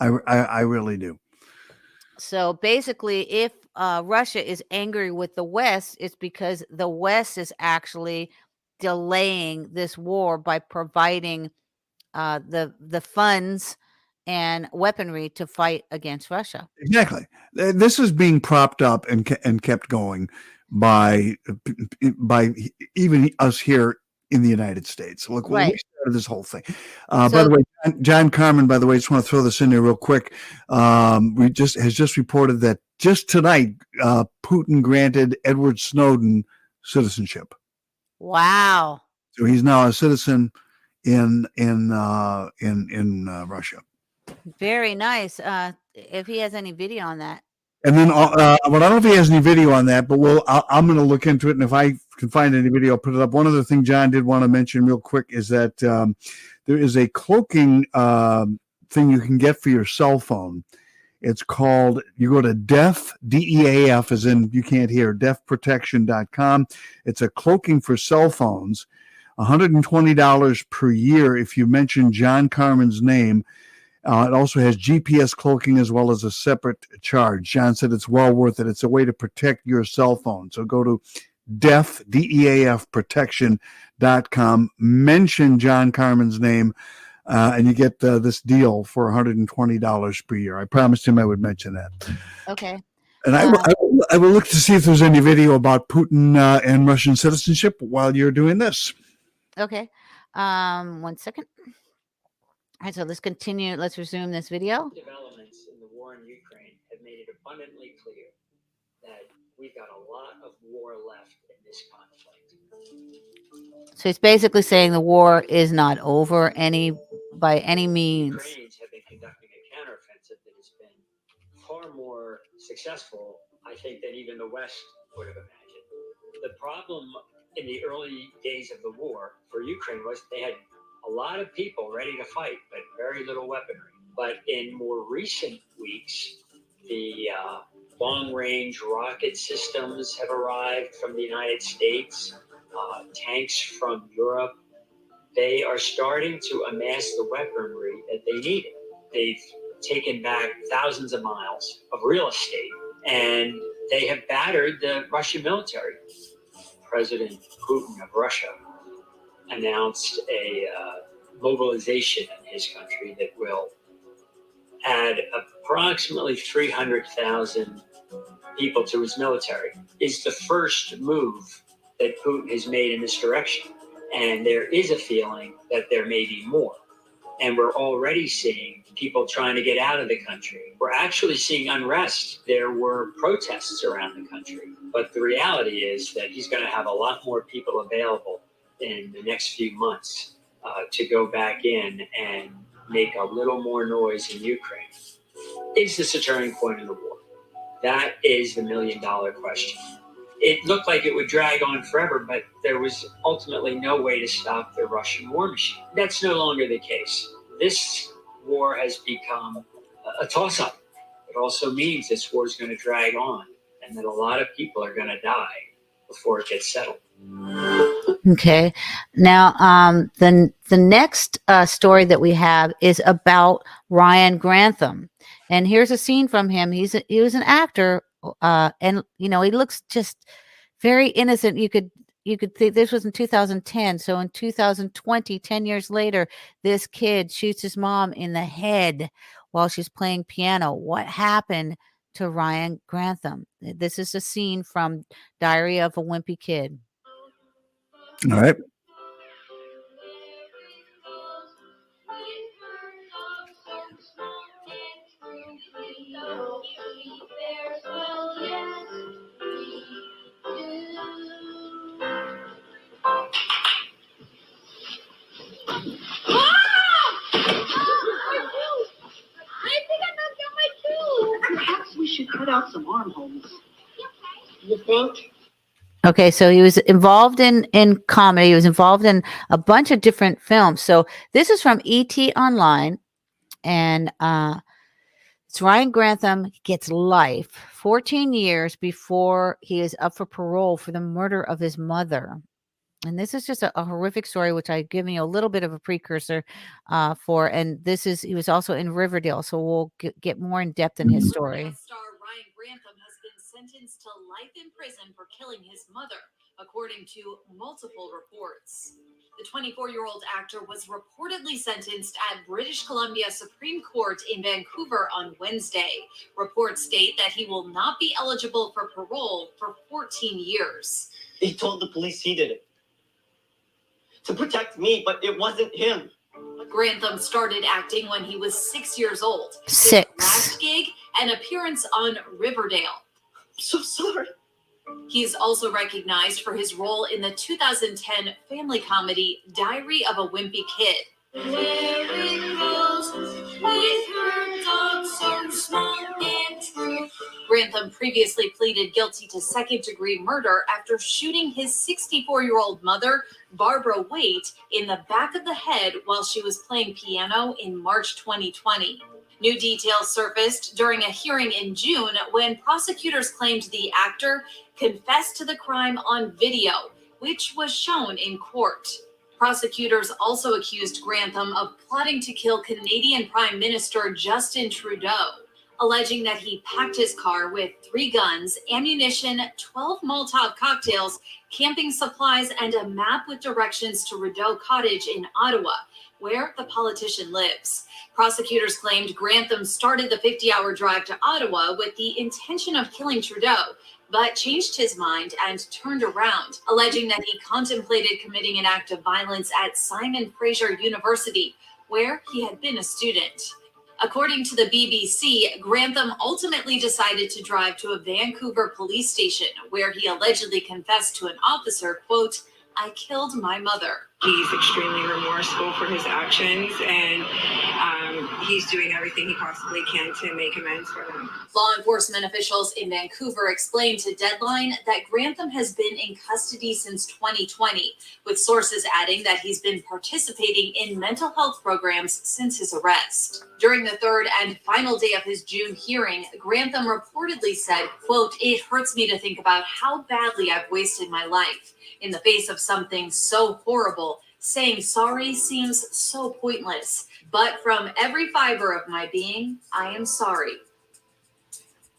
I really do. So basically, if Russia is angry with the West, it's because the West is actually delaying this war by providing the funds and weaponry to fight against Russia. Exactly. This is being propped up and kept going by even us here in the United States. Look, right. We started this whole thing. By the way, John Carmen, by the way, just want to throw this in there real quick. Has just reported that just tonight, Putin granted Edward Snowden citizenship. Wow. So he's now a citizen in Russia. Very nice. If he has any video on that. And then, well, I don't know if he has any video on that, but I'm going to look into it. And if I can find any video, I'll put it up. One other thing John did want to mention real quick is that there is a cloaking thing you can get for your cell phone. It's called, you go to DEAF, DEAF, as in you can't hear, deafprotection.com. It's a cloaking for cell phones, $120 per year if you mention John Carmen's name. It also has GPS cloaking as well as a separate charge. John said it's well worth it. It's a way to protect your cell phone. So go to DEAF, DEAF protection.com, mention John Carmen's name, and you get this deal for $120 per year. I promised him I would mention that. Okay. And I will look to see if there's any video about Putin and Russian citizenship while you're doing this. Okay. 1 second. All right, so let's continue. Let's resume this video. Developments in the war in Ukraine have made it abundantly clear that we've got a lot of war left in this conflict. So he's basically saying the war is not over by any means. Ukrainians have been conducting a counteroffensive that has been far more successful, I think, than even the West would have imagined. The problem in the early days of the war for Ukraine was they had a lot of people ready to fight, but very little weaponry. But in more recent weeks, the long-range rocket systems have arrived from the United States, tanks from Europe. They are starting to amass the weaponry that they needed. They've taken back thousands of miles of real estate, and they have battered the Russian military. President Putin of Russia announced a mobilization in his country that will add approximately 300,000 people to his military. It's the first move that Putin has made in this direction. And there is a feeling that there may be more. And we're already seeing people trying to get out of the country. We're actually seeing unrest. There were protests around the country. But the reality is that he's going to have a lot more people available in the next few months to go back in and make a little more noise in Ukraine. Is this a turning point in the war? That is the million-dollar question. It looked like it would drag on forever, but there was ultimately no way to stop the Russian war machine. That's no longer the case. This war has become a toss-up. It also means this war is going to drag on and that a lot of people are going to die before it gets settled. Okay. Now, the next story that we have is about Ryan Grantham. And here's a scene from him. He was an actor, and he looks just very innocent. You could think this was in 2010. So in 2020, 10 years later, this kid shoots his mom in the head while she's playing piano. What happened to Ryan Grantham? This is a scene from Diary of a Wimpy Kid. All right. Perhaps we should cut out some armholes. You think? Okay, so he was involved in comedy. He was involved in a bunch of different films. So this is from ET Online, and it's Ryan Grantham gets life 14 years before he is up for parole for the murder of his mother. And this is just a horrific story, which I've given you a little bit of a precursor for. And he was also in Riverdale, so we'll get more in depth in his story. Star Ryan Grantham has been sentenced to life in prison for killing his mother, according to multiple reports. The 24-year-old actor was reportedly sentenced at British Columbia Supreme Court in Vancouver on Wednesday. Reports state that he will not be eligible for parole for 14 years. He told the police he did it to protect me, but it wasn't him. Grantham started acting when he was 6 years old. 6. His last gig, an appearance on Riverdale. I'm so sorry. He's also recognized for his role in the 2010 family comedy Diary of a Wimpy Kid. Grantham previously pleaded guilty to second-degree murder after shooting his 64-year-old mother, Barbara Waite, in the back of the head while she was playing piano in March 2020. New details surfaced during a hearing in June when prosecutors claimed the actor confessed to the crime on video, which was shown in court. Prosecutors also accused Grantham of plotting to kill Canadian Prime Minister Justin Trudeau, alleging that he packed his car with 3 guns, ammunition, 12 Molotov cocktails, camping supplies, and a map with directions to Rideau Cottage in Ottawa, where the politician lives. Prosecutors claimed Grantham started the 50-hour drive to Ottawa with the intention of killing Trudeau, but changed his mind and turned around, alleging that he contemplated committing an act of violence at Simon Fraser University, where he had been a student. According to the BBC, Grantham ultimately decided to drive to a Vancouver police station where he allegedly confessed to an officer, quote, I killed my mother. He's extremely remorseful for his actions, and he's doing everything he possibly can to make amends for them. Law enforcement officials in Vancouver explained to Deadline that Grantham has been in custody since 2020, with sources adding that he's been participating in mental health programs since his arrest. During the third and final day of his June hearing, Grantham reportedly said, quote, "It hurts me to think about how badly I've wasted my life. In the face of something so horrible, saying sorry seems so pointless. But from every fiber of my being, I am sorry."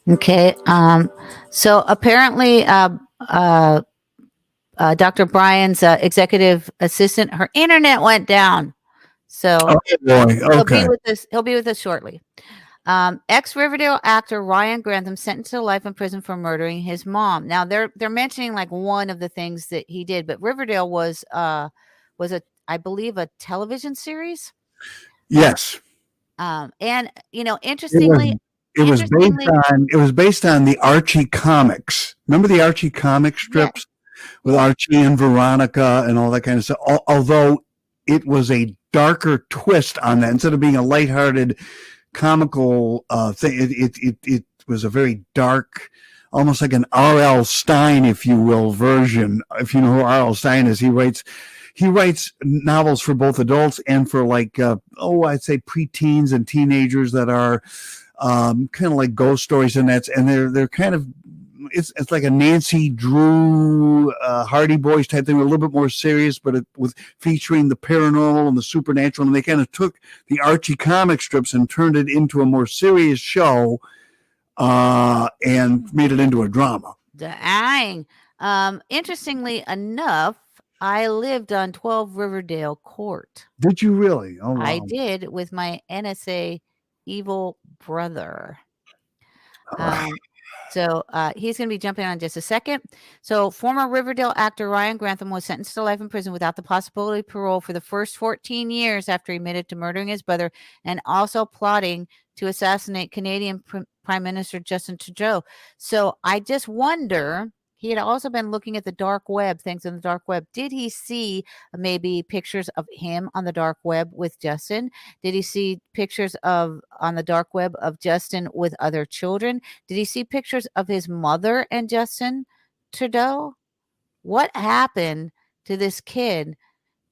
Okay. So apparently, Dr. Brian's executive assistant, her internet went down. So Oh boy. Okay. He'll be with us shortly. Ex-Riverdale actor Ryan Grantham sentenced to life in prison for murdering his mom. Now they're mentioning like one of the things that he did, but Riverdale was I believe a television series. Yes. And interestingly, it was based on the Archie comics. Remember the Archie comic strips with Archie and Veronica and all that kind of stuff. Although it was a darker twist on that, instead of being a lighthearted comical thing, it was a very dark, almost like an R.L. Stine, if you will, version. If you know who R.L. Stine is, he writes novels for both adults and for like I'd say preteens and teenagers that are kind of like ghost stories, and they're kind of it's like a Nancy Drew Hardy Boys type thing, a little bit more serious, but with featuring the paranormal and the supernatural. And they kind of took the Archie comic strips and turned it into a more serious show and made it into a drama. Dang. Interestingly enough, I lived on 12 Riverdale Court. Did you really? Oh, wow. I did, with my NSA evil brother. So he's going to be jumping on in just a second. So former Riverdale actor Ryan Grantham was sentenced to life in prison without the possibility of parole for the first 14 years after he admitted to murdering his brother and also plotting to assassinate Canadian Prime Minister Justin Trudeau. So I just wonder, he had also been looking at the dark web, things on the dark web. Did he see maybe pictures of him on the dark web with Justin? Did he see pictures on the dark web of Justin with other children? Did he see pictures of his mother and Justin Trudeau? What happened to this kid?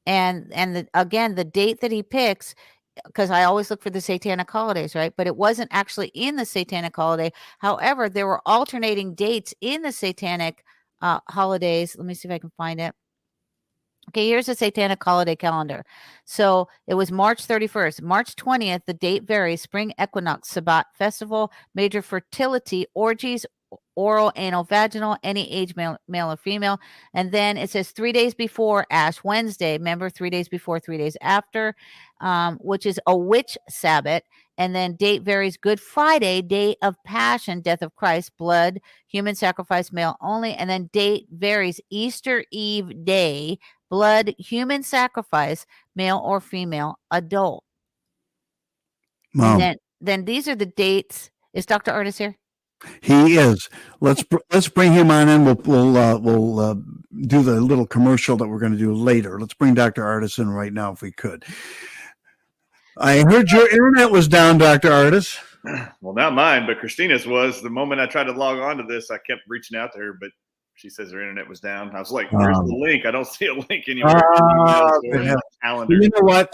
And again, the date that he picks, because I always look for the satanic holidays, right? But it wasn't actually in the satanic holiday. However, there were alternating dates in the satanic holidays. Let me see if I can find it. Okay, here's a satanic holiday calendar. So it was March 31st. March 20th, the date varies. Spring equinox, Sabbat festival, major fertility, orgies, oral, anal, vaginal, any age, male or female. And then it says 3 days before Ash Wednesday. Remember, 3 days before, 3 days after, which is a witch Sabbath. And then date varies. Good Friday, day of Passion, death of Christ, blood, human sacrifice, male only. And then date varies. Easter Eve day, blood, human sacrifice, male or female, adult. Wow. And then these are the dates. Is Dr. Artis here? He is. Let's bring him on in. We'll do the little commercial that we're going to do later. Let's bring Dr. Artis in right now if we could. I heard your internet was down, Dr. Artis. Well, not mine, but Christina's was. The moment I tried to log on to this, I kept reaching out to her, but she says her internet was down. I was like, "Where's the link? I don't see a link anywhere." Calendar. You know what?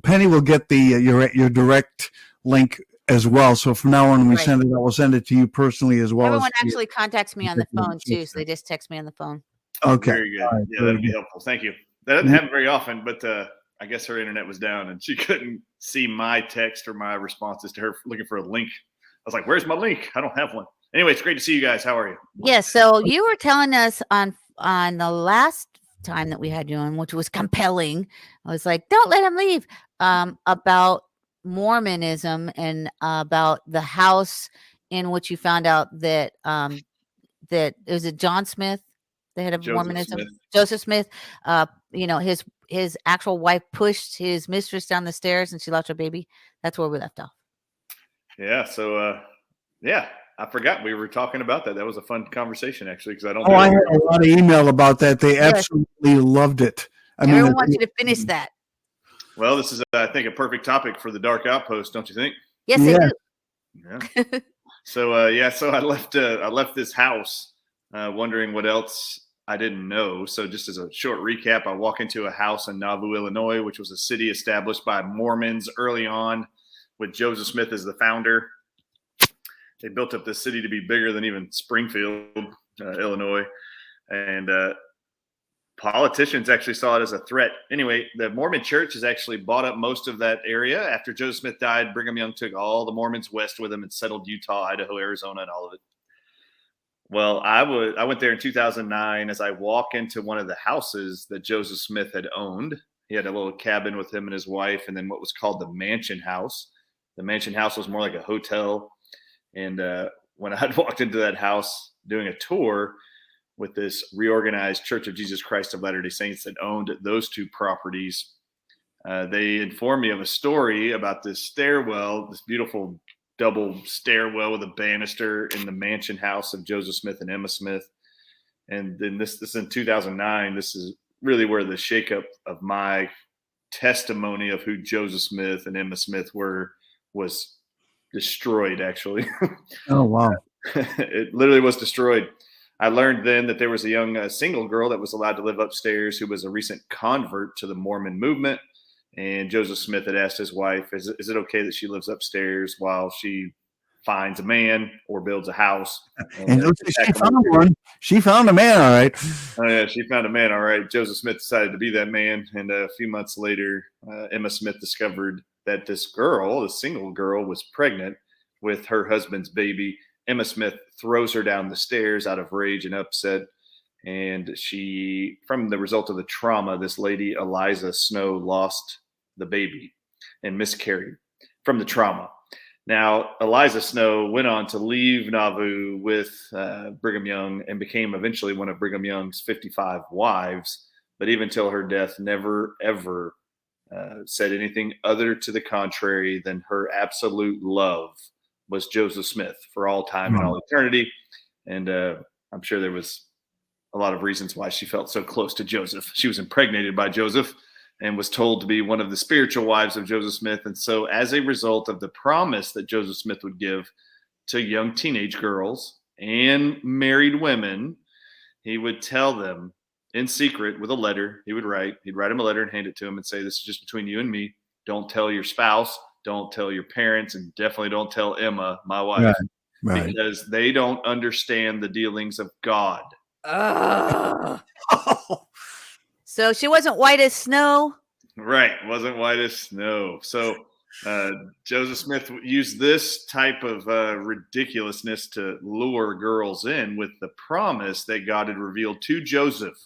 Penny will get the your direct link as well. So from now on, when we send it, we'll send it to you personally as well. Everyone actually contacts me on the phone too, so they just text me on the phone. Okay. Very good. Right, yeah, that'd be helpful. Thank you. That doesn't happen very often, but I guess her internet was down and she couldn't see my text or my responses to her looking for a link. I was like, "Where's my link? I don't have one." Anyway, it's great to see you guys. How are you? Yes. So you were telling us on the last time that we had you on, which was compelling. I was like, "Don't let him leave." About Mormonism and about the house in which you found out that that it was John Smith, the head of Mormonism, Joseph Smith. His actual wife pushed his mistress down the stairs and she lost her baby. That's where we left off. Yeah. So yeah, I forgot we were talking about that. That was a fun conversation, actually, because I don't. Oh, I had a lot of email about that. They absolutely loved it. Everyone wants you to finish that. Well, this is, I think, a perfect topic for the Dark Outpost, don't you think? Yes, they do. Yeah. So I left this house wondering what else I didn't know. So just as a short recap, I walk into a house in Nauvoo, Illinois, which was a city established by Mormons early on with Joseph Smith as the founder. They built up this city to be bigger than even Springfield, Illinois. And politicians actually saw it as a threat. Anyway, the Mormon church has actually bought up most of that area. After Joseph Smith died, Brigham Young took all the Mormons west with him and settled Utah, Idaho, Arizona, and all of it. Well, I went there in 2009 as I walk into one of the houses that Joseph Smith had owned. He had a little cabin with him and his wife, and then what was called the Mansion House. The Mansion House was more like a hotel. And when I had walked into that house doing a tour with this reorganized Church of Jesus Christ of Latter-day Saints that owned those two properties, they informed me of a story about this stairwell, this beautiful double stairwell with a banister in the mansion house of Joseph Smith and Emma Smith. And then this is in 2009. This is really where the shakeup of my testimony of who Joseph Smith and Emma Smith were was destroyed, actually. Oh, wow. It literally was destroyed. I learned then that there was a young single girl that was allowed to live upstairs who was a recent convert to the Mormon movement. And Joseph Smith had asked his wife, is it okay that she lives upstairs while she finds a man or builds a house? And she found one. She found a man, all right. Oh, yeah, she found a man, all right. Joseph Smith decided to be that man. And a few months later, Emma Smith discovered that this girl, the single girl, was pregnant with her husband's baby. Emma Smith throws her down the stairs out of rage and upset. And she, from the result of the trauma, this lady, Eliza Snow, lost the baby and miscarried from the trauma. Now, Eliza Snow went on to leave Nauvoo with Brigham Young and became eventually one of Brigham Young's 55 wives. But even till her death, never, ever said anything other to the contrary than her absolute love was Joseph Smith for all time and all eternity. And I'm sure there was a lot of reasons why she felt so close to Joseph. She was impregnated by Joseph and was told to be one of the spiritual wives of Joseph Smith. And so as a result of the promise that Joseph Smith would give to young teenage girls and married women, he would tell them in secret with a letter. He'd write him a letter and hand it to him and say, this is just between you and me. Don't tell your spouse. Don't tell your parents, and definitely don't tell Emma, my wife, right. Because they don't understand the dealings of God. So she wasn't white as snow? Right. Wasn't white as snow. So Joseph Smith used this type of ridiculousness to lure girls in with the promise that God had revealed to Joseph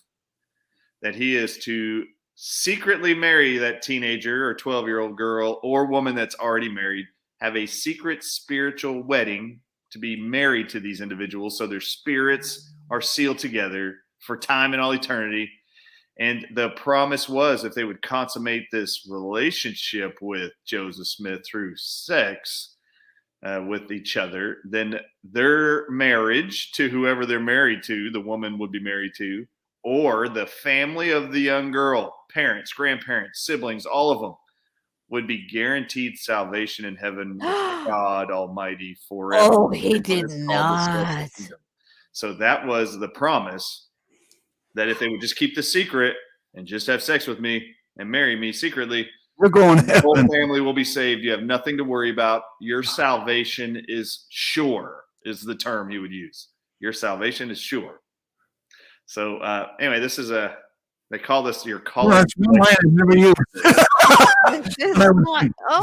that he is to secretly marry that teenager or 12-year-old girl or woman that's already married, have a secret spiritual wedding to be married to these individuals so their spirits are sealed together for time and all eternity. And the promise was if they would consummate this relationship with Joseph Smith through sex with each other, then their marriage to whoever they're married to, the woman would be married to, or the family of the young girl, parents, grandparents, siblings, all of them would be guaranteed salvation in heaven with God Almighty forever. Oh, he did not. So that was the promise, that if they would just keep the secret and just have sex with me and marry me secretly, we're going to the whole family will be saved. You have nothing to worry about. Your salvation is sure, is the term he would use. Your salvation is sure. So anyway, this is they call this your college. Oh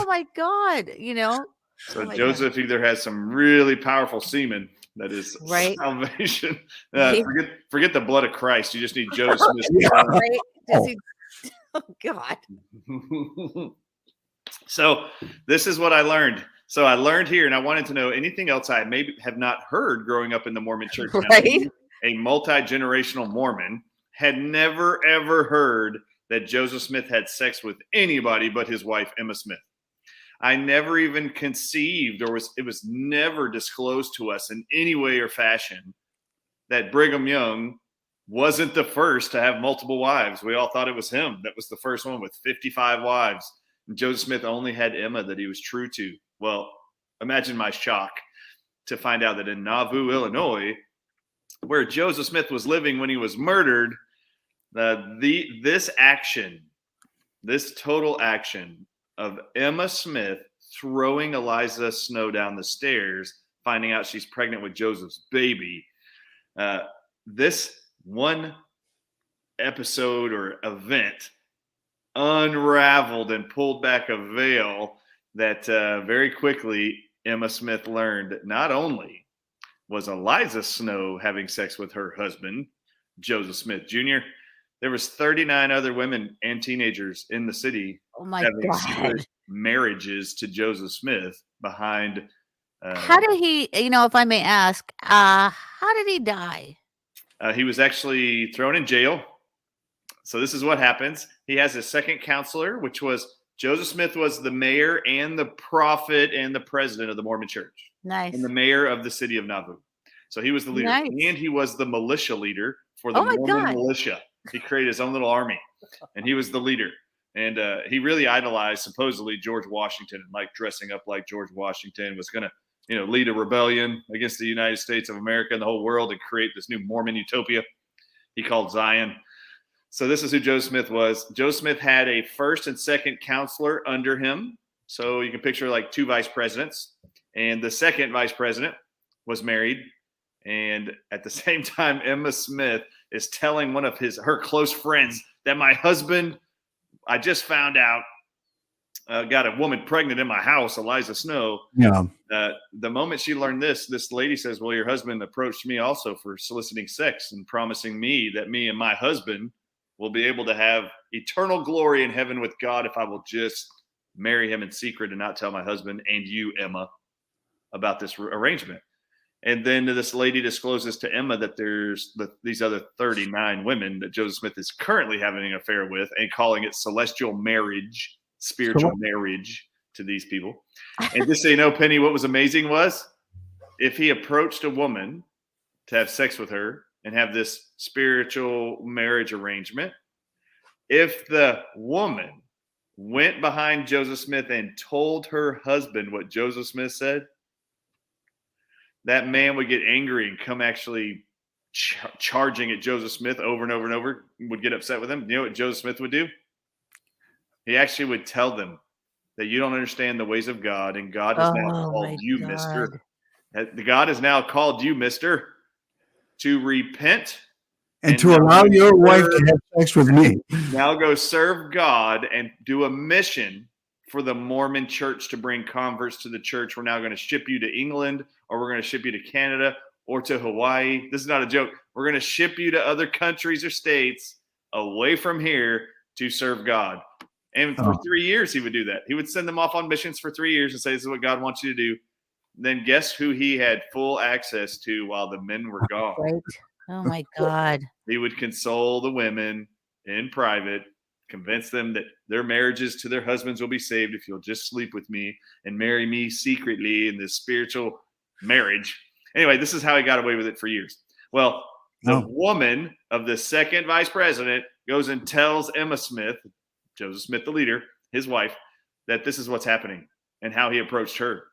my God, So Joseph either has some really powerful semen, that is salvation. Forget the blood of Christ. You just need Joseph Smith. Oh God. So this is what I learned. So I learned here, and I wanted to know anything else I maybe have not heard growing up in the Mormon church. Right. A multi-generational Mormon had never, ever heard that Joseph Smith had sex with anybody but his wife, Emma Smith. I never even conceived, or it was never disclosed to us in any way or fashion that Brigham Young wasn't the first to have multiple wives. We all thought it was him that was the first one with 55 wives. And Joseph Smith only had Emma that he was true to. Well, imagine my shock to find out that in Nauvoo, Illinois, where Joseph Smith was living when he was murdered, this total action of Emma Smith throwing Eliza Snow down the stairs, finding out she's pregnant with Joseph's baby, this one episode or event unraveled and pulled back a veil that very quickly Emma Smith learned that not only was Eliza Snow having sex with her husband, Joseph Smith Jr., there was 39 other women and teenagers in the city having secret marriages to Joseph Smith behind. How did he, if I may ask, how did he die? He was actually thrown in jail. So this is what happens. He has his second counselor, which was Joseph Smith was the mayor and the prophet and the president of the Mormon church. Nice. And the mayor of the city of Nauvoo. So he was the leader. Nice. And he was the militia leader for the Mormon militia. He created his own little army, and he was the leader. And he really idolized, supposedly, George Washington, and like dressing up like George Washington was going to, lead a rebellion against the United States of America and the whole world and create this new Mormon utopia he called Zion. So this is who Joseph Smith was. Joseph Smith had a first and second counselor under him. So you can picture like two vice presidents. And the second vice president was married. And at the same time, Emma Smith is telling one of her close friends that my husband, I just found out, got a woman pregnant in my house, Eliza Snow. Yeah. The moment she learned this lady says, well, your husband approached me also for soliciting sex and promising me that me and my husband will be able to have eternal glory in heaven with God if I will just marry him in secret and not tell my husband and you, Emma, about this arrangement. And then this lady discloses to Emma that there's these other 39 women that Joseph Smith is currently having an affair with and calling it celestial marriage, spiritual marriage to these people. And just so you know, Penny, what was amazing was if he approached a woman to have sex with her and have this spiritual marriage arrangement, if the woman went behind Joseph Smith and told her husband what Joseph Smith said, that man would get angry and come actually charging at Joseph Smith over and over and over, would get upset with him. You know what Joseph Smith would do? He actually would tell them that you don't understand the ways of God, and God has now called you, mister. God has now called you, mister, to repent. And to allow your wife to have sex with me. Now go serve God and do a mission for the Mormon church to bring converts to the church. We're now going to ship you to England, or we're going to ship you to Canada or to Hawaii. This is not a joke. We're going to ship you to other countries or states away from here to serve God. And for 3 years, he would do that. He would send them off on missions for 3 years and say, this is what God wants you to do. Then guess who he had full access to while the men were gone? Right. Oh, my God. He would console the women in private, convince them that their marriages to their husbands will be saved if you'll just sleep with me and marry me secretly in this spiritual marriage. Anyway, this is how he got away with it for years. Well, the woman of the second vice president goes and tells Emma Smith, Joseph Smith, the leader, his wife, that this is what's happening and how he approached her.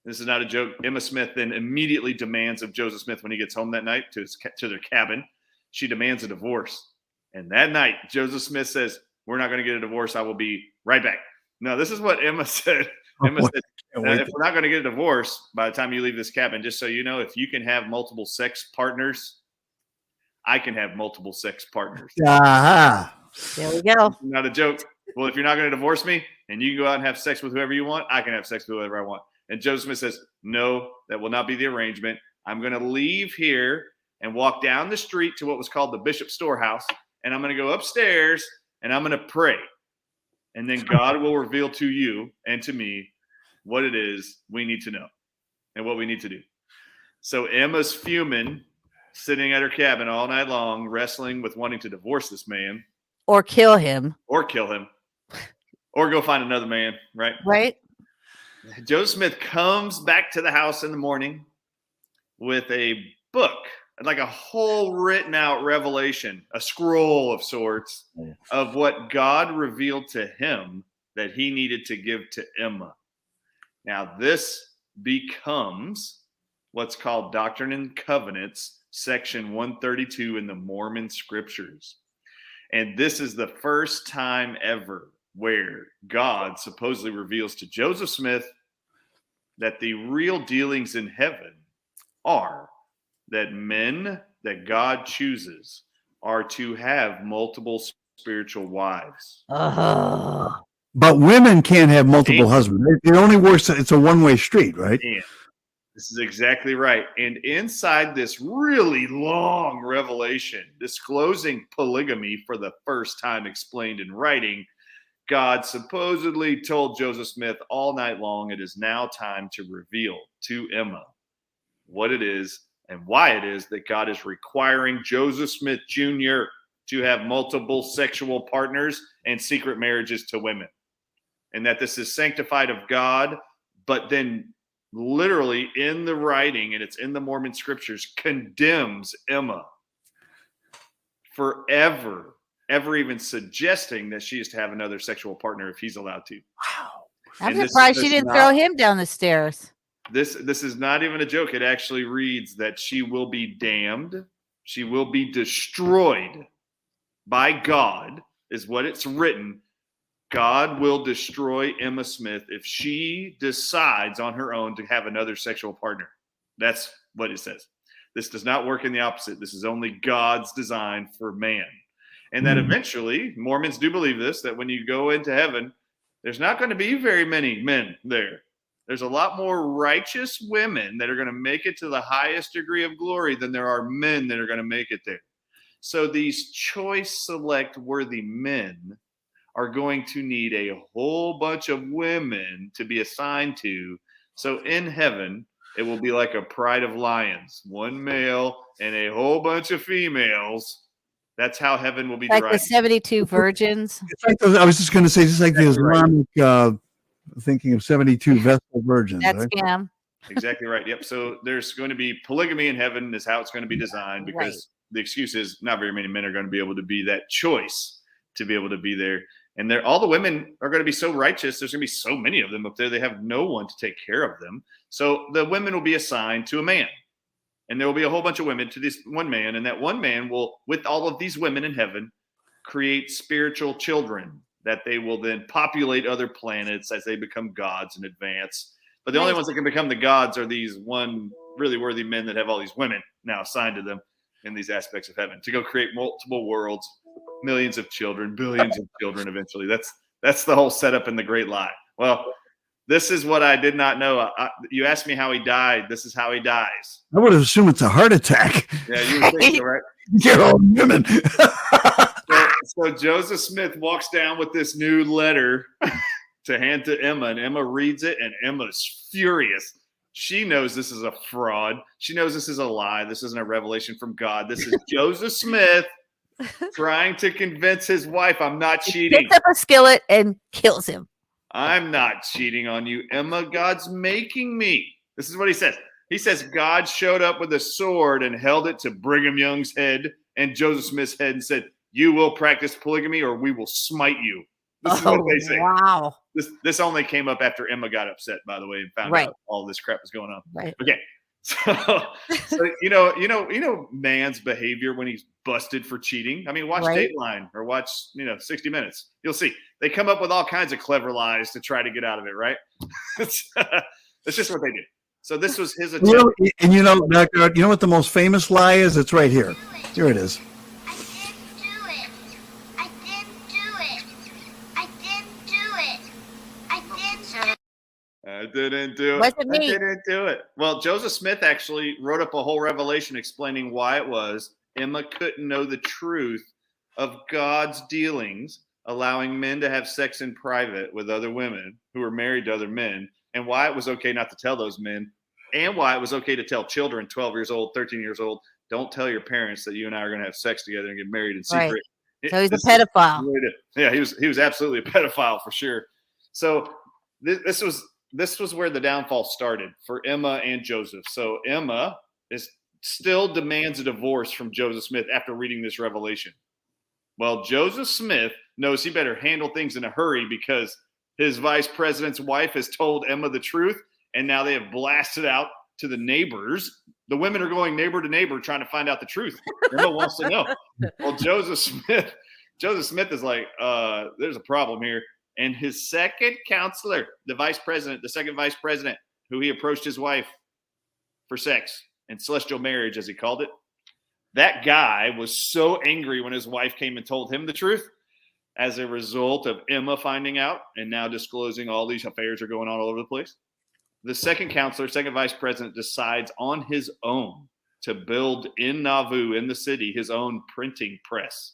This is not a joke. Emma Smith then immediately demands of Joseph Smith when he gets home that night to their cabin. She demands a divorce. And that night, Joseph Smith says, we're not going to get a divorce. I will be right back. No, this is what Emma said. Emma said, if we're not going to get a divorce by the time you leave this cabin, just so you know, if you can have multiple sex partners, I can have multiple sex partners. There we go. Not a joke. Well, if you're not going to divorce me and you can go out and have sex with whoever you want, I can have sex with whoever I want. And Joseph Smith says, no, that will not be the arrangement. I'm going to leave here and walk down the street to what was called the Bishop's Storehouse. And I'm going to go upstairs and I'm going to pray. And then God will reveal to you and to me what it is we need to know and what we need to do. So Emma's fuming, sitting at her cabin all night long, wrestling with wanting to divorce this man. Or kill him. or go find another man, right? Right. Joseph Smith comes back to the house in the morning with a book, like a whole written out revelation, a scroll of sorts of what God revealed to him that he needed to give to Emma. Now, this becomes what's called Doctrine and Covenants, section 132 in the Mormon scriptures. And this is the first time ever where God supposedly reveals to Joseph Smith that the real dealings in heaven are that men that God chooses are to have multiple spiritual wives. But women can't have multiple husbands. It only works. It's a one-way street, right? And this is exactly right. And inside this really long revelation disclosing polygamy for the first time explained in writing, God supposedly told Joseph Smith all night long, it is now time to reveal to Emma what it is and why it is that God is requiring Joseph Smith Jr. to have multiple sexual partners and secret marriages to women. And that this is sanctified of God, but then literally in the writing, and it's in the Mormon scriptures, condemns Emma forever, ever even suggesting that she is to have another sexual partner if he's allowed to. Wow. I'm surprised she didn't throw him down the stairs. This is not even a joke. It actually reads that she will be damned. She will be destroyed by God, is what it's written. God will destroy Emma Smith if she decides on her own to have another sexual partner. That's what it says. This does not work in the opposite. This is only God's design for man. And that eventually, Mormons do believe this, that when you go into heaven, there's not going to be very many men there. There's a lot more righteous women that are going to make it to the highest degree of glory than there are men that are going to make it there. So these choice select worthy men are going to need a whole bunch of women to be assigned to. So in heaven, it will be like a pride of lions, one male and a whole bunch of females. That's how heaven will be like derived. the 72 virgins. It's like I was just going to say, just like the Islamic thinking of 72 Vestal virgins. That's right? him. Exactly right. Yep. So there's going to be polygamy in heaven is how it's going to be designed, because the excuse is not very many men are going to be able to be that choice to be able to be there. And all the women are going to be so righteous. There's going to be so many of them up there. They have no one to take care of them. So the women will be assigned to a man. And there will be a whole bunch of women to this one man. And that one man will, with all of these women in heaven, create spiritual children that they will then populate other planets as they become gods in advance. But the only ones that can become the gods are these one really worthy men that have all these women now assigned to them in these aspects of heaven to go create multiple worlds, millions of children, billions of children eventually. That's the whole setup in the great lie. Well, this is what I did not know. You asked me how he died. This is how he dies. I would assume it's a heart attack. Yeah, you would think so, right? Get all women. So Joseph Smith walks down with this new letter to hand to Emma, and Emma reads it, and Emma's furious. She knows this is a fraud. She knows this is a lie. This isn't a revelation from God. This is Joseph Smith trying to convince his wife, I'm not cheating. Picks up a skillet and kills him. I'm not cheating on you, Emma. God's making me. This is what he says. He says God showed up with a sword and held it to Brigham Young's head and Joseph Smith's head and said, you will practice polygamy or we will smite you. This is what they say. Wow. This only came up after Emma got upset, by the way, and found out all this crap was going on. Right. Okay. So you know man's behavior when he's busted for cheating. I mean, watch Dateline or watch 60 Minutes. You'll see they come up with all kinds of clever lies to try to get out of it. Right? It's just what they do. So this was his attempt. And you know what the most famous lie is? It's right here. Here it is. I didn't do it. Wasn't me. I didn't do it. Well, Joseph Smith actually wrote up a whole revelation explaining why it was Emma couldn't know the truth of God's dealings, allowing men to have sex in private with other women who were married to other men, and why it was okay not to tell those men, and why it was okay to tell children, 12 years old, 13 years old, don't tell your parents that you and I are going to have sex together and get married in secret. So he's a pedophile. Yeah, he was absolutely a pedophile for sure. So this was where the downfall started for Emma and Joseph. So Emma still demands a divorce from Joseph Smith after reading this revelation. Well, Joseph Smith knows he better handle things in a hurry because his vice president's wife has told Emma the truth, and now they have blasted out to the neighbors. The women are going neighbor to neighbor trying to find out the truth. Emma wants to know. Well, Joseph Smith is like, there's a problem here. And his second counselor, the second vice president, who he approached his wife for sex and celestial marriage, as he called it, that guy was so angry when his wife came and told him the truth as a result of Emma finding out and now disclosing all these affairs are going on all over the place. The second counselor, second vice president, decides on his own to build in Nauvoo, in the city, his own printing press.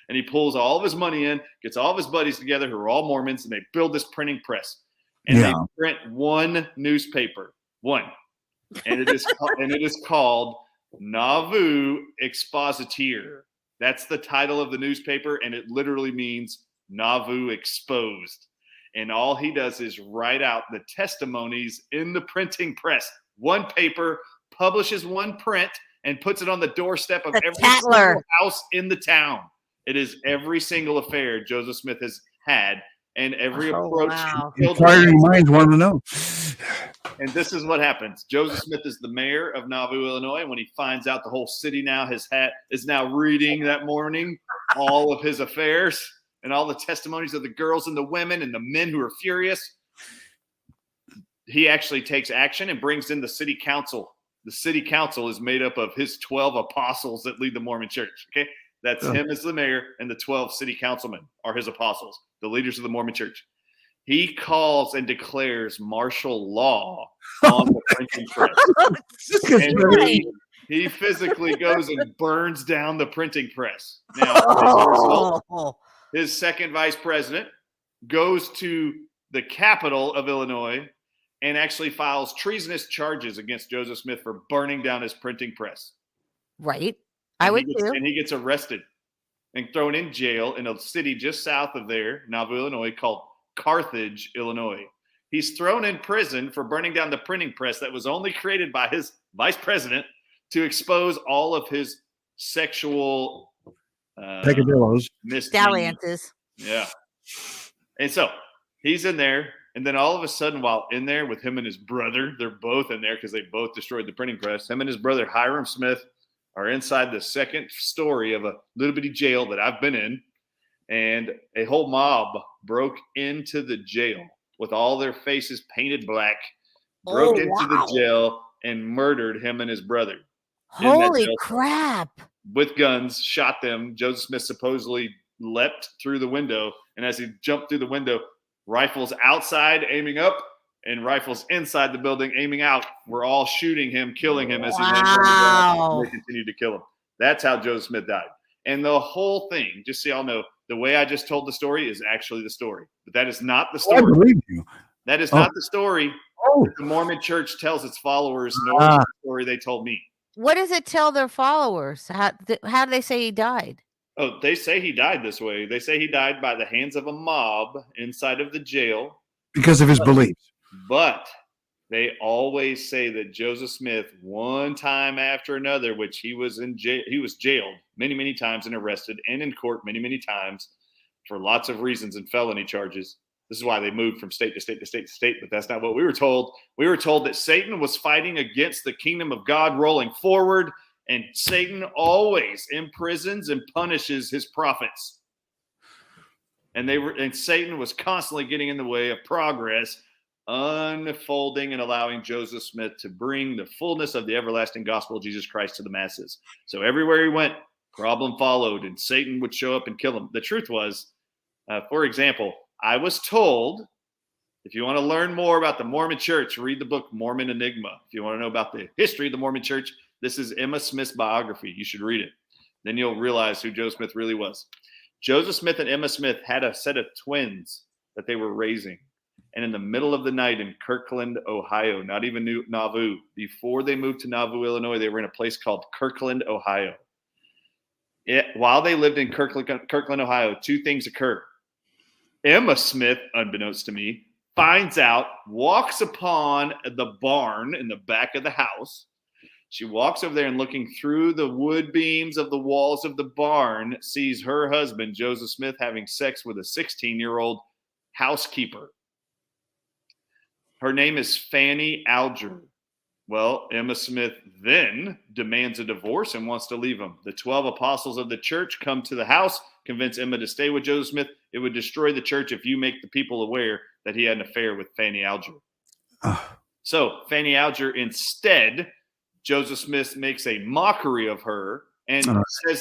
And he pulls all of his money in, gets all of his buddies together who are all Mormons, and they build this printing press. And they print one newspaper, one. And it is called Nauvoo Expositor. That's the title of the newspaper, and it literally means Nauvoo Exposed. And all he does is write out the testimonies in the printing press. One paper, publishes one print, and puts it on the doorstep of every single house in the town. It is every single affair Joseph Smith has had, and every approach. Inquiring minds want to know. And this is what happens. Joseph Smith is the mayor of Nauvoo, Illinois. When he finds out the whole city now is now reading that morning all of his affairs and all the testimonies of the girls and the women and the men who are furious, he actually takes action and brings in the city council. The city council is made up of his 12 apostles that lead the Mormon church. Okay. That's him as the mayor, and the 12 city councilmen are his apostles, the leaders of the Mormon church. He calls and declares martial law on the printing press. And he physically goes and burns down the printing press. Now, as a result, his second vice president goes to the capital of Illinois and actually files treasonous charges against Joseph Smith for burning down his printing press. Right. I would too. And he gets arrested and thrown in jail in a city just south of there, Nauvoo, Illinois, called Carthage, Illinois. He's thrown in prison for burning down the printing press that was only created by his vice president to expose all of his sexual peccadillos, dalliances. Yeah. And so he's in there, and then all of a sudden, while in there with him and his brother, they're both in there because they both destroyed the printing press. Him and his brother Hiram Smith are inside the second story of a little bitty jail that I've been in, and a whole mob broke into the jail with all their faces painted black, broke into the jail and murdered him and his brother. Holy crap. With guns, shot them. Joseph Smith supposedly leapt through the window, and as he jumped through the window, rifles outside aiming up and rifles inside the building aiming out were all shooting him, killing him as he landed on the ground, and they continued to kill him. That's how Joseph Smith died. And the whole thing, just so y'all know, the way I just told the story is actually the story. But that is not the story. I believe you. That is not the story that the Mormon church tells its followers, nor the story they told me. What does it tell their followers? How do they say he died? Oh, they say he died this way. They say he died by the hands of a mob inside of the jail. Because of his beliefs. But they always say that Joseph Smith, one time after another, which he was jailed many, many times and arrested and in court many, many times for lots of reasons and felony charges. This is why they moved from state to state to state to state, but that's not what we were told. We were told that Satan was fighting against the kingdom of God rolling forward, and Satan always imprisons and punishes his prophets. And Satan was constantly getting in the way of progress, unfolding and allowing Joseph Smith to bring the fullness of the everlasting gospel of Jesus Christ to the masses. So everywhere he went, problem followed, and Satan would show up and kill him. The truth was, for example, I was told, if you want to learn more about the Mormon church, read the book Mormon Enigma. If you want to know about the history of the Mormon church, this is Emma Smith's biography. You should read it. Then you'll realize who Joseph Smith really was. Joseph Smith and Emma Smith had a set of twins that they were raising. And in the middle of the night in Kirkland, Ohio, not even Nauvoo, before they moved to Nauvoo, Illinois, they were in a place called Kirkland, Ohio. While they lived in Kirkland, Ohio, two things occur. Emma Smith, unbeknownst to me, finds out, walks upon the barn in the back of the house. She walks over there and looking through the wood beams of the walls of the barn, sees her husband, Joseph Smith, having sex with a 16-year-old housekeeper. Her name is Fanny Alger. Well, Emma Smith then demands a divorce and wants to leave him. The 12 apostles of the church come to the house, convince Emma to stay with Joseph Smith. It would destroy the church if you make the people aware that he had an affair with Fanny Alger. So Fanny Alger instead, Joseph Smith makes a mockery of her and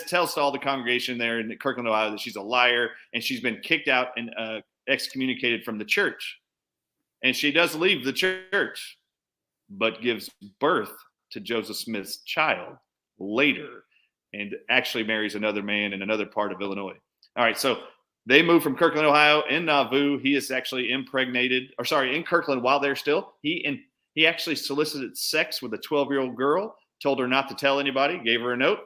tells to all the congregation there in Kirkland, Ohio, that she's a liar and she's been kicked out and excommunicated from the church. And she does leave the church, but gives birth to Joseph Smith's child later and actually marries another man in another part of Illinois. All right, so they moved from Kirkland, Ohio. In Nauvoo, he is actually in Kirkland while they're still. He actually solicited sex with a 12-year-old girl, told her not to tell anybody, gave her a note,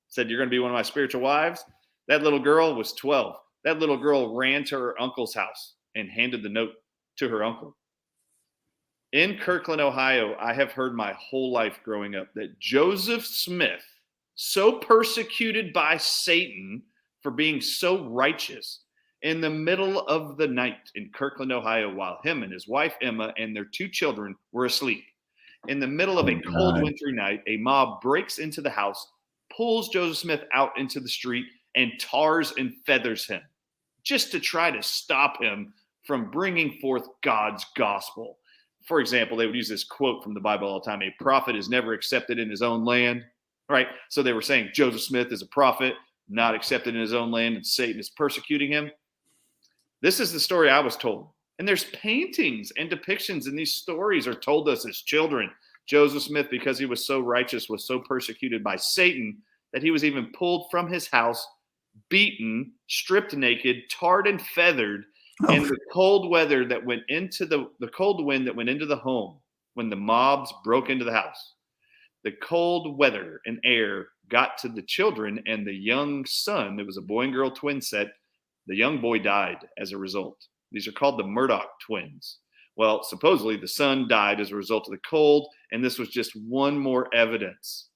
said, "You're going to be one of my spiritual wives." That little girl was 12. That little girl ran to her uncle's house and handed the note to her uncle. In Kirkland, Ohio, I have heard my whole life growing up that Joseph Smith, so persecuted by Satan for being so righteous, in the middle of the night in Kirkland, Ohio, while him and his wife Emma and their two children were asleep, in the middle of a cold wintry night, a mob breaks into the house, pulls Joseph Smith out into the street, and tars and feathers him just to try to stop him from bringing forth God's gospel. For example, they would use this quote from the Bible all the time: "A prophet is never accepted in his own land." Right? So they were saying Joseph Smith is a prophet, not accepted in his own land, and Satan is persecuting him. This is the story I was told. And there's paintings and depictions, and these stories are told us as children. Joseph Smith, because he was so righteous, was so persecuted by Satan that he was even pulled from his house, beaten, stripped naked, tarred and feathered. And the cold weather that went into the cold wind that went into the home when the mobs broke into the house, the cold weather and air got to the children and the young son. There was a boy and girl twin set. The young boy died as a result. These are called the Murdoch twins. Well, supposedly the son died as a result of the cold, and this was just one more evidence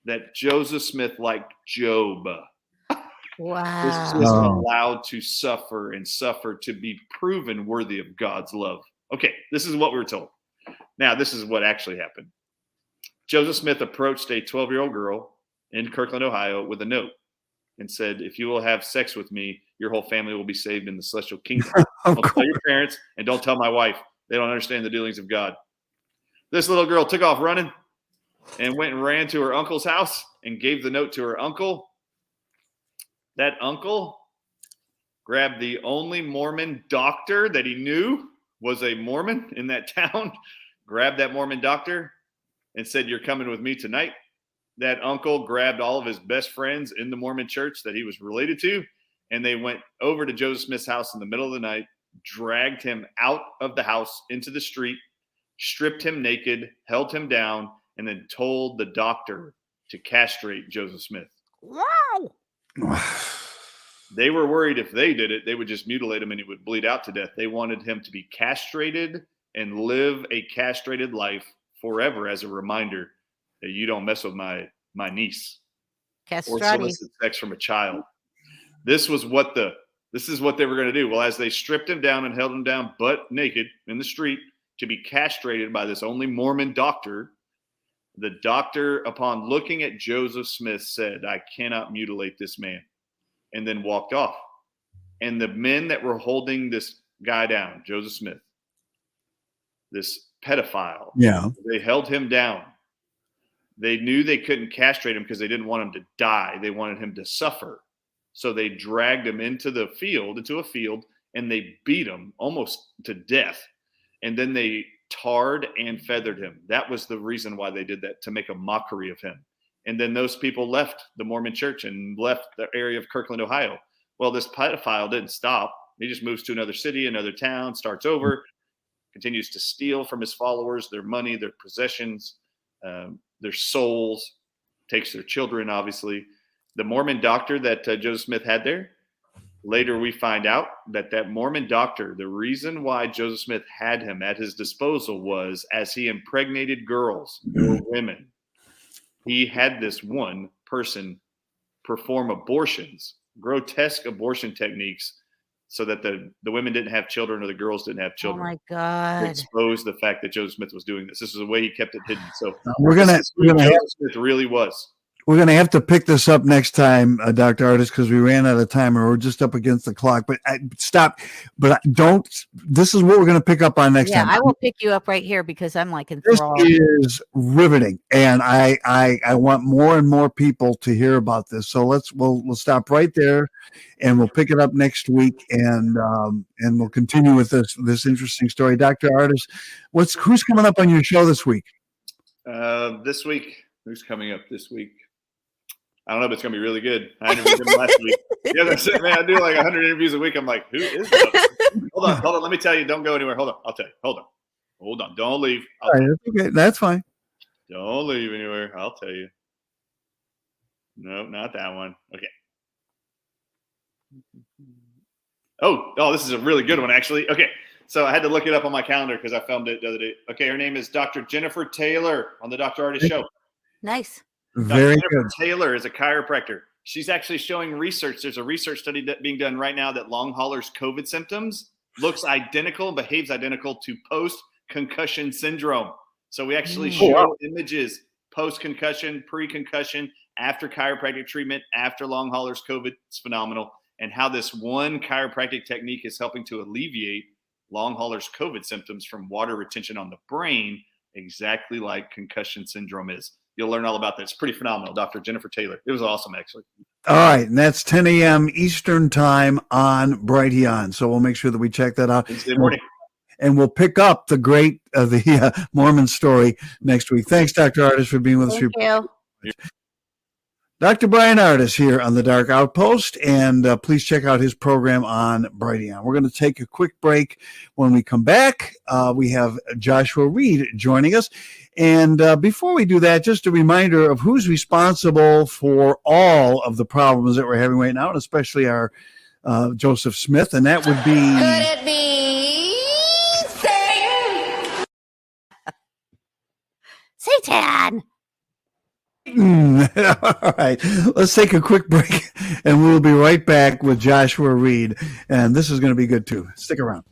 that Joseph Smith, like Job, was just allowed to suffer and suffer to be proven worthy of God's love. Okay, this is what we were told. Now, this is what actually happened. Joseph Smith approached a 12-year-old girl in Kirkland, Ohio, with a note and said, "If you will have sex with me, your whole family will be saved in the celestial kingdom. Don't tell your parents and don't tell my wife. They don't understand the dealings of God." This little girl took off running and went and ran to her uncle's house and gave the note to her uncle. That uncle grabbed the only Mormon doctor that he knew was a Mormon in that town, grabbed that Mormon doctor and said, "You're coming with me tonight." That uncle grabbed all of his best friends in the Mormon church that he was related to, and they went over to Joseph Smith's house in the middle of the night, dragged him out of the house into the street, stripped him naked, held him down, and then told the doctor to castrate Joseph Smith. Wow. They were worried if they did it, they would just mutilate him and he would bleed out to death. They wanted him to be castrated and live a castrated life forever as a reminder that you don't mess with my niece or solicit sex from a child. This is what they were going to do. Well, as they stripped him down and held him down butt naked in the street to be castrated by this only Mormon doctor, the doctor, upon looking at Joseph Smith, said, "I cannot mutilate this man," and then walked off. And the men that were holding this guy down, Joseph Smith, this pedophile, they held him down. They knew they couldn't castrate him because they didn't want him to die. They wanted him to suffer. So they dragged him into a field, and they beat him almost to death. And then they tarred and feathered him. That was the reason why they did that, to make a mockery of him. And then those people left the Mormon church and left the area of Kirkland, Ohio. Well, this pedophile didn't stop. He just moves to another city, another town, starts over, continues to steal from his followers their money, their possessions, their souls, takes their children, obviously. the Mormon doctor that Joseph Smith had there. Later, we find out that Mormon doctor, the reason why Joseph Smith had him at his disposal was as he impregnated girls or women, he had this one person perform abortions, grotesque abortion techniques, so that the women didn't have children or the girls didn't have Oh children. my God. To expose the fact that Joseph Smith was doing this. This is the way he kept it hidden. So We're gonna Joseph Smith really was. We're going to have to pick this up next time, Dr. Artis, because we ran out of time and we're just up against the clock. But stop. But don't. This is what we're going to pick up on next time. I will pick you up right here because I'm like This enthralled. is riveting, and I want more and more people to hear about this. So we'll stop right there, and we'll pick it up next week, and we'll continue with this interesting story. Dr. Artis, who's coming up on your show this week? This week, who's coming up this week? I don't know, but it's going to be really good. I interviewed him last week. Yeah, that's it, man. I do like 100 interviews a week. I'm like, who is that? Hold on. Let me tell you. Don't go anywhere. Hold on. I'll tell you. Hold on. Don't leave. All right, okay, that's fine. Don't leave anywhere. I'll tell you. No, not that one. Okay. Oh, this is a really good one, actually. Okay. So I had to look it up on my calendar because I filmed it the other day. Okay. Her name is Dr. Jennifer Taylor on the Dr. Artis Show. Nice. Very Jennifer good. Taylor is a chiropractor. She's actually showing research. There's a research study being done right now that long haulers' COVID symptoms looks identical, behaves identical to post-concussion syndrome. So we actually show images post-concussion, pre-concussion, after chiropractic treatment, after long haulers' COVID. It's phenomenal. And how this one chiropractic technique is helping to alleviate long haulers' COVID symptoms from water retention on the brain, exactly like concussion syndrome is. You'll learn all about that. It's pretty phenomenal. Dr. Jennifer Taylor. It was awesome, actually. All right. And that's 10 a.m. Eastern time on Brighteon. So we'll make sure that we check that out. Wednesday morning. And we'll pick up the Mormon story next week. Thanks, Dr. Artis, for being with us. Thank you. Dr. Brian Artis here on the Dark Outpost, and please check out his program on Brighteon. We're going to take a quick break. When we come back, we have Joshua Reed joining us. And before we do that, just a reminder of who's responsible for all of the problems that we're having right now, and especially our Joseph Smith, and that would be... Could it be Satan? Satan! All right, let's take a quick break, and we'll be right back with Joshua Reed. And this is going to be good, too. Stick around.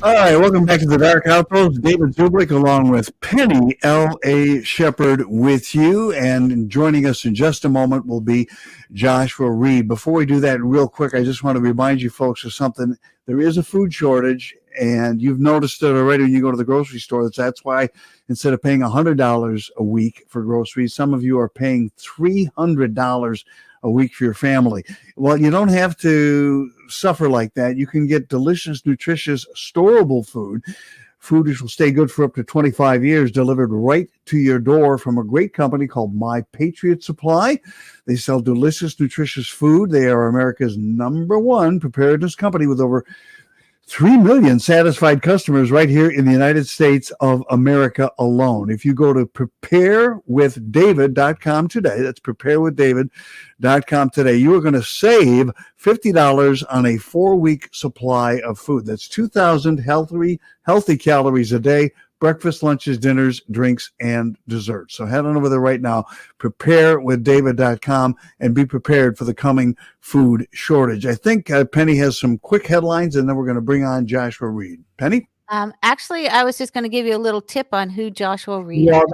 All right, welcome back to the Dark Outpost. David Zubrick along with Penny L.A. Shepherd with you. And joining us in just a moment will be Joshua Reed. Before we do that, real quick, I just want to remind you folks of something. There is a food shortage, and you've noticed it already when you go to the grocery store. That's why instead of paying $100 a week for groceries, some of you are paying $300 a week for your family. Well, you don't have to suffer like that. You can get delicious, nutritious, storable food which will stay good for up to 25 years, delivered right to your door from a great company called My Patriot Supply. They sell delicious, nutritious food. They are America's #1 preparedness company with over 3 million satisfied customers right here in the United States of America alone. If you go to preparewithdavid.com today, that's preparewithdavid.com today, you are going to save $50 on a 4-week supply of food. That's 2,000 healthy calories a day, breakfast, lunches, dinners, drinks, and desserts. So head on over there right now, preparewithdavid.com, and be prepared for the coming food shortage. I think Penny has some quick headlines, and then we're going to bring on Joshua Reed. Penny? Actually, I was just going to give you a little tip on who Joshua Reed Well, is.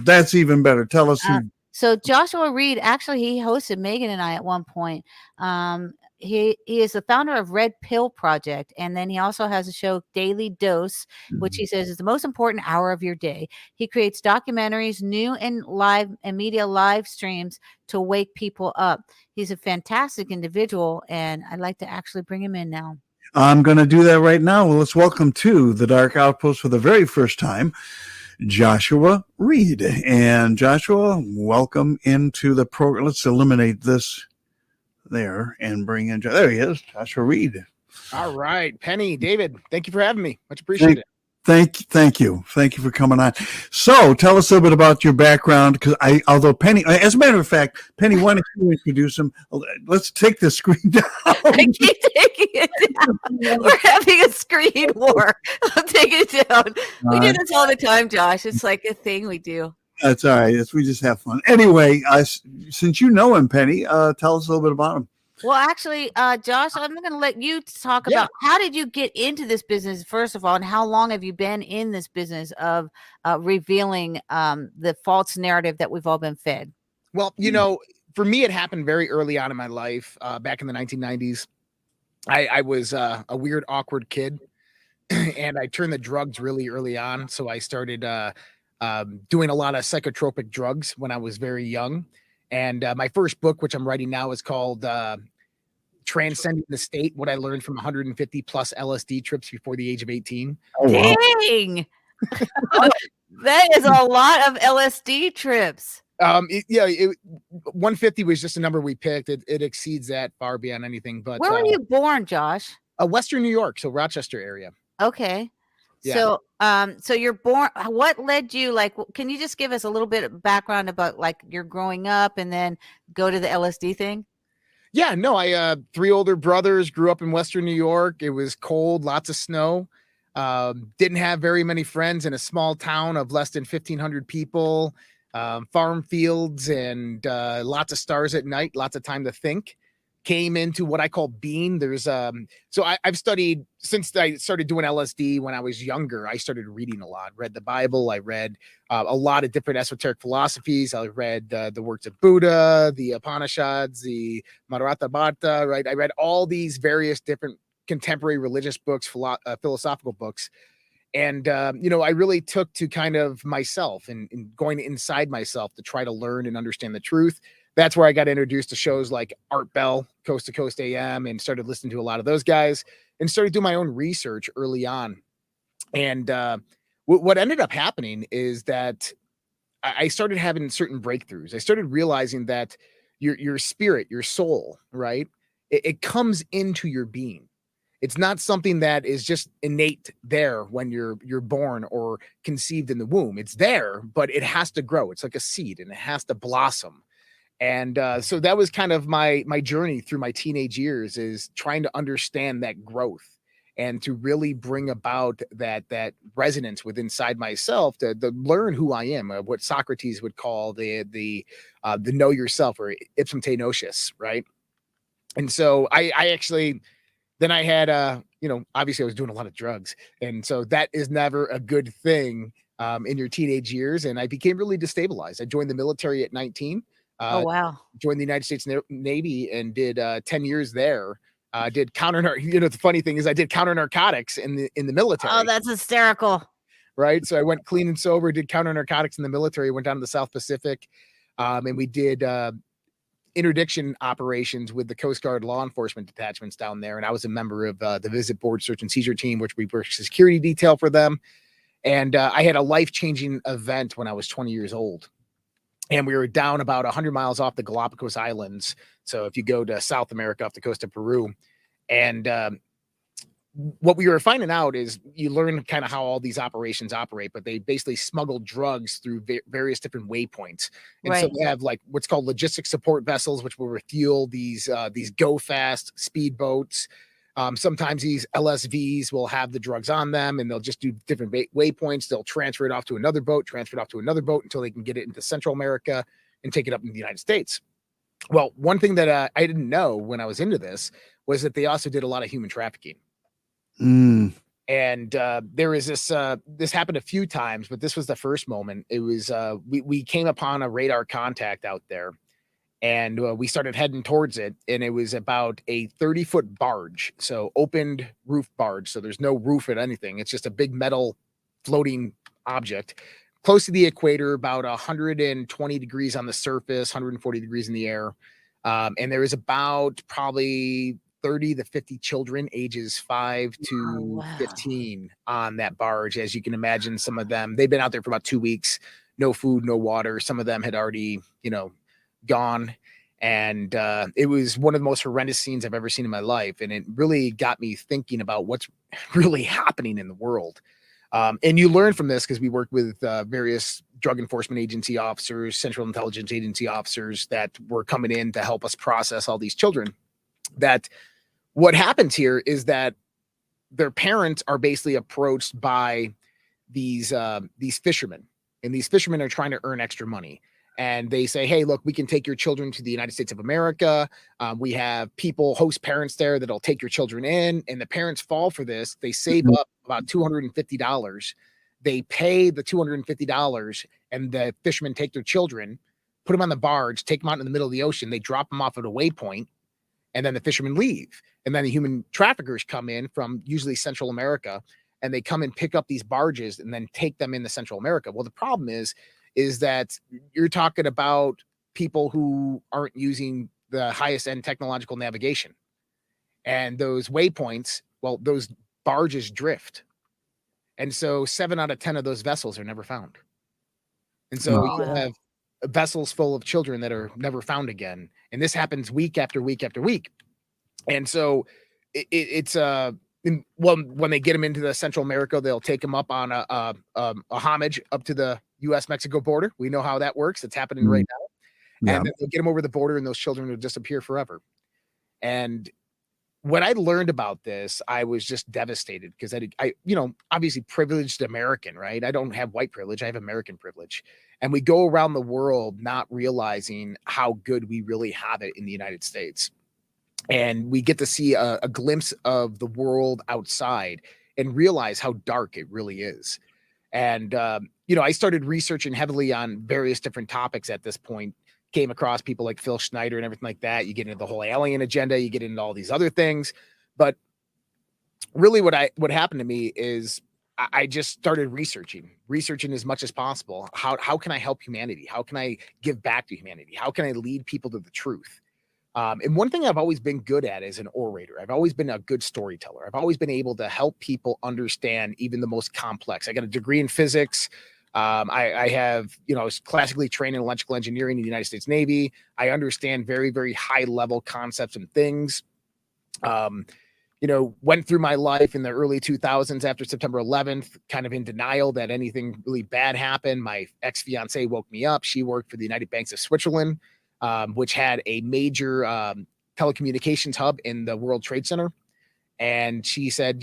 That's even better. Tell us who. So Joshua Reed, actually, he hosted Megan and I at one point. He is the founder of Red Pill Project, and then he also has a show, Daily Dose, which he says is the most important hour of your day. He creates documentaries, new and live and media live streams to wake people up. He's a fantastic individual, and I'd like to actually bring him in now. I'm going to do that right now. Well, let's welcome to the Dark Outpost for the very first time, Joshua Reed. And Joshua, welcome into the program. Let's eliminate this there and bring in, there he is, Joshua Reed. All right, Penny, David, thank you for having me. Much appreciated. Thank you for coming on. So tell us a little bit about your background, because although Penny, as a matter of fact, Penny, why don't you introduce him? Let's take the screen down. I keep taking it down. We're having a screen war. I'll take it down. We do this all the time, Josh. It's like a thing we do. That's all right. We just have fun. Anyway, since you know him, Penny, tell us a little bit about him. Well, actually, Josh, I'm going to let you talk about how did you get into this business, first of all, and how long have you been in this business of revealing the false narrative that we've all been fed? Well, you know, for me, it happened very early on in my life, back in the 1990s. I was a weird, awkward kid, and I turned to drugs really early on. So I started doing a lot of psychotropic drugs when I was very young. And my first book, which I'm writing now, is called Transcending the State, What I Learned from 150 plus LSD trips before the age of 18. Oh, wow. Dang! That is a lot of LSD trips. 150 was just a number we picked. It exceeds that far beyond anything. But where were you born, Josh? Western New York, so Rochester area. Okay. Yeah. So you're born, what led you, like, can you just give us a little bit of background about like your growing up and then go to the LSD thing? Yeah, no, I 3 older brothers, grew up in Western New York. It was cold, lots of snow. Didn't have very many friends in a small town of less than 1,500 people, farm fields and lots of stars at night, lots of time to think. Came into what I call being. There's so I've studied since I started doing LSD when I was younger. I started reading a lot, read the Bible. I read a lot of different esoteric philosophies. I read the works of Buddha, the Upanishads, the Madhvatta, right? I read all these various different contemporary religious books, philosophical books. And, you know, I really took to kind of myself and going inside myself to try to learn and understand the truth. That's where I got introduced to shows like Art Bell, Coast to Coast AM, and started listening to a lot of those guys and started doing my own research early on. And what ended up happening is that I started having certain breakthroughs. I started realizing that your spirit, your soul, right? It comes into your being. It's not something that is just innate there when you're born or conceived in the womb. It's there, but it has to grow. It's like a seed and it has to blossom. And so that was kind of my journey through my teenage years, is trying to understand that growth and to really bring about that resonance within inside myself to learn who I am, what Socrates would call the know yourself, or ipsum te gnosis, right? And so I actually then I had obviously I was doing a lot of drugs. And so that is never a good thing in your teenage years. And I became really destabilized. I joined the military at 19. Oh, wow. Joined the United States Navy and did 10 years there. Did the funny thing is I did counter narcotics in the military. Oh, that's hysterical. Right. So I went clean and sober, did counter narcotics in the military, went down to the South Pacific, and we did interdiction operations with the Coast Guard law enforcement detachments down there. And I was a member of the Visit Board Search and Seizure Team, which we worked security detail for them. And I had a life-changing event when I was 20 years old. And we were down about 100 miles off the Galapagos Islands. So if you go to South America off the coast of Peru, and what we were finding out is you learn kind of how all these operations operate, but they basically smuggle drugs through various different waypoints. And so they have like what's called logistic support vessels, which will refuel these go fast speedboats. Sometimes these LSVs will have the drugs on them and they'll just do different waypoints. They'll transfer it off to another boat, until they can get it into Central America and take it up in the United States. Well, one thing that I didn't know when I was into this was that they also did a lot of human trafficking. And there was this happened a few times, but this was the first moment. It was we came upon a radar contact out there, and we started heading towards it, and it was about a 30-foot barge, so opened roof barge, so there's no roof at anything. It's just a big metal floating object close to the equator, about 120 degrees on the surface, 140 degrees in the air, and there is about probably 30 to 50 children ages 5 to 15 on that barge. As you can imagine, some of them, they've been out there for about 2 weeks, no food, no water. Some of them had already, gone. And it was one of the most horrendous scenes I've ever seen in my life. And it really got me thinking about what's really happening in the world. And you learn from this because we worked with various drug enforcement agency officers, Central Intelligence Agency officers that were coming in to help us process all these children. That what happens here is that their parents are basically approached by these fishermen, and these fishermen are trying to earn extra money. And they say, hey, look, we can take your children to the United States of America. We have host parents there that'll take your children in. And the parents fall for this. They save up about $250. They pay the $250, and the fishermen take their children, put them on the barge, take them out in the middle of the ocean. They drop them off at a waypoint, and then the fishermen leave. And then the human traffickers come in from usually Central America, and they come and pick up these barges and then take them into Central America. Well, the problem is that you're talking about people who aren't using the highest end technological navigation. And those waypoints, well, those barges drift. And so 7 out of 10 of those vessels are never found. And so you have vessels full of children that are never found again. And this happens week after week after week. And so when they get them into the Central America, they'll take them up on a homage up to the U.S.-Mexico border. We know how that works. It's happening right now. And then they'll get them over the border, and those children will disappear forever. And when I learned about this, I was just devastated because I obviously privileged American, right? I don't have white privilege. I have American privilege. And we go around the world not realizing how good we really have it in the United States. And we get to see a glimpse of the world outside and realize how dark it really is. And, I started researching heavily on various different topics at this point, came across people like Phil Schneider and everything like that. You get into the whole alien agenda, you get into all these other things. But really what happened to me is I just started researching as much as possible. How can I help humanity? How can I give back to humanity? How can I lead people to the truth? And one thing I've always been good at is an orator. I've always been a good storyteller. I've always been able to help people understand even the most complex. I got a degree in physics. I have, I was classically trained in electrical engineering in the United States Navy. I understand very, very high level concepts and things. Went through my life in the early 2000s after September 11th, kind of in denial that anything really bad happened. My ex-fiance woke me up. She worked for the United Banks of Switzerland, which had a major telecommunications hub in the World Trade Center. And she said,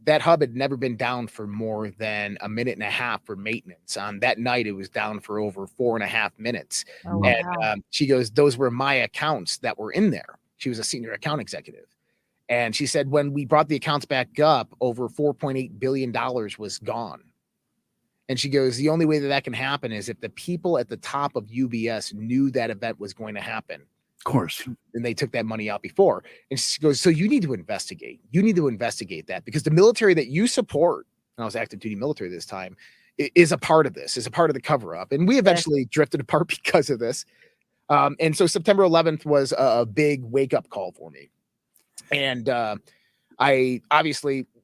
that hub had never been down for more than a minute and a half for maintenance. On that night, it was down for over 4.5 minutes. Oh, wow. And she goes, those were my accounts that were in there. She was a senior account executive. And she said when we brought the accounts back up, over $4.8 billion was gone. And she goes, the only way that can happen is if the people at the top of UBS knew that event was going to happen. Of course. And they took that money out before. And she goes, so you need to investigate. You need to investigate that, because the military that you support, and I was active duty military this time, is a part of this, is a part of the cover up. And we eventually drifted apart because of this. And so September 11th was a big wake up call for me. And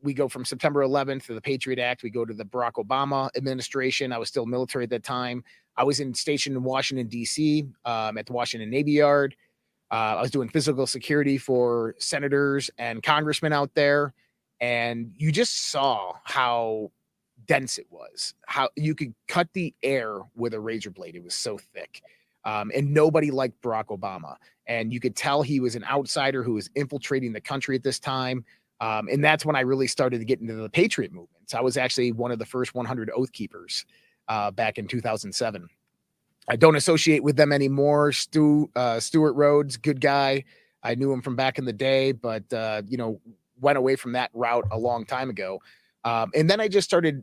we go from September 11th to the Patriot Act. We go to the Barack Obama administration. I was still military at that time. I was stationed in Washington, D.C. At the Washington Navy Yard. I was doing physical security for senators and congressmen out there. And you just saw how dense it was, how you could cut the air with a razor blade. It was so thick. And nobody liked Barack Obama. And you could tell he was an outsider who was infiltrating the country at this time. And that's when I really started to get into the Patriot movement. So I was actually one of the first 100 Oath Keepers back in 2007. I don't associate with them anymore. Stuart Rhodes, good guy. I knew him from back in the day, but, went away from that route a long time ago. And then I just started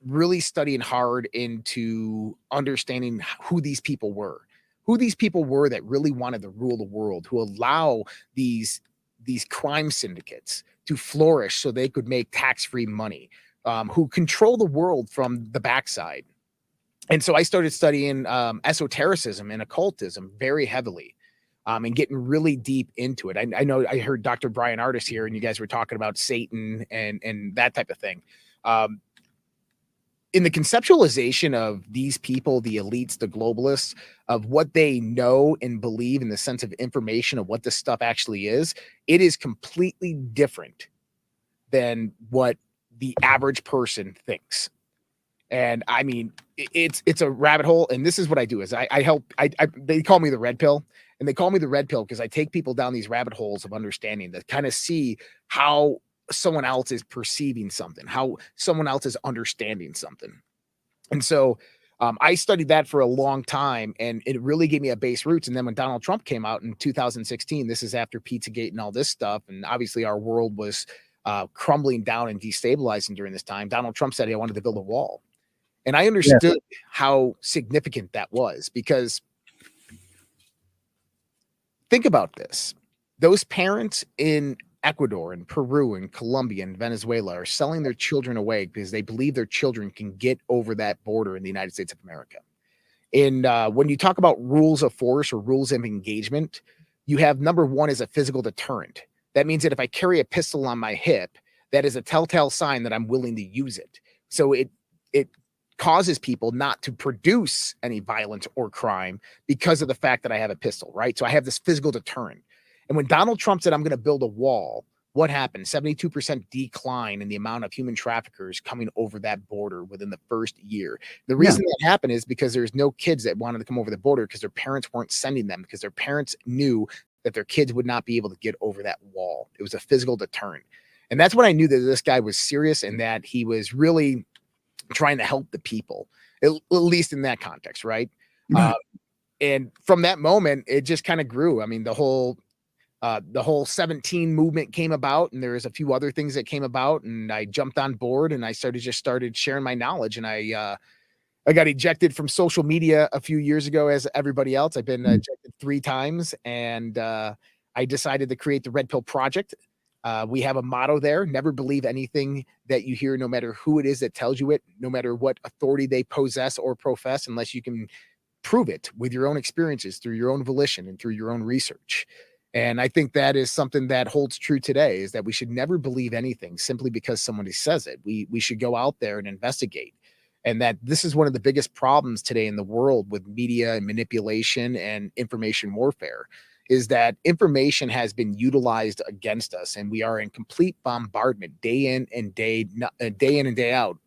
really studying hard into understanding who these people were that really wanted to rule the world, who allow these crime syndicates to flourish so they could make tax-free money, who control the world from the backside. And so I started studying esotericism and occultism very heavily, and getting really deep into it. I know I heard Dr. Brian Artis here, and you guys were talking about Satan and that type of thing. In the conceptualization of these people, the elites, the globalists, of what they know and believe in the sense of information of what this stuff actually is, it is completely different than what the average person thinks. And I mean, it's a rabbit hole. And this is what I do is I help, they call me the red pill, and they call me the red pill because I take people down these rabbit holes of understanding that kind of see how someone else is perceiving something, how someone else is understanding something. And so I studied that for a long time, and it really gave me a base roots. And then when Donald Trump came out in 2016, this is after Pizzagate and all this stuff, and obviously our world was crumbling down and destabilizing during this time. Donald Trump said he wanted to build a wall. And I understood how significant that was, because think about this. Those parents in Ecuador and Peru and Colombia and Venezuela are selling their children away because they believe their children can get over that border in the United States of America. And when you talk about rules of force or rules of engagement, you have number one is a physical deterrent. That means that if I carry a pistol on my hip, that is a telltale sign that I'm willing to use it. So it causes people not to produce any violence or crime because of the fact that I have a pistol, right? So I have this physical deterrent. And when Donald Trump said, I'm going to build a wall, what happened? 72% decline in the amount of human traffickers coming over that border within the first year. The reason that happened is because there's no kids that wanted to come over the border because their parents weren't sending them, because their parents knew that their kids would not be able to get over that wall. It was a physical deterrent. And that's when I knew that this guy was serious and that he was really trying to help the people, at least in that context, right? And from that moment, it just kind of grew. I mean, the whole 17 movement came about, and there was a few other things that came about, and I jumped on board and I started sharing my knowledge. And I got ejected from social media a few years ago, as everybody else. I've been ejected 3 times, and I decided to create the Red Pill Project. We have a motto there: never believe anything that you hear, no matter who it is that tells you it, no matter what authority they possess or profess, unless you can prove it with your own experiences, through your own volition and through your own research. And I think that is something that holds true today, is that we should never believe anything simply because somebody says it. We should go out there and investigate. And that this is one of the biggest problems today in the world with media and manipulation and information warfare, is that information has been utilized against us, and we are in complete bombardment day in and day out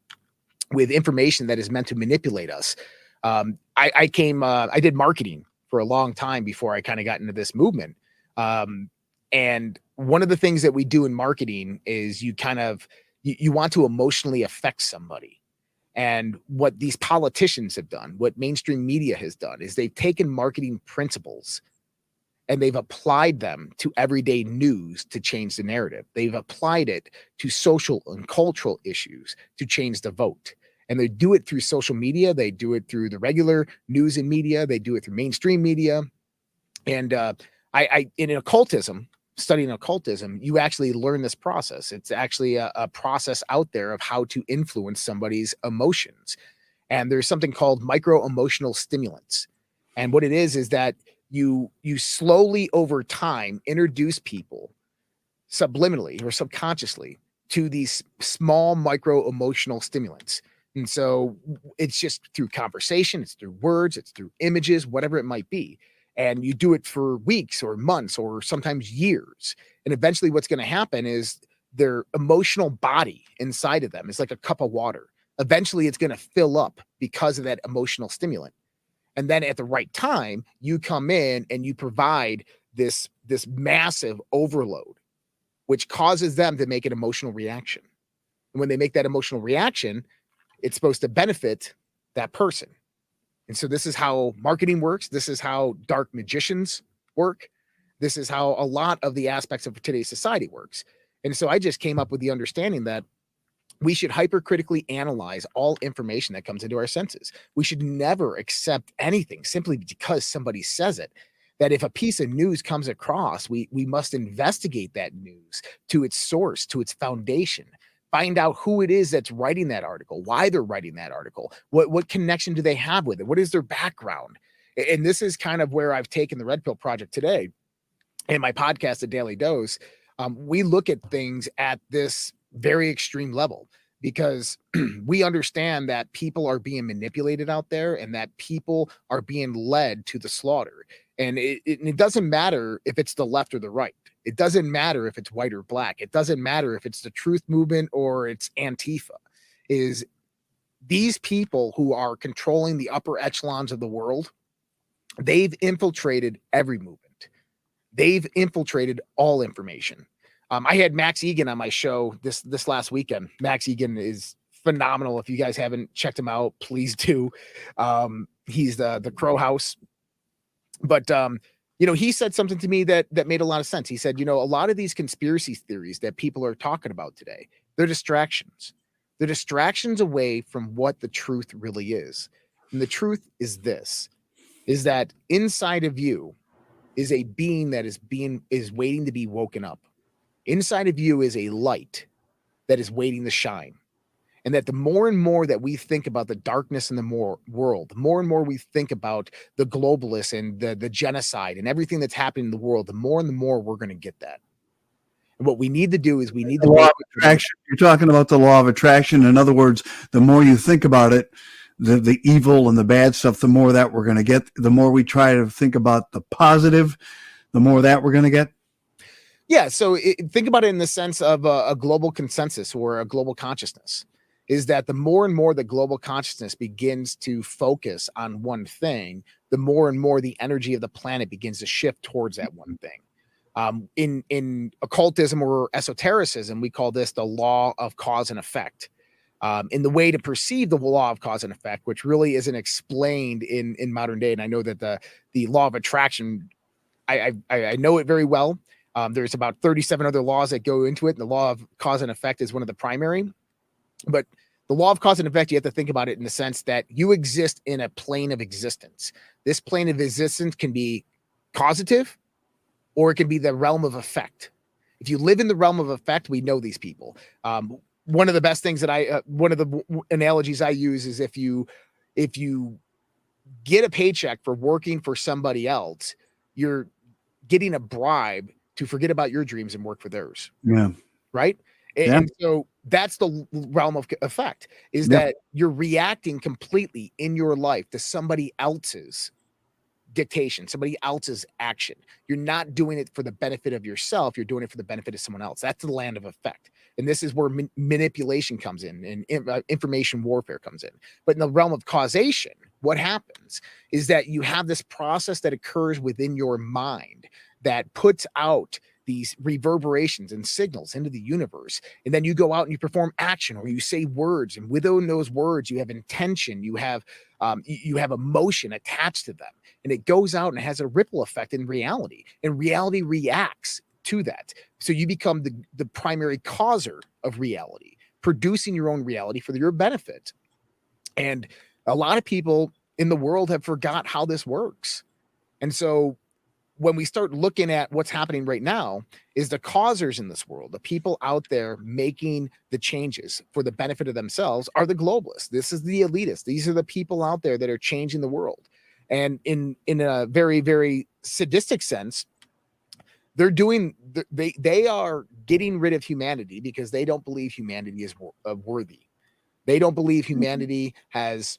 with information that is meant to manipulate us. I did marketing for a long time before I kind of got into this movement. And one of the things that we do in marketing is you want to emotionally affect somebody. And what these politicians have done, what mainstream media has done, is they've taken marketing principles and they've applied them to everyday news to change the narrative. They've applied it to social and cultural issues to change the vote. And they do it through social media. They do it through the regular news and media. They do it through mainstream media. And in occultism, studying occultism, you actually learn this process. It's actually a process out there of how to influence somebody's emotions. And there's something called micro-emotional stimulants. And what it is that you slowly over time introduce people subliminally or subconsciously to these small micro-emotional stimulants. And so it's just through conversation, it's through words, it's through images, whatever it might be. And you do it for weeks or months or sometimes years. And eventually what's going to happen is their emotional body inside of them is like a cup of water. Eventually it's going to fill up because of that emotional stimulant. And then at the right time, you come in and you provide this massive overload, which causes them to make an emotional reaction. And when they make that emotional reaction, it's supposed to benefit that person. And so this is how marketing works. This is how dark magicians work. This is how a lot of the aspects of today's society works. And so I just came up with the understanding that we should hypercritically analyze all information that comes into our senses. We should never accept anything simply because somebody says it. That if a piece of news comes across, we must investigate that news to its source, to its foundation. Find out who it is that's writing that article, why they're writing that article, what connection do they have with it, what is their background. And this is kind of where I've taken the Red Pill Project today and my podcast, The Daily Dose. We look at things at this very extreme level because we understand that people are being manipulated out there and that people are being led to the slaughter. And it doesn't matter if it's the left or the right. It doesn't matter if it's white or black. It doesn't matter if it's the truth movement or it's Antifa. Is these people who are controlling the upper echelons of the world, they've infiltrated every movement. They've infiltrated all information. I had Max Egan on my show this last weekend. Max Egan is phenomenal. If you guys haven't checked him out, please do. He's the Crow House. But he said something to me that made a lot of sense. He said, a lot of these conspiracy theories that people are talking about today, they're distractions. They're distractions away from what the truth really is. And the truth is this, is that inside of you is a being that is waiting to be woken up. Inside of you is a light that is waiting to shine. And that the more and more that we think about the darkness in the world, the more and more we think about the globalists and the genocide and everything that's happening in the world, the more and the more we're going to get that. And what we need to do is we need the law of attraction. You're talking about the law of attraction. In other words, the more you think about it, the evil and the bad stuff, the more that we're going to get. The more we try to think about the positive, the more that we're going to get. Yeah. So think about it in the sense of a global consensus or a global consciousness. Is that the more and more the global consciousness begins to focus on one thing, the more and more the energy of the planet begins to shift towards that one thing. In occultism or esotericism, we call this the law of cause and effect. In the way to perceive the law of cause and effect, which really isn't explained in modern day. And I know that the law of attraction, I know it very well. There's about 37 other laws that go into it. And the law of cause and effect is one of the primary. But the law of cause and effect, you have to think about it in the sense that you exist in a plane of existence. This plane of existence can be causative or it can be the realm of effect. If you live in the realm of effect, we know these people. One of the best things that one of the analogies I use is if you get a paycheck for working for somebody else, you're getting a bribe to forget about your dreams and work for theirs. Yeah. Right. And so that's the realm of effect, is that you're reacting completely in your life to somebody else's dictation, somebody else's action. You're not doing it for the benefit of yourself. You're doing it for the benefit of someone else. That's the land of effect. And this is where manipulation comes in and information warfare comes in. But in the realm of causation, what happens is that you have this process that occurs within your mind that puts out these reverberations and signals into the universe. And then you go out and you perform action or you say words. And within those words, you have intention, you have You have emotion attached to them, and it goes out and it has a ripple effect in reality, and reality reacts to that. So you become the primary causer of reality, producing your own reality for your benefit. And a lot of people in the world have forgot how this works. And so when we start looking at what's happening right now, is the causers in this world, the people out there making the changes for the benefit of themselves, are the globalists. This is the elitists. These are the people out there that are changing the world. And in a very, very sadistic sense, they are getting rid of humanity because they don't believe humanity is worthy. They don't believe humanity has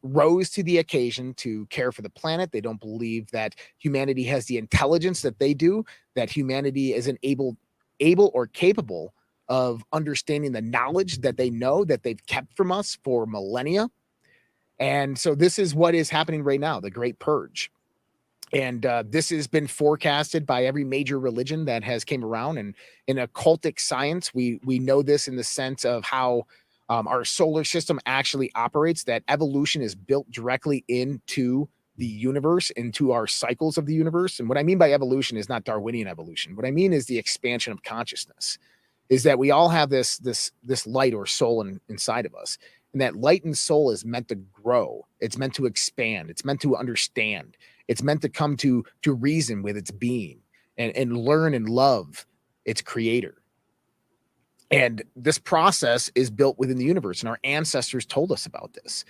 rose to the occasion to care for the planet. They don't believe that humanity has the intelligence that they do, that humanity isn't able or capable of understanding the knowledge that they know that they've kept from us for millennia. And so this is what is happening right now, the Great Purge. And this has been forecasted by every major religion that has came around. And in occultic science, we know this in the sense of how our solar system actually operates, that evolution is built directly into the universe, into our cycles of the universe. And what I mean by evolution is not Darwinian evolution. What I mean is the expansion of consciousness, is that we all have this light or soul inside of us. And that light and soul is meant to grow. It's meant to expand. It's meant to understand. It's meant to come to reason with its being and learn and love its creator. And this process is built within the universe, and our ancestors told us about this.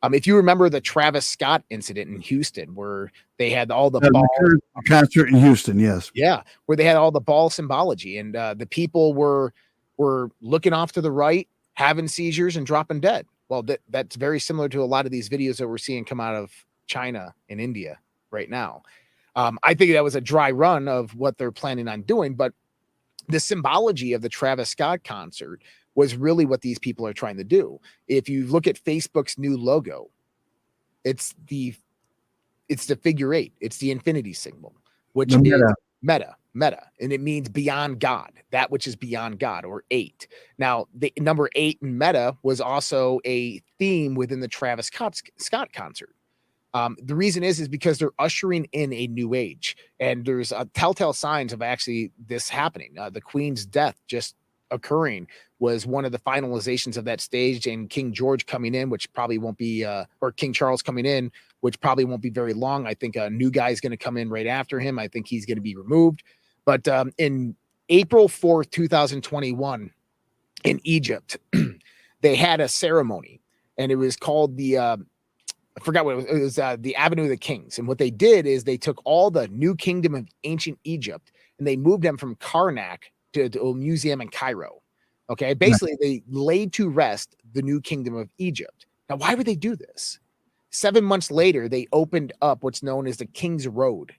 If you remember the Travis Scott incident in Houston, where they had all the ball concert in Houston, yes, yeah, where they had all the ball symbology, and the people were looking off to the right, having seizures and dropping dead. Well, that's very similar to a lot of these videos that we're seeing come out of China and India right now. I think that was a dry run of what they're planning on doing, but the symbology of the Travis Scott concert was really what these people are trying to do. If you look at Facebook's new logo, it's the figure 8. It's the infinity symbol, which is meta, and it means beyond God, that which is beyond God, or 8. Now, the number 8 in meta was also a theme within the Travis Scott concert. The reason is because they're ushering in a new age, and there's telltale signs of actually this happening. The Queen's death just occurring was one of the finalizations of that stage, and King George coming in, which probably won't be, or King Charles coming in, which probably won't be very long. I think a new guy is going to come in right after him. I think he's going to be removed. But in April 4th, 2021, in Egypt, they had a ceremony, and it was called I forgot what it was. The Avenue of the Kings. And what they did is they took all the new kingdom of ancient Egypt and they moved them from Karnak to a museum in Cairo. Okay. Basically, they laid to rest the new kingdom of Egypt. Now, why would they do this? 7 months later, they opened up what's known as the King's Road.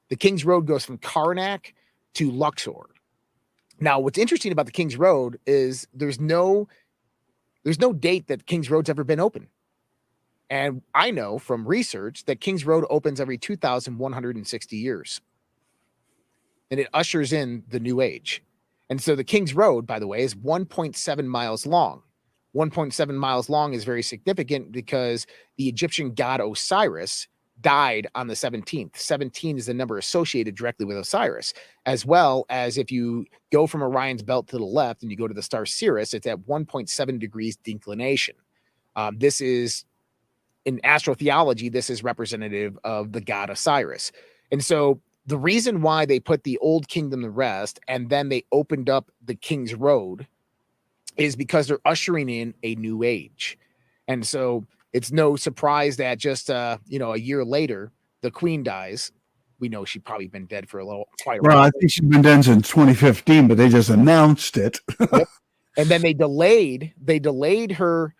The King's Road goes from Karnak to Luxor. Now, what's interesting about the King's Road is there's no date that King's Road's ever been open. And I know from research that King's Road opens every 2,160 years. And it ushers in the new age. And so the King's Road, by the way, is 1.7 miles long. 1.7 miles long is very significant because the Egyptian god Osiris died on the 17th. 17 is the number associated directly with Osiris, as well as if you go from Orion's belt to the left and you go to the star Sirius, it's at 1.7 degrees declination. This is, in astrotheology, this is representative of the god Osiris. And so the reason why they put the old kingdom to rest and then they opened up the King's Road is because they're ushering in a new age. And so it's no surprise that just a year later, the Queen dies. We know she's probably been dead for quite a while. Well, I think she's been dead since 2015, but they just announced it. Yep. And then they delayed her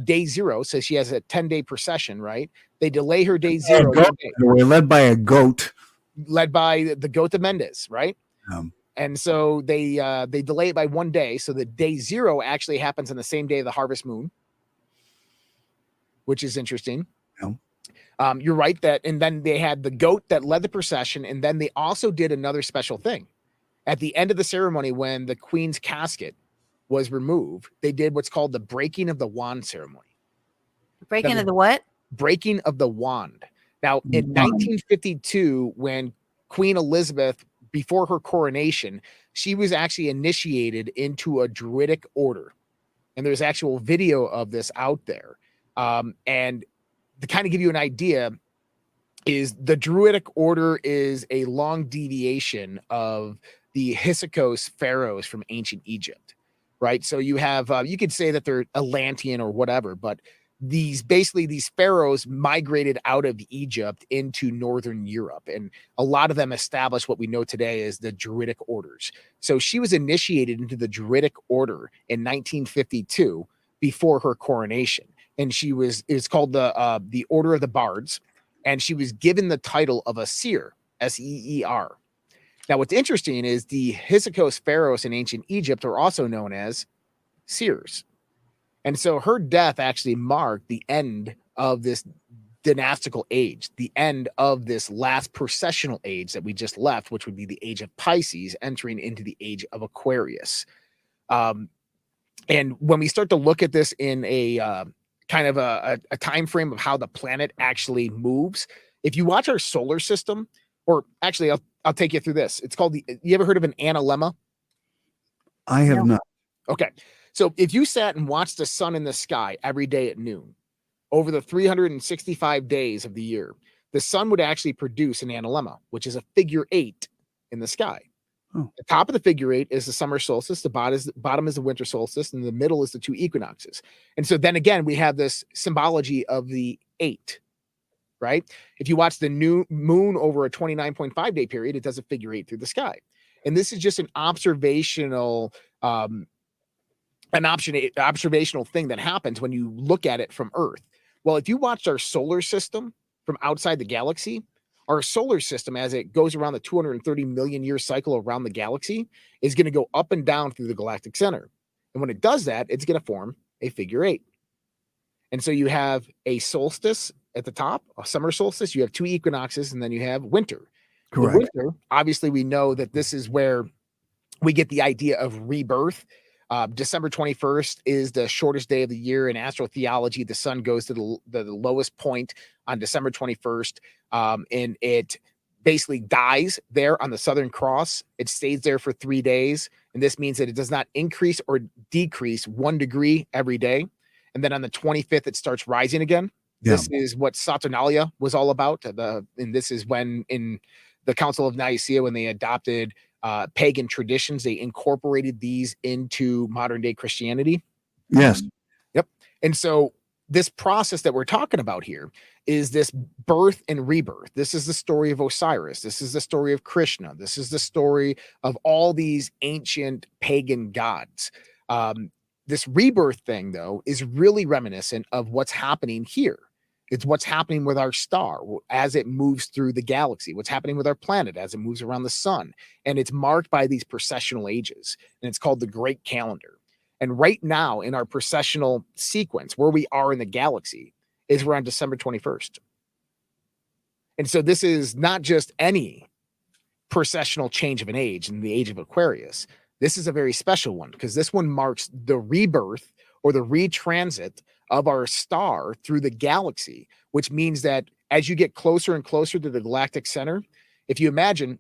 day 0. So she has a 10-day procession, right? They delay her day 0. Led by a goat. Led by the goat of Mendes, right? And so they delay it by 1 day. So the day 0 actually happens on the same day of the harvest moon, which is interesting. You're right that, and then they had the goat that led the procession. And then they also did another special thing at the end of the ceremony. When the Queen's casket was removed, they did what's called the breaking of the wand ceremony. Breaking of the what? Breaking of the wand. Now, in 1952, when Queen Elizabeth, before her coronation, she was actually initiated into a Druidic order. And there's actual video of this out there. And to kind of give you an idea, is the Druidic order is a long deviation of the Hyksos pharaohs from ancient Egypt, right? So you have, you could say that they're Atlantean or whatever, but these pharaohs migrated out of Egypt into Northern Europe. And a lot of them established what we know today as the Druidic orders. So she was initiated into the Druidic order in 1952 before her coronation. And it's called the Order of the Bards. And she was given the title of a seer, S-E-E-R. Now, what's interesting is the Hyksos pharaohs in ancient Egypt are also known as seers. And so her death actually marked the end of this dynastical age, the end of this last processional age that we just left, which would be the age of Pisces, entering into the age of Aquarius. And when we start to look at this in a kind of a time frame of how the planet actually moves, if you watch our solar system, or actually, I'll take you through this. It's called you ever heard of an analemma? I have not. Okay. So if you sat and watched the sun in the sky every day at noon, over the 365 days of the year, the sun would actually produce an analemma, which is a figure 8 in the sky. Oh. The top of the figure 8 is the summer solstice, the bottom is the winter solstice, and the middle is the 2 equinoxes. And so then again, we have this symbology of the 8, right? If you watch the new moon over a 29.5 day period, it does a figure 8 through the sky. And this is just an observational thing that happens when you look at it from Earth. Well, if you watched our solar system from outside the galaxy, our solar system, as it goes around the 230 million year cycle around the galaxy, is going to go up and down through the galactic center. And when it does that, it's going to form a figure 8. And so you have a solstice at the top, a summer solstice, you have 2 equinoxes, and then you have winter. Correct. The winter, obviously, we know that this is where we get the idea of rebirth. December 21st is the shortest day of the year in astrotheology. The sun goes to the lowest point on December 21st, and it basically dies there on the Southern Cross. It stays there for 3 days, and this means that it does not increase or decrease 1 degree every day. And then on the 25th, it starts rising again. Yeah. This is what Saturnalia was all about. And this is when in the Council of Nicaea, when they adopted pagan traditions, they incorporated these into modern day Christianity. Yes. Yep. And so this process that we're talking about here is this birth and rebirth. This is the story of Osiris. This is the story of Krishna. This is the story of all these ancient pagan gods. This rebirth thing, though, is really reminiscent of what's happening here. It's what's happening with our star as it moves through the galaxy, what's happening with our planet as it moves around the sun. And it's marked by these processional ages, and it's called the Great Calendar. And right now in our processional sequence, where we are in the galaxy, is we're on December 21st. And so this is not just any processional change of an age in the age of Aquarius. This is a very special one because this one marks the rebirth or the retransit of our star through the galaxy, which means that as you get closer and closer to the galactic center, if you imagine,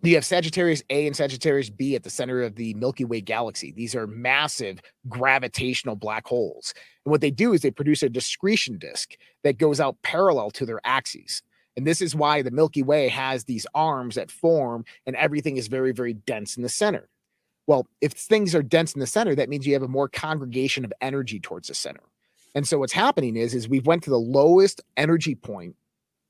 you have Sagittarius A and Sagittarius B at the center of the Milky Way galaxy. These are massive gravitational black holes. And what they do is they produce a discretion disk that goes out parallel to their axes. And this is why the Milky Way has these arms that form and everything is very, very dense in the center. Well, if things are dense in the center, that means you have a more congregation of energy towards the center. And so what's happening is we went to the lowest energy point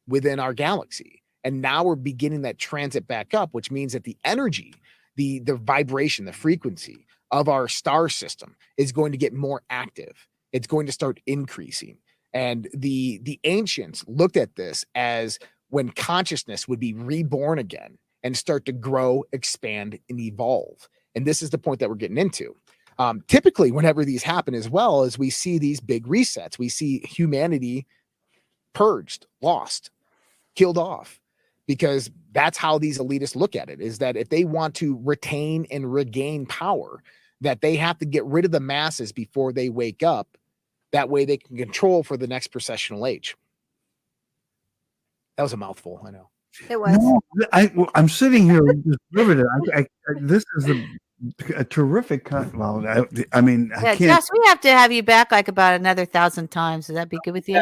within our galaxy. And now we're beginning that transit back up, which means that the energy, the vibration, the frequency of our star system is going to get more active. It's going to start increasing. And the ancients looked at this as when consciousness would be reborn again and start to grow, expand, and evolve. And this is the point that we're getting into. Typically, whenever these happen as well, as we see these big resets, we see humanity purged, lost, killed off, because that's how these elitists look at it, is that if they want to retain and regain power, that they have to get rid of the masses before they wake up That way they can control for the next processional age. That was a mouthful, I know. It was. No, I'm sitting here just riveted. This is a terrific. I mean, I can't. Josh, we have to have you back like about another 1,000 times. Does that be good with you?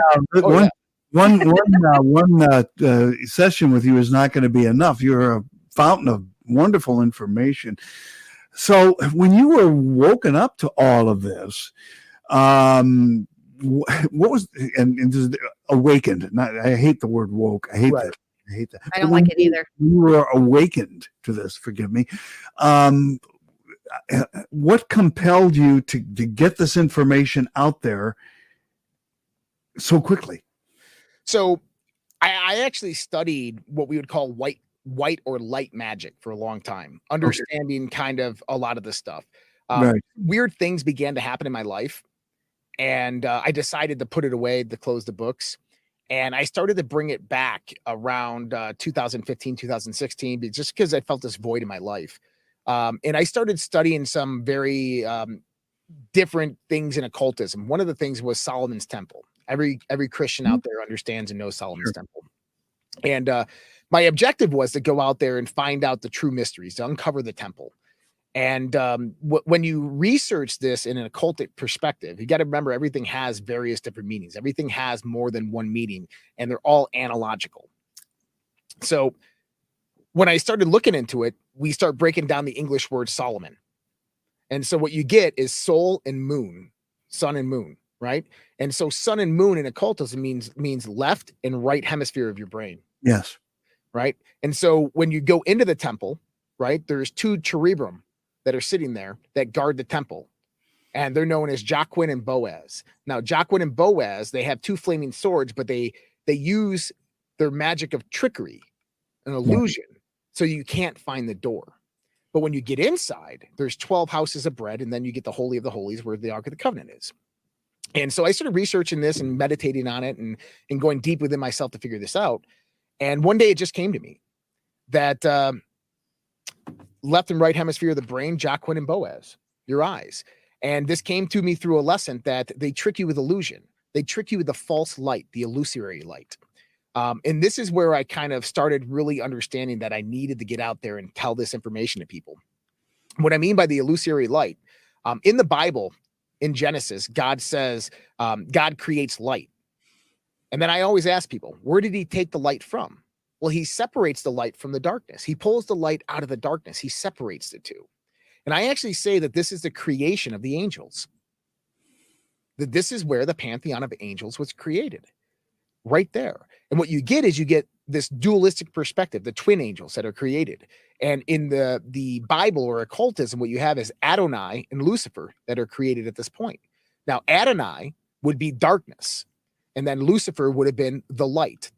One session with you is not going to be enough. You're a fountain of wonderful information. So when you were woken up to all of this, what was and awakened? I hate the word woke. I hate that. I don't like it either. You were awakened to this. Forgive me. What compelled you to get this information out there so quickly? So I actually studied what we would call white or light magic for a long time, understanding kind of a lot of this stuff. Right. Weird things began to happen in my life, and I decided to put it away, to close the books. And I started to bring it back around 2015, 2016, just because I felt this void in my life. And I started studying some very different things in occultism. One of the things was Solomon's Temple. Every Christian out there understands and knows Solomon's Temple. And my objective was to go out there and find out the true mysteries, to uncover the temple. And when you research this in an occultic perspective, you got to remember everything has various different meanings. Everything has more than one meaning, and they're all analogical. So when I started looking into it, we start breaking down the English word Solomon. And so what you get is soul and moon, sun and moon, right? And so sun and moon in occultism means left and right hemisphere of your brain. Yes. Right. And so when you go into the temple, right, there's two cherubim that are sitting there that guard the temple. And they're known as Jacquin and Boaz. Now, Jacquin and Boaz, they have two flaming swords, but they use their magic of trickery, an illusion, so you can't find the door. But when you get inside, there's 12 houses of bread, and then you get the Holy of the Holies where the Ark of the Covenant is. And so I started researching this and meditating on it and going deep within myself to figure this out. And one day it just came to me that left and right hemisphere of the brain, Jacquin and Boaz, your eyes. And this came to me through a lesson that they trick you with illusion. They trick you with the false light, the illusory light. And this is where I kind of started really understanding that I needed to get out there and tell this information to people. What I mean by the illusory light, in the Bible, in Genesis, God says, God creates light. And then I always ask people, where did he take the light from? Well, he separates the light from the darkness. He pulls the light out of the darkness. He separates the two. And I actually say that this is the creation of the angels. That this is where the pantheon of angels was created. Right there. And what you get is you get this dualistic perspective, the twin angels that are created. And in the Bible or occultism, what you have is Adonai and Lucifer that are created at this point. Now, Adonai would be darkness. And then Lucifer would have been the light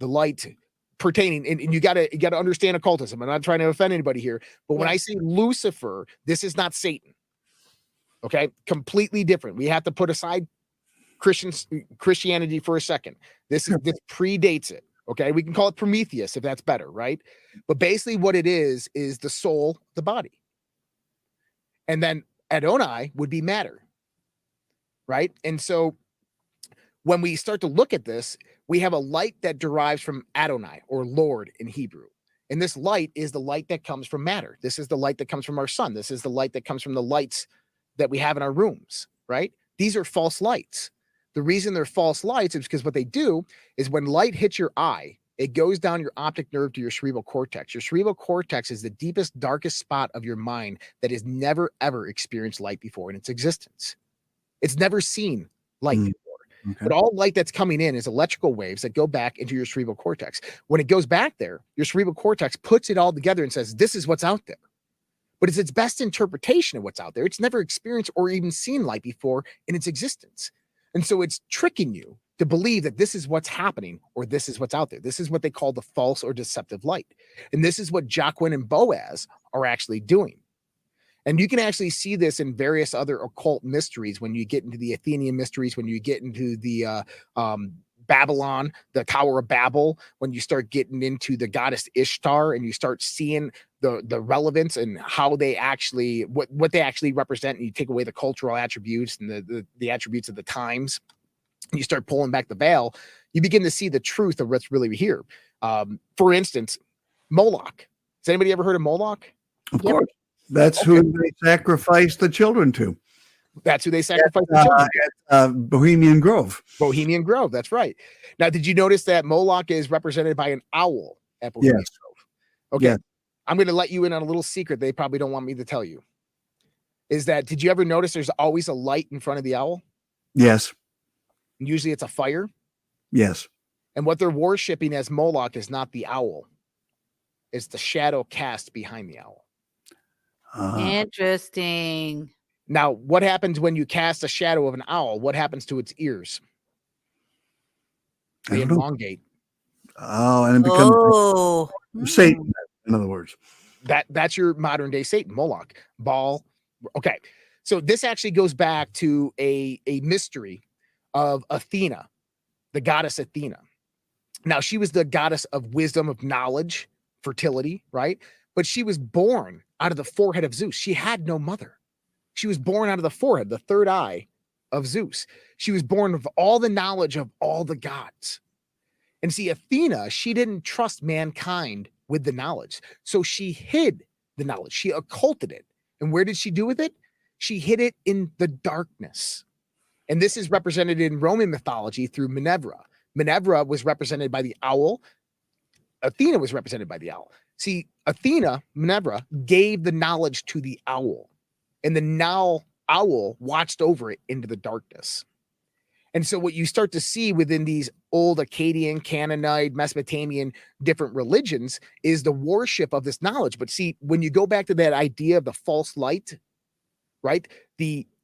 pertaining, and you gotta understand occultism. I'm not trying to offend anybody here, but when I say Lucifer, this is not Satan. Okay, completely different. We have to put aside Christianity for a second. This predates it. Okay, we can call it Prometheus if that's better, right? But basically, what it is the soul, the body, and then Adonai would be matter, right? And so when we start to look at this, we have a light that derives from Adonai or Lord in Hebrew. And this light is the light that comes from matter. This is the light that comes from our sun. This is the light that comes from the lights that we have in our rooms, right? These are false lights. The reason they're false lights is because what they do is when light hits your eye, it goes down your optic nerve to your cerebral cortex. Your cerebral cortex is the deepest, darkest spot of your mind that has never, ever experienced light before in its existence. It's never seen light before. Okay. But all light that's coming in is electrical waves that go back into your cerebral cortex. When it goes back there, your cerebral cortex puts it all together and says, this is what's out there. But it's its best interpretation of what's out there. It's never experienced or even seen light before in its existence. And so it's tricking you to believe that this is what's happening or this is what's out there. This is what they call the false or deceptive light. And this is what Jacquin and Boaz are actually doing. And you can actually see this in various other occult mysteries when you get into the Athenian mysteries, when you get into the Babylon, the Tower of Babel, when you start getting into the goddess Ishtar and you start seeing the relevance and how they actually, what they actually represent, and you take away the cultural attributes and the attributes of the times. and you start pulling back the veil, you begin to see the truth of what's really here. For instance, Moloch. Has anybody ever heard of Moloch? Of course. That's who they sacrificed the children to. That's who they sacrificed the children to. At Bohemian Grove. Bohemian Grove. That's right. Now, did you notice that Moloch is represented by an owl at Bohemian Grove? Okay. Yes. I'm going to let you in on a little secret they probably don't want me to tell you. Is that, did you ever notice there's always a light in front of the owl? Yes. Usually it's a fire. Yes. And what they're worshiping as Moloch is not the owl. It's the shadow cast behind the owl. Interesting. Now, what happens when you cast a shadow of an owl? What happens to its ears? They elongate. Oh, and it becomes Satan, in other words. That's your modern day Satan, Moloch, Baal. Okay. So this actually goes back to a mystery of Athena, the goddess Athena. Now, she was the goddess of wisdom, of knowledge, fertility, right? But she was born out of the forehead of Zeus. She had no mother. She was born out of the forehead, the third eye of Zeus. She was born of all the knowledge of all the gods. And see, Athena, she didn't trust mankind with the knowledge. So she hid the knowledge. She occulted it. And where did she do with it? She hid it in the darkness. And this is represented in Roman mythology through Minerva. Minerva was represented by the owl. Athena was represented by the owl. See, Athena, Minerva, gave the knowledge to the owl. And the owl watched over it into the darkness. And so what you start to see within these old Akkadian, Canaanite, Mesopotamian, different religions is the worship of this knowledge. But see, when you go back to that idea of the false light, right?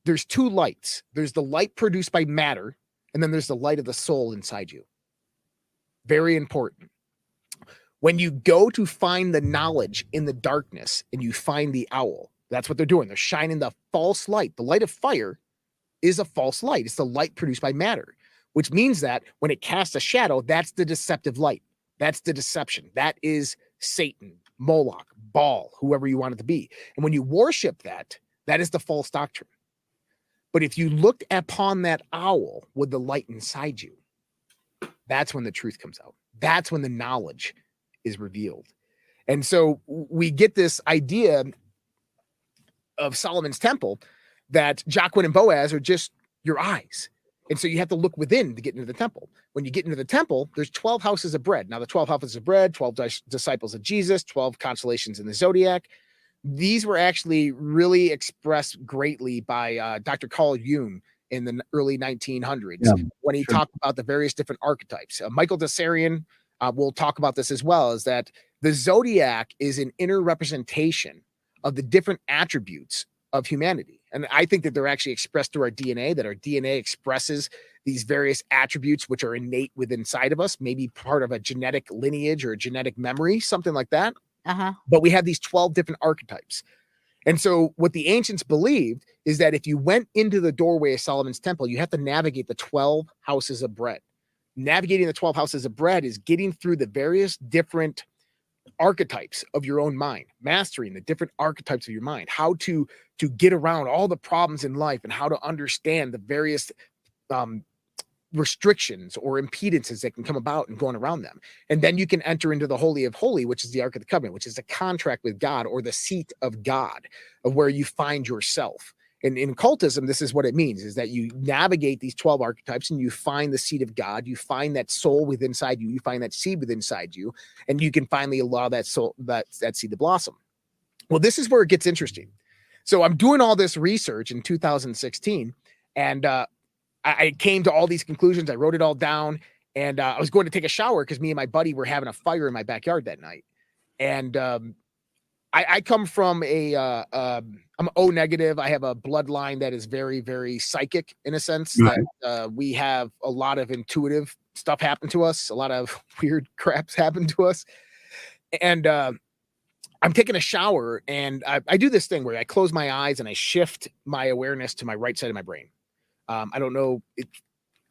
There's two lights. There's the light produced by matter, and then there's the light of the soul inside you. Very important. When you go to find the knowledge in the darkness and you find the owl, that's what they're doing. They're shining the false light. The light of fire is a false light. It's the light produced by matter, which means that when it casts a shadow, that's the deceptive light. That's the deception. That is Satan, Moloch, Baal, whoever you want it to be. And when you worship that, that is the false doctrine. But if you looked upon that owl with the light inside you, that's when the truth comes out. That's when the knowledge is revealed. And so we get this idea of Solomon's temple that Jacquin and Boaz are just your eyes. And so you have to look within to get into the temple. When you get into the temple, there's 12 houses of bread. Now, the 12 houses of bread, 12 disciples of Jesus, 12 constellations in the zodiac. These were actually really expressed greatly by Dr. Carl Jung in the early 1900s when he talked about the various different archetypes. Michael Desarian will talk about this as well, is that the zodiac is an inner representation of the different attributes of humanity. And I think that they're actually expressed through our DNA, that our DNA expresses these various attributes which are innate within inside of us, maybe part of a genetic lineage or a genetic memory, something like that. But we have these 12 different archetypes. And so what the ancients believed is that if you went into the doorway of Solomon's temple, you have to navigate the 12 houses of bread. Navigating the 12 houses of bread is getting through the various different archetypes of your own mind, mastering the different archetypes of your mind, how to get around all the problems in life and how to understand the various restrictions or impedances that can come about and going around them. And then you can enter into the Holy of Holy, which is the Ark of the Covenant, which is the contract with God or the seat of God, of where you find yourself. And in occultism, this is what it means, is that you navigate these 12 archetypes and you find the seat of God, you find that soul within inside you, you find that seed within inside you, and you can finally allow that soul, that seed to blossom. Well, this is where it gets interesting. So I'm doing all this research in 2016, and I came to all these conclusions. I wrote it all down, and I was going to take a shower because me and my buddy were having a fire in my backyard that night. And I come from I'm O negative. I have a bloodline that is very, very psychic in a sense. That we have a lot of intuitive stuff happen to us. A lot of weird craps happen to us. And I'm taking a shower, and I do this thing where I close my eyes and I shift my awareness to my right side of my brain. I don't know. It's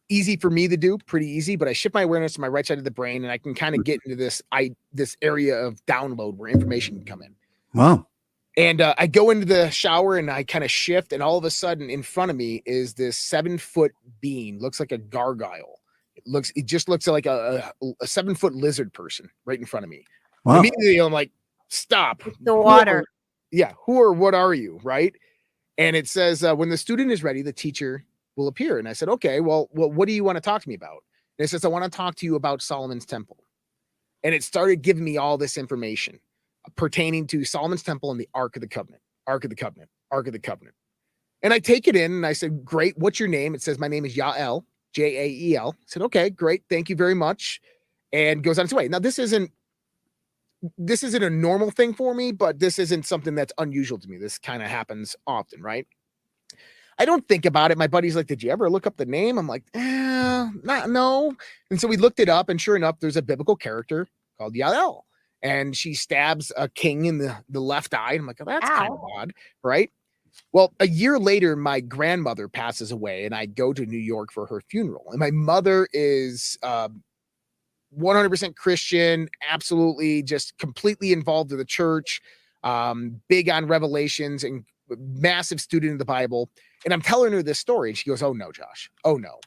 easy for me to do, pretty easy, but I shift my awareness to my right side of the brain, and I can kind of get into this area of download where information can come in. Wow. And I go into the shower and I kind of shift, and all of a sudden in front of me is this 7-foot being, looks like a gargoyle. It just looks like a 7-foot lizard person right in front of me. Wow. Immediately I'm like, stop. The water. Who or what are you? Right. And it says, when the student is ready, the teacher will appear. And I said, okay, well, what do you want to talk to me about? And it says, I want to talk to you about Solomon's temple. And it started giving me all this information pertaining to Solomon's temple and the Ark of the Covenant, Ark of the Covenant, Ark of the Covenant. And I take it in and I said, great. What's your name? It says, my name is Yael, Jael. I said, okay, great. Thank you very much. And goes on its way. Now, this isn't a normal thing for me, but this isn't something that's unusual to me. This kind of happens often, right? I don't think about it. My buddy's like, did you ever look up the name? I'm like, no. And so we looked it up, and sure enough, there's a biblical character called Yael. And she stabs a king in the left eye. I'm like, oh, that's kind of odd, right? Well, a year later, my grandmother passes away, and I go to New York for her funeral. And my mother is 100% Christian, absolutely just completely involved in the church, big on Revelations and massive student of the Bible. And I'm telling her this story, and she goes, oh no, Josh. Oh no.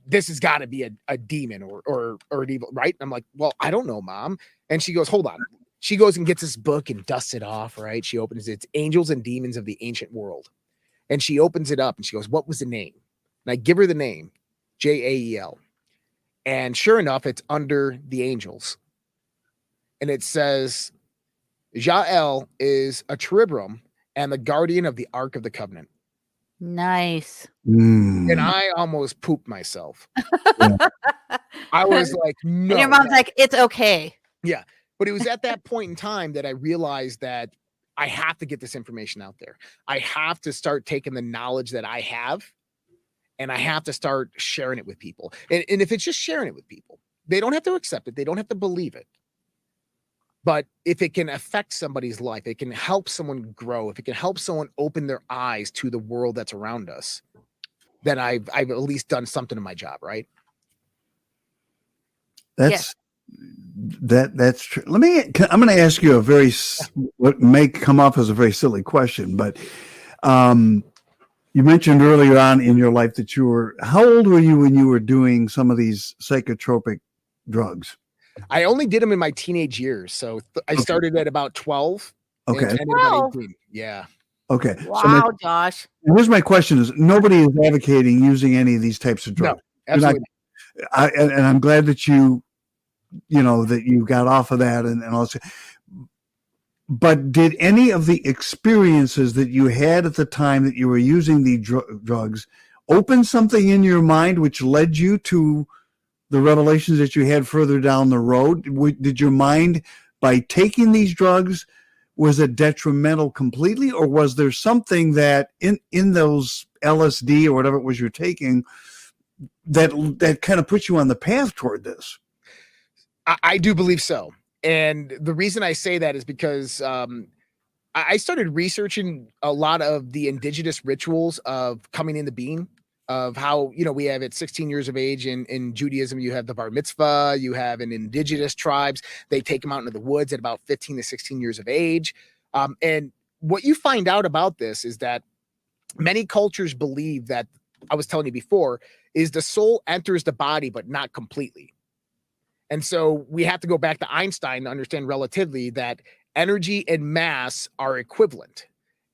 This has got to be a demon or an evil, right? And I'm like, well, I don't know, Mom. And she goes, hold on. She goes and gets this book and dusts it off, right? She opens it. It's Angels and Demons of the Ancient World. And she opens it up and she goes, what was the name? And I give her the name, Jael. And sure enough, it's under the angels. And it says, Jael is a cherubim and the guardian of the Ark of the Covenant. Nice. And I almost pooped myself. I was like, no. And your mom's like, it's okay. Yeah. But it was at that point in time that I realized that I have to get this information out there. I have to start taking the knowledge that I have, and I have to start sharing it with people. And if it's just sharing it with people, they don't have to accept it. They don't have to believe it. But if it can affect somebody's life, it can help someone grow, if it can help someone open their eyes to the world that's around us, then I've at least done something in my job, right? That's true. I'm going to ask you what may come off as a very silly question, but you mentioned earlier on in your life that how old were you when you were doing some of these psychotropic drugs? I only did them in my teenage years. So I started at about 12. Okay. And ended about 18. Yeah. Okay. Wow, Josh. Here's my question is, nobody is advocating using any of these types of drugs. No, absolutely. And I'm glad that you got off of that and all that. But did any of the experiences that you had at the time that you were using the drugs open something in your mind which led you to the revelations that you had further down the road? Did your mind, by taking these drugs, was it detrimental completely, or was there something that in those LSD or whatever it was you're taking that kind of put you on the path toward this? I do believe so. And the reason I say that is because I started researching a lot of the indigenous rituals of coming into being, of how, we have at 16 years of age in Judaism, you have the bar mitzvah, you have in indigenous tribes, they take them out into the woods at about 15 to 16 years of age. And what you find out about this is that many cultures believe that, I was telling you before, is the soul enters the body, but not completely. And so we have to go back to Einstein to understand relativity that energy and mass are equivalent.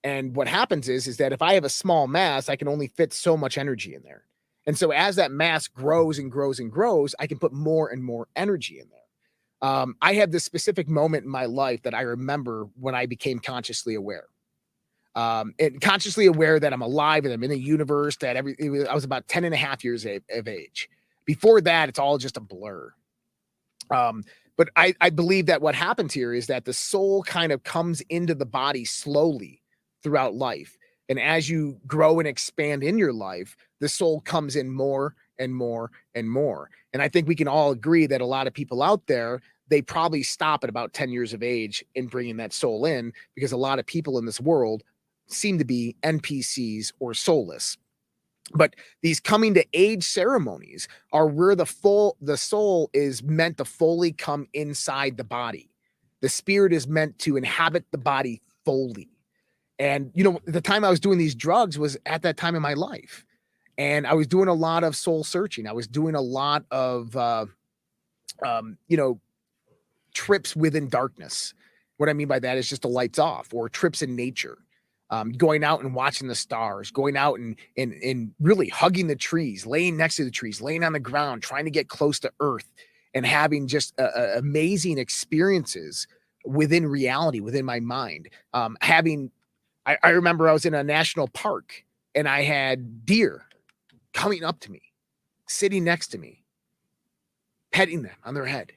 And what happens is that if I have a small mass, I can only fit so much energy in there. And so as that mass grows and grows and grows, I can put more and more energy in there. I had this specific moment in my life that I remember when I became consciously aware. And consciously aware that I'm alive and I'm in a universe, that I was about 10 and a half years of age. Before that, it's all just a blur. But I believe that what happens here is that the soul kind of comes into the body slowly throughout life. And as you grow and expand in your life, the soul comes in more and more and more. And I think we can all agree that a lot of people out there, they probably stop at about 10 years of age in bringing that soul in, because a lot of people in this world seem to be NPCs or soulless. But these coming to age ceremonies are where the soul is meant to fully come inside the body. The spirit is meant to inhabit the body fully. And, you know, the time I was doing these drugs was at that time in my life. And I was doing a lot of soul searching. I was doing a lot of, you know, trips within darkness. What I mean by that is just the lights off, or trips in nature, going out and watching the stars, going out and really hugging the trees, laying next to the trees, laying on the ground, trying to get close to earth, and having just amazing experiences within reality, within my mind. I remember I was in a national park and I had deer coming up to me, sitting next to me, petting them on their head,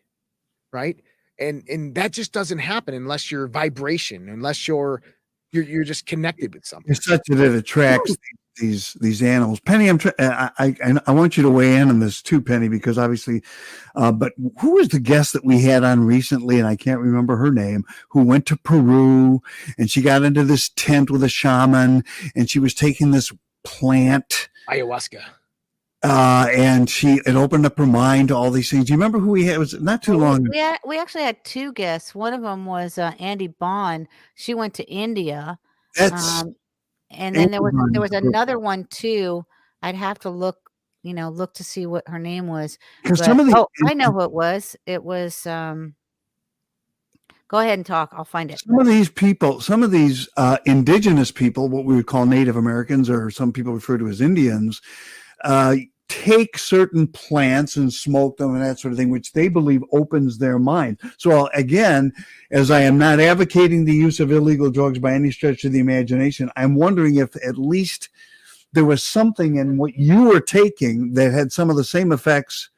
right? And that just doesn't happen unless you're vibration, unless you're just connected with something. It's such that it attracts these animals. Penny, I want you to weigh in on this too, Penny, because obviously, but who was the guest that we had on recently, and I can't remember her name, who went to Peru and she got into this tent with a shaman and she was taking this plant, ayahuasca. And it opened up her mind to all these things. Do you remember who we had? It was not too long. We actually had two guests. One of them was Andy Bond. She went to India. And then there was another one too. I'd have to look to see what her name was. I know who it was. It was go ahead and talk. I'll find it. Some of these people, some of these indigenous people, what we would call Native Americans, or some people refer to as Indians, take certain plants and smoke them and that sort of thing, which they believe opens their mind. So again, as I am not advocating the use of illegal drugs by any stretch of the imagination, I'm wondering if at least there was something in what you were taking that had some of the same effects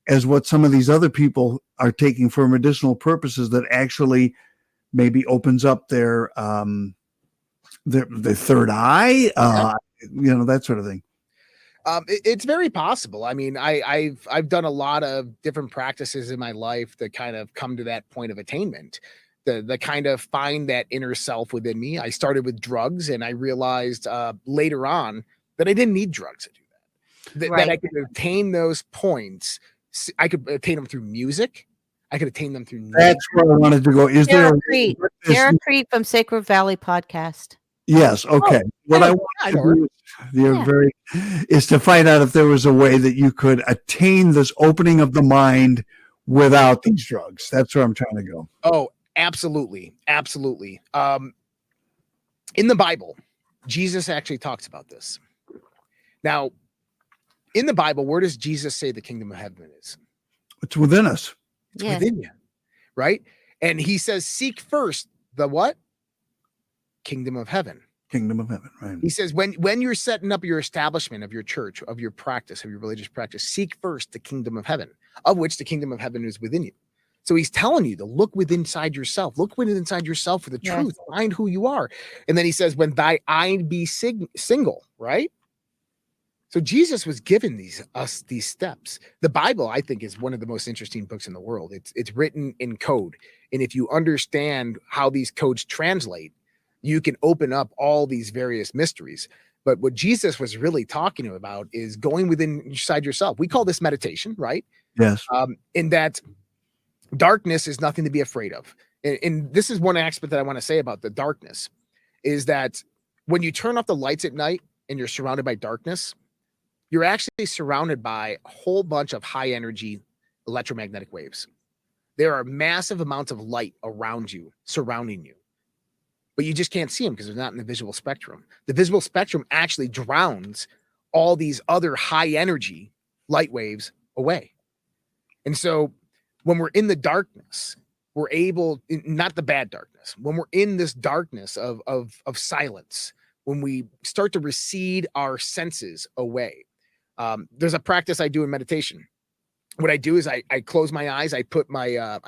as what some of these other people are taking for medicinal purposes, that actually maybe opens up their third eye, that sort of thing. It's very possible. I mean, I've done a lot of different practices in my life that kind of come to that point of attainment, the kind of find that inner self within me. I started with drugs, and I realized later on that I didn't need drugs to do that. That I could attain those points. I could attain them through music. I could attain them through nature. That's where I wanted to go. Is Sarah Creed from Sacred Valley Podcast. Yes. Okay. What I want to do is to find out if there was a way that you could attain this opening of the mind without these drugs. That's where I'm trying to go. Oh, absolutely. Absolutely. In the Bible, Jesus actually talks about this. Now, in the Bible, where does Jesus say the kingdom of heaven is? It's within us. It's within you, right? And he says, seek first the what? Kingdom of heaven. Kingdom of heaven, right? He says, when you're setting up your establishment of your church, of your practice, of your religious practice, seek first the kingdom of heaven, of which the kingdom of heaven is within you. So he's telling you to look within inside yourself. Look within inside yourself for the truth. Find who you are. And then he says, when thy eye be single, right? So Jesus was giving us these steps. The Bible, I think, is one of the most interesting books in the world. It's written in code. And if you understand how these codes translate, you can open up all these various mysteries. But what Jesus was really talking about is going within inside yourself. We call this meditation, right? Yes. In that darkness is nothing to be afraid of. And this is one aspect that I want to say about the darkness, is that when you turn off the lights at night and you're surrounded by darkness, you're actually surrounded by a whole bunch of high energy electromagnetic waves. There are massive amounts of light around you, surrounding you, but you just can't see them because they're not in the visual spectrum. The visual spectrum actually drowns all these other high energy light waves away. And so when we're in the darkness, we're able, not the bad darkness, when we're in this darkness of silence, when we start to recede our senses away, there's a practice I do in meditation. What I do is I close my eyes. I put my,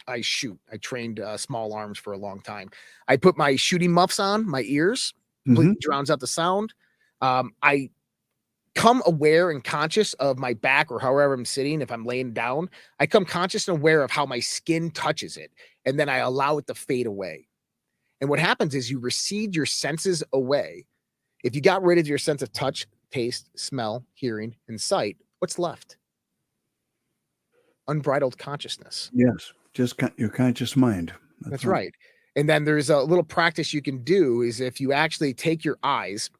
I shoot. I trained small arms for a long time. I put my shooting muffs on my ears, completely drowns out the sound. I come aware and conscious of my back or however I'm sitting. If I'm laying down, I come conscious and aware of how my skin touches it. And then I allow it to fade away. And what happens is you recede your senses away. If you got rid of your sense of touch, taste, smell, hearing, and sight, what's left? Unbridled consciousness. Yes, just your conscious mind. That's right. And then there's a little practice you can do is if you actually take your eyes,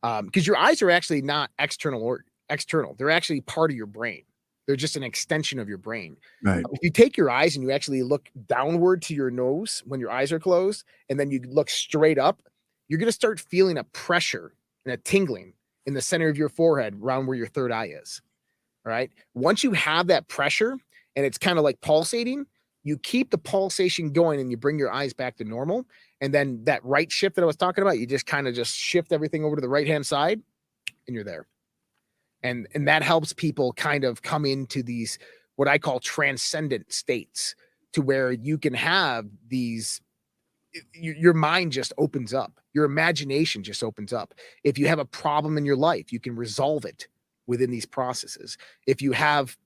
because your eyes are actually not external or external. They're actually part of your brain. They're just an extension of your brain. Right. If you take your eyes and you actually look downward to your nose when your eyes are closed, and then you look straight up, you're going to start feeling a pressure and a tingling in the center of your forehead around where your third eye is. All right. Once you have that pressure and it's kind of like pulsating, you keep the pulsation going and you bring your eyes back to normal. And then that right shift that I was talking about, you just kind of just shift everything over to the right-hand side and you're there. And that helps people kind of come into these, what I call transcendent states, to where you can have these, your mind just opens up. Your imagination just opens up. If you have a problem in your life, you can resolve it within these processes. If you have,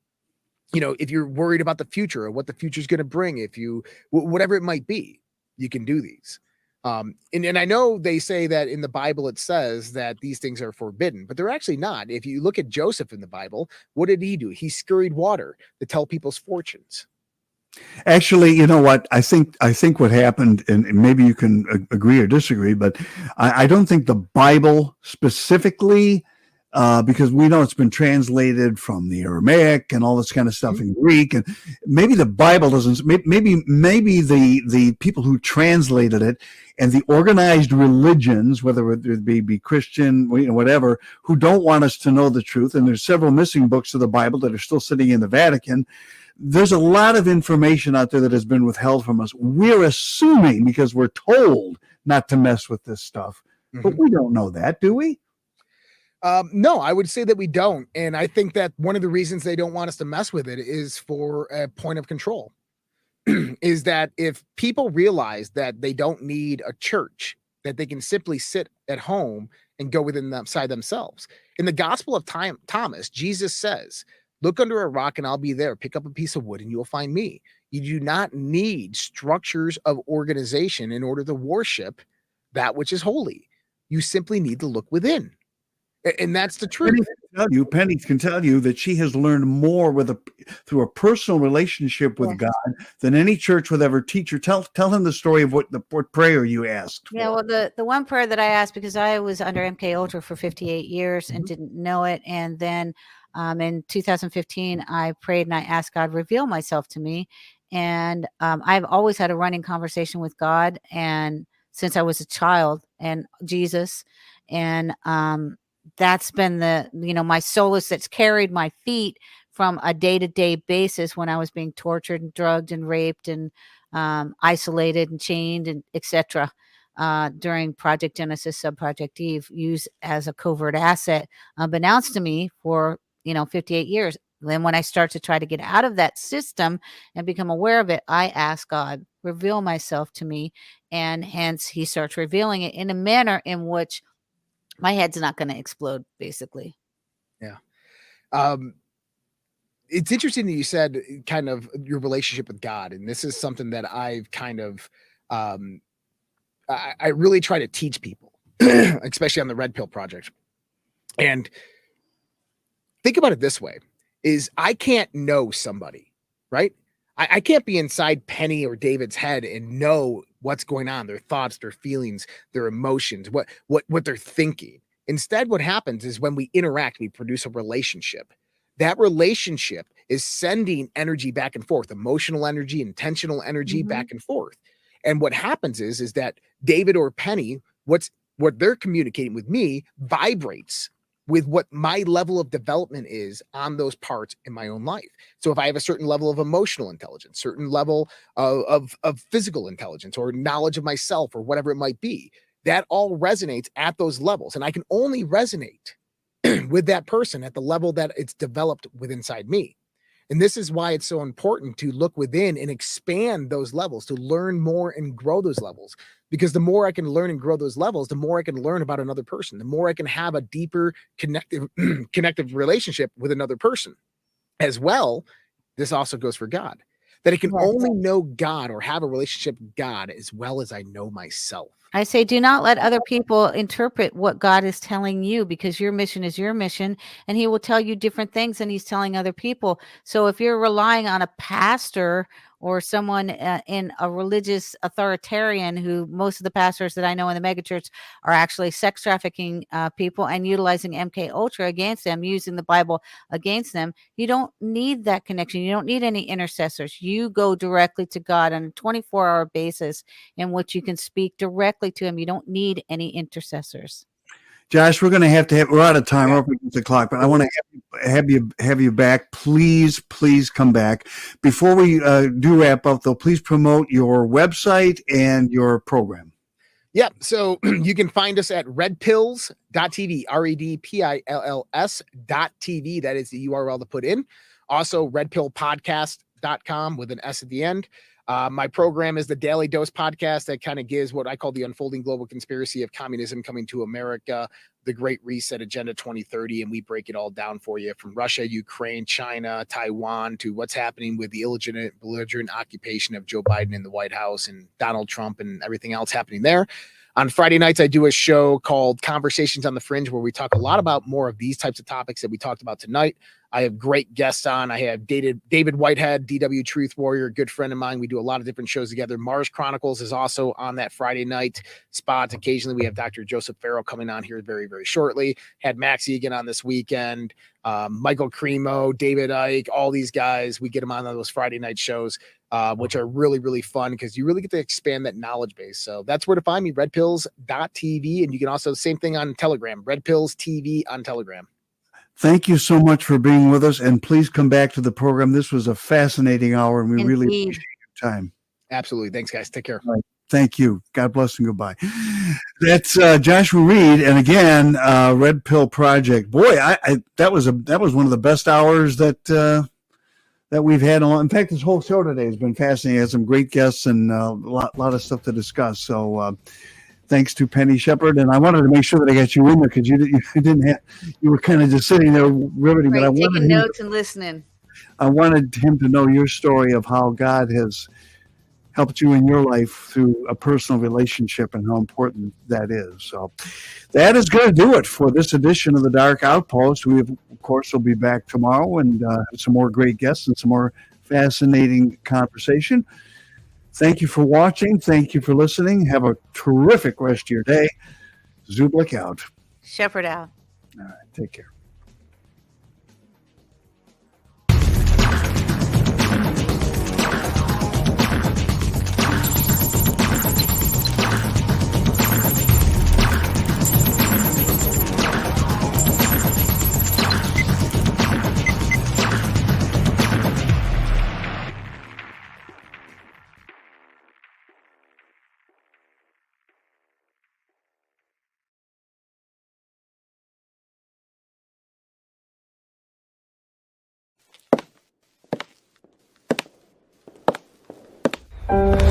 if you're worried about the future or what the future is going to bring, if you, whatever it might be, you can do these. And I know they say that in the Bible, it says that these things are forbidden, but they're actually not. If you look at Joseph in the Bible, what did he do? He scurried water to tell people's fortunes. Actually, you know what? I think what happened, and maybe you can agree or disagree, but I don't think the Bible specifically, because we know it's been translated from the Aramaic and all this kind of stuff in Greek, and maybe the Bible doesn't. Maybe the people who translated it and the organized religions, whether it be Christian, whatever, who don't want us to know the truth. And there's several missing books of the Bible that are still sitting in the Vatican. There's a lot of information out there that has been withheld from us. We're assuming because we're told not to mess with this stuff, but we don't know that, do we? No, I would say that we don't. And I think that one of the reasons they don't want us to mess with it is for a point of control. Is that if people realize that they don't need a church, that they can simply sit at home and go within inside themselves. In the Gospel of Thomas, Jesus says, "Look under a rock and I'll be there. Pick up a piece of wood and you will find me." You do not need structures of organization in order to worship that which is holy. You simply need to look within. And that's the truth. Penny can tell you that she has learned more through a personal relationship with God than any church would ever teach her. Tell him the story of what prayer you asked. Yeah, well, the one prayer that I asked, because I was under MK Ultra for 58 years and didn't know it, and then in 2015 I prayed and I asked God, reveal myself to me. And I've always had a running conversation with God, and since I was a child, and Jesus, and that's been my solace that's carried my feet from a day-to-day basis when I was being tortured and drugged and raped and isolated and chained and etc. During Project Genesis, Subproject Eve, used as a covert asset, unbeknownst to me for 58 years. Then when I start to try to get out of that system and become aware of it, I ask God, reveal myself to me, and hence he starts revealing it in a manner in which my head's not going to explode, basically. Yeah. It's interesting that you said kind of your relationship with God. And this is something that I've kind of, I really try to teach people, especially on the Red Pill Project. And think about it this way, is I can't know somebody, right? I can't be inside Penny or David's head and know what's going on, their thoughts, their feelings, their emotions, what they're thinking. Instead, what happens is when we interact, we produce a relationship. That relationship is sending energy back and forth, emotional energy, intentional energy back and forth. And what happens is that David or Penny, what they're communicating with me vibrates with what my level of development is on those parts in my own life. So if I have a certain level of emotional intelligence, certain level of physical intelligence or knowledge of myself or whatever it might be, that all resonates at those levels. And I can only resonate with that person at the level that it's developed within inside me. And this is why it's so important to look within and expand those levels, to learn more and grow those levels. Because the more I can learn and grow those levels, the more I can learn about another person, the more I can have a deeper connective relationship with another person. As well, this also goes for God, that I can only know God or have a relationship with God as well as I know myself. I say, do not let other people interpret what God is telling you, because your mission is your mission, and he will tell you different things than he's telling other people. So if you're relying on a pastor or someone in a religious authoritarian, who most of the pastors that I know in the megachurch are actually sex trafficking people and utilizing MK Ultra against them, using the Bible against them. You don't need that connection. You don't need any intercessors. You go directly to God on a 24-hour basis in which you can speak directly to him. You don't need any intercessors. Josh, we're going to have we're out of time. We're up against the clock, but I want to have you back. Please come back. Before we do wrap up, though, please promote your website and your program. Yeah, so you can find us at redpills.tv, redpills.tv. That is the URL to put in. Also, redpillpodcast.com with an S at the end. My program is the Daily Dose podcast that kind of gives what I call the unfolding global conspiracy of communism coming to America, the Great Reset Agenda 2030, and we break it all down for you, from Russia, Ukraine, China, Taiwan, to what's happening with the illegitimate, belligerent occupation of Joe Biden in the White House and Donald Trump and everything else happening there. On Friday nights, I do a show called Conversations on the Fringe, where we talk a lot about more of these types of topics that we talked about tonight. I have great guests on. I have David Whitehead, DW Truth Warrior, a good friend of mine. We do a lot of different shows together. Mars Chronicles is also on that Friday night spot. Occasionally, we have Dr. Joseph Farrell coming on here very, very shortly. Had Max Egan on this weekend. Michael Cremo, David Icke, all these guys. We get them on those Friday night shows, which are really, really fun because you really get to expand that knowledge base. So that's where to find me, redpills.tv. And you can also, the same thing on Telegram, Red Pills TV on Telegram. Thank you so much for being with us, and please come back to the program. This was a fascinating hour, and we really appreciate your time. Absolutely. Thanks, guys. Take care. Right. Thank you. God bless and goodbye. That's Joshua Reed, and again, Red Pill Project. Boy, that was one of the best hours that we've had. In fact, this whole show today has been fascinating. Had some great guests and a lot of stuff to discuss. So. Thanks to Penny Shepard, and I wanted to make sure that I got you in there because you were kind of just sitting there riveting. Right, but I taking notes and listening. I wanted him to know your story of how God has helped you in your life through a personal relationship and how important that is. So that is going to do it for this edition of the Dark Outpost. We, of course, will be back tomorrow and have some more great guests and some more fascinating conversation. Thank you for watching. Thank you for listening. Have a terrific rest of your day. Zublik out. Shepherd out. All right. Take care. Thank you.